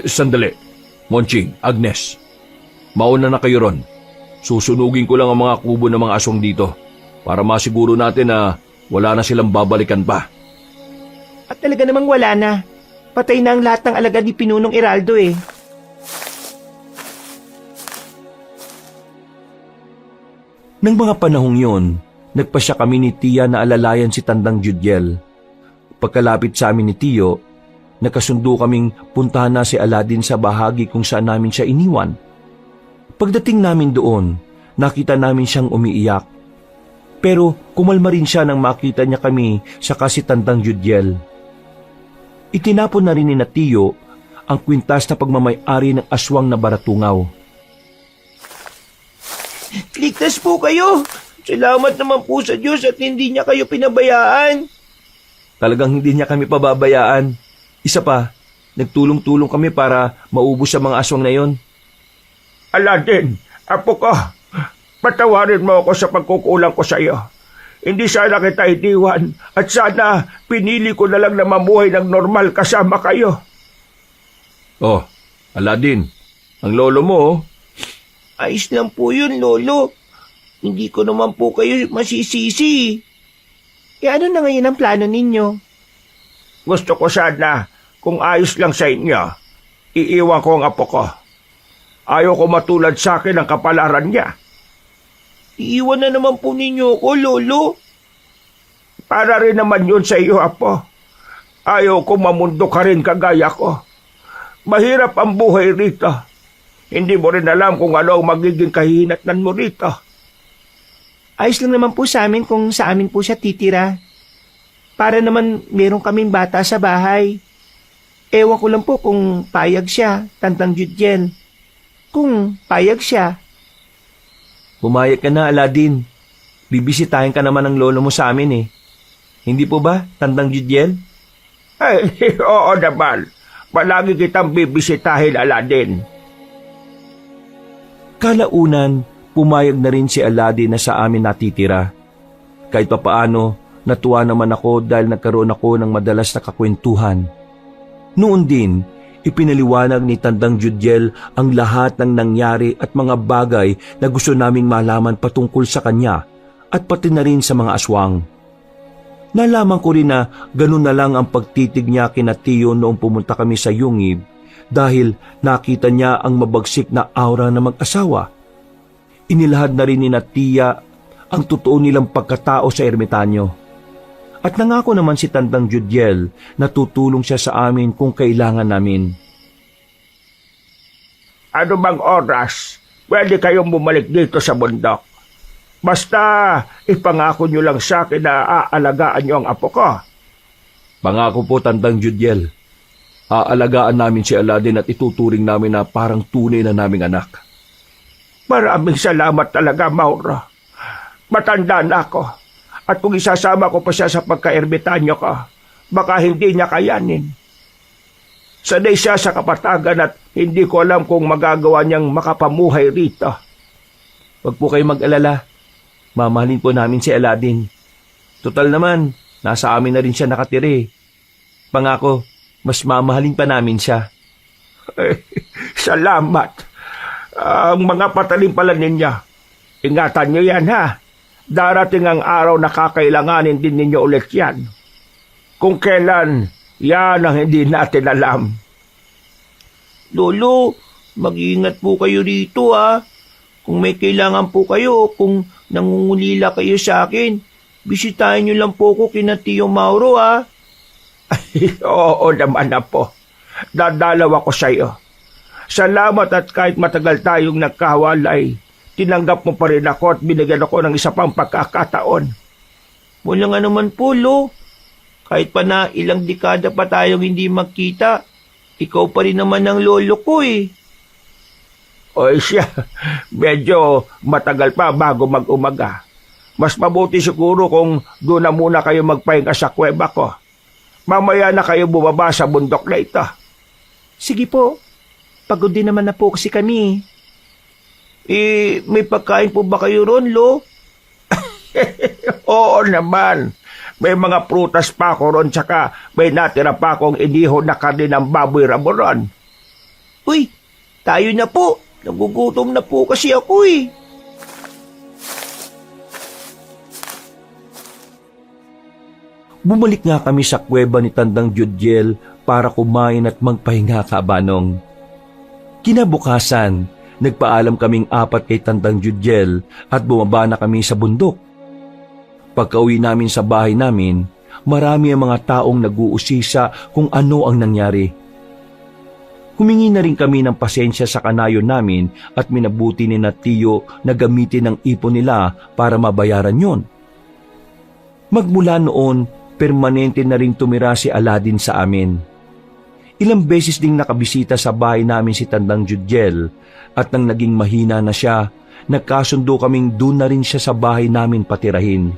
Sandali. Monching, Agnes. Mauna na kayo ron. Susunugin ko lang ang mga kubo ng mga aswang dito para masiguro natin na wala na silang babalikan pa. At talaga namang wala na. Patay na ang lahat ng alagad ni Pinunong Heraldo eh. Nang mga panahong yon, nagpasya kami ni Tia na alalayan si Tandang Judiel. Pagkalapit sa amin ni Tiyo, nakasundo kaming puntahan na si Aladdin sa bahagi kung saan namin siya iniwan. Pagdating namin doon, nakita namin siyang umiiyak. Pero kumalma rin siya nang makita niya kami sa si Tandang Judiel. Itinapon na rin ni Tiyo ang kwintas na pagmamay-ari ng aswang na baratungaw. Ligtas po kayo. Salamat naman po sa Diyos at hindi niya kayo pinabayaan. Talagang hindi niya kami pababayaan. Isa pa, nagtulong-tulong kami para maubos sa mga aswang na yon. Aladdin, apo ko, patawarin mo ako sa pagkukulang ko sa iyo. Hindi sana kita itiwan at sana pinili ko na lang na mamuhay ng normal kasama kayo. Oh, Aladdin, ang lolo mo, Ayos lang po yun, Lolo. Hindi ko naman po kayo masisisi. Ano na ngayon ang plano ninyo? Gusto ko sana, kung ayos lang sa inyo, iiwan ko ang apo ko. Ayaw ko matulad sa akin ang kapalaran niya. Iiwan na naman po ninyo ako, Lolo. Para rin naman yun sa iyo, apo. Ayaw ko mamundo ka rin kagaya ko. Mahirap ang buhay rito. Hindi mo rin alam kung ano ang magiging kahinatnan mo rito. Ayos lang naman po sa amin kung sa amin po siya titira. Para naman meron kaming bata sa bahay. Ewan ko lang po kung payag siya, Tandang Judiel. Kung payag siya. Pumayag ka na, Aladdin. Bibisitahin ka naman ng lolo mo sa amin eh. Hindi po ba, Tandang Judiel? Ay, oo naman. Palagi kitang bibisitahin, Aladdin. Kalaunan, pumayag na rin si Aladdin na sa amin natitira. Kahit papaano, natuwa naman ako dahil nagkaroon ako ng madalas na kakwentuhan. Noon din, ipinaliwanag ni Tandang Judiel ang lahat ng nangyari at mga bagay na gusto naming malaman patungkol sa kanya at pati na rin sa mga aswang. Nalaman ko rin na ganun na lang ang pagtitig niya kina Tiyo noong pumunta kami sa Yungib dahil nakita niya ang mabagsik na aura ng mag-asawa. Inilahad na rin ni Tia ang totoo nilang pagkatao sa ermitanyo. At nangako naman si Tandang Judiel na tutulong siya sa amin kung kailangan namin. Ano bang oras, pwede kayong bumalik dito sa bundok. Basta ipangako nyo lang sa akin na aalagaan nyo ang apo ko. pangako po Tandang Judiel. Aalagaan namin si Aladdin at ituturing namin na parang tunay na naming anak. Maraming salamat talaga, Mauro. Matanda na ako. At kung isasama ko pa siya sa pagka-ermitanyo ko, baka hindi niya kayanin. Sanay siya sa kapatagan at hindi ko alam kung magagawa niyang makapamuhay rito. Huwag po kayo mag-alala. Mamahalin po namin si Aladdin. Total naman, nasa amin na rin siya nakatira. Pangako, mas mamahalin pa namin siya. Salamat. Ang mga patalim pala ninyo. Ingatan niyo yan, ha? Darating ang araw na kakailanganin din ninyo ulit yan. Kung kailan, yan ang hindi natin alam. Lolo, mag-iingat po kayo rito ha. Kung may kailangan po kayo, kung nangungulila kayo sa akin, bisitahin niyo lang po ko kina Tio Mauro ha. Oo naman na po. Dadalaw ako sa iyo. Salamat at kahit matagal tayong nagkawalay, tinanggap mo pa rin ako at binigyan ako ng isa pang pagkakataon. Wala nga naman po, Lo. Kahit pa na ilang dekada pa tayong hindi magkita, ikaw pa rin naman ang lolo ko eh. O siya, medyo matagal pa bago mag-umaga. Mas mabuti siguro kung doon na muna kayo magpahinga sa kuweba ko. Mamaya na kayo bumaba sa bundok na ito. Sige po, pagod din naman na po kasi kami. May pagkain po ba kayo ron, Lo? Oo naman. May mga prutas pa ako ron, tsaka may natira pa akong iniho na karne ng baboy raboron. Uy, tayo na po. Nagugutom na po kasi ako eh. bumalik nga kami sa kuweba ni Tandang Judyel para kumain at magpahinga, Kabanong. Kinabukasan, nagpaalam kaming 4 kay Tandang Judyel at bumaba na kami sa bundok. Pagka-uwi namin sa bahay namin, marami ang mga taong nag-uusisa kung ano ang nangyari. Humingi na rin kami ng pasensya sa kanayon namin at minabuti ni Tiyo na gamitin ang ipon nila para mabayaran yon. Magmula noon, permanente na rin tumira si Aladdin sa amin. Ilang beses ding nakabisita sa bahay namin si Tandang Judyel at nang naging mahina na siya, nagkasundo kaming doon na rin siya sa bahay namin patirahin.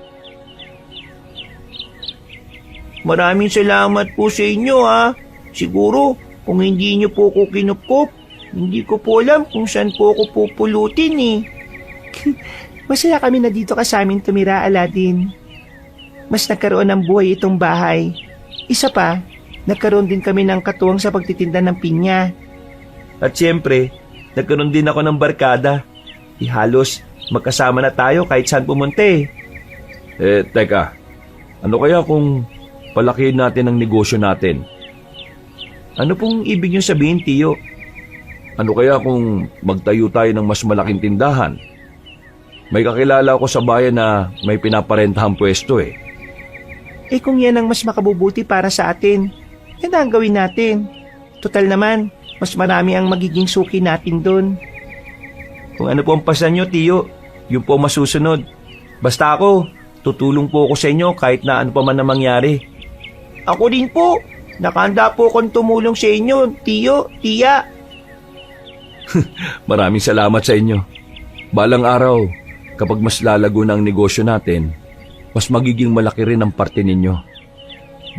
Maraming salamat po sa inyo ha. Siguro, kung hindi niyo po ko kinupkop, hindi ko po alam kung saan po ako pupulutin eh. Masaya kami na dito ka sa amin tumira, Aladdin. Mas nagkaroon ng buhay itong bahay. Isa pa, nagkaroon din kami ng katuwang sa pagtitinda ng pinya. At siyempre, nagkaroon din ako ng barkada. Halos magkasama na tayo kahit saan pumunta eh. Teka, ano kaya kung palakihin natin ang negosyo natin? Ano pong ibig niyong sabihin, Tiyo? Ano kaya kung magtayo tayo ng mas malaking tindahan? May kakilala ako sa bayan na may pinaparentahang pwesto eh. Eh kung yan ang mas makabubuti para sa atin, yan ang gawin natin. Total naman, mas marami ang magiging suki natin doon. Kung ano po ang pasan niyo, Tiyo, yun po masusunod. Basta ako, tutulong po ako sa inyo kahit na ano pa man na mangyari. Ako din po. Nakahanda po akong tumulong sa inyo, Tiyo, Tiya. Maraming salamat sa inyo. Balang araw, kapag mas lalago na ang negosyo natin, mas magiging malaki rin ang parte ninyo.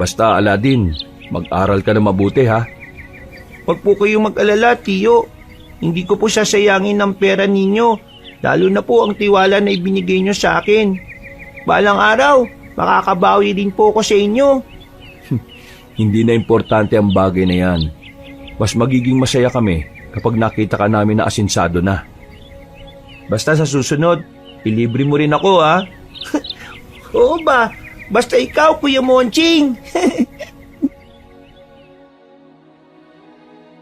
Basta, Aladdin, mag-aral ka na mabuti ha. Huwag po kayong mag-alala, Tiyo. Hindi ko po sasayangin ang pera ninyo, lalo na po ang tiwala na ibinigay nyo sa akin. Balang araw, makakabawi din po ako sa inyo. Hindi na importante ang bagay na yan. Mas magiging masaya kami kapag nakita ka namin na asinsado na. Basta sa susunod, ilibre mo rin ako ha. Oo ba? Basta ikaw, Kuya Monching.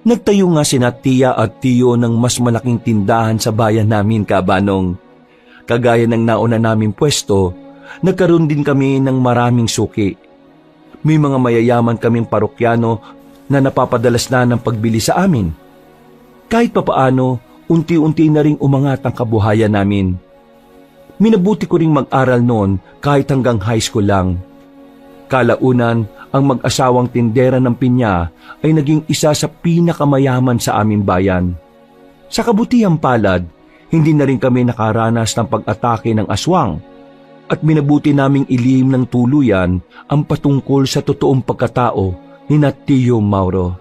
Nagtayo nga sina Tiya at Tiyo ng mas malaking tindahan sa bayan namin, Kabanong. Kagaya ng nauna naming pwesto, nagkaroon din kami ng maraming suki. May mga mayayaman kaming parokyano na napapadalas na ng pagbili sa amin. Kahit papaano, unti-unti na ring umangat ang kabuhayan namin. Minabuti ko ring mag-aral noon kahit hanggang high school lang. Kalaunan, ang mag-asawang tindera ng pinya ay naging isa sa pinakamayaman sa aming bayan. Sa kabutihang palad, hindi na rin kami nakaranas ng pag-atake ng aswang at minabuti naming ilihim ng tuluyan ang patungkol sa totoong pagkatao ni Tiyo Mauro.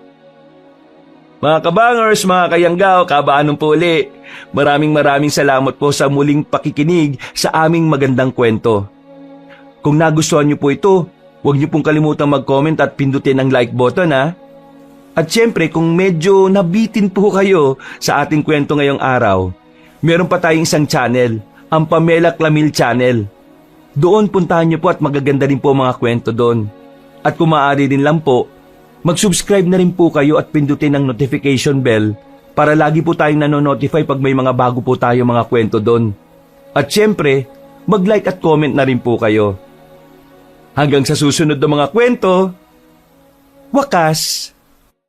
Mga kabangers, mga kayanggaw, kabaanong po uli. Maraming salamat po sa muling pakikinig sa aming magandang kwento. Kung nagustuhan niyo po ito, huwag niyo pong kalimutang mag-comment at pindutin ang like button ha. At syempre, kung medyo nabitin po kayo sa ating kwento ngayong araw, meron pa tayong isang channel, ang Pamela Clamil Channel. Doon puntahan niyo po at magaganda rin po mga kwento doon. At kung maaari din lang po, mag-subscribe na rin po kayo at pindutin ang notification bell para lagi po tayong nanonotify pag may mga bago po tayo mga kwento doon. At syempre, mag-like at comment na rin po kayo. Hanggang sa susunod na mga kwento, wakas!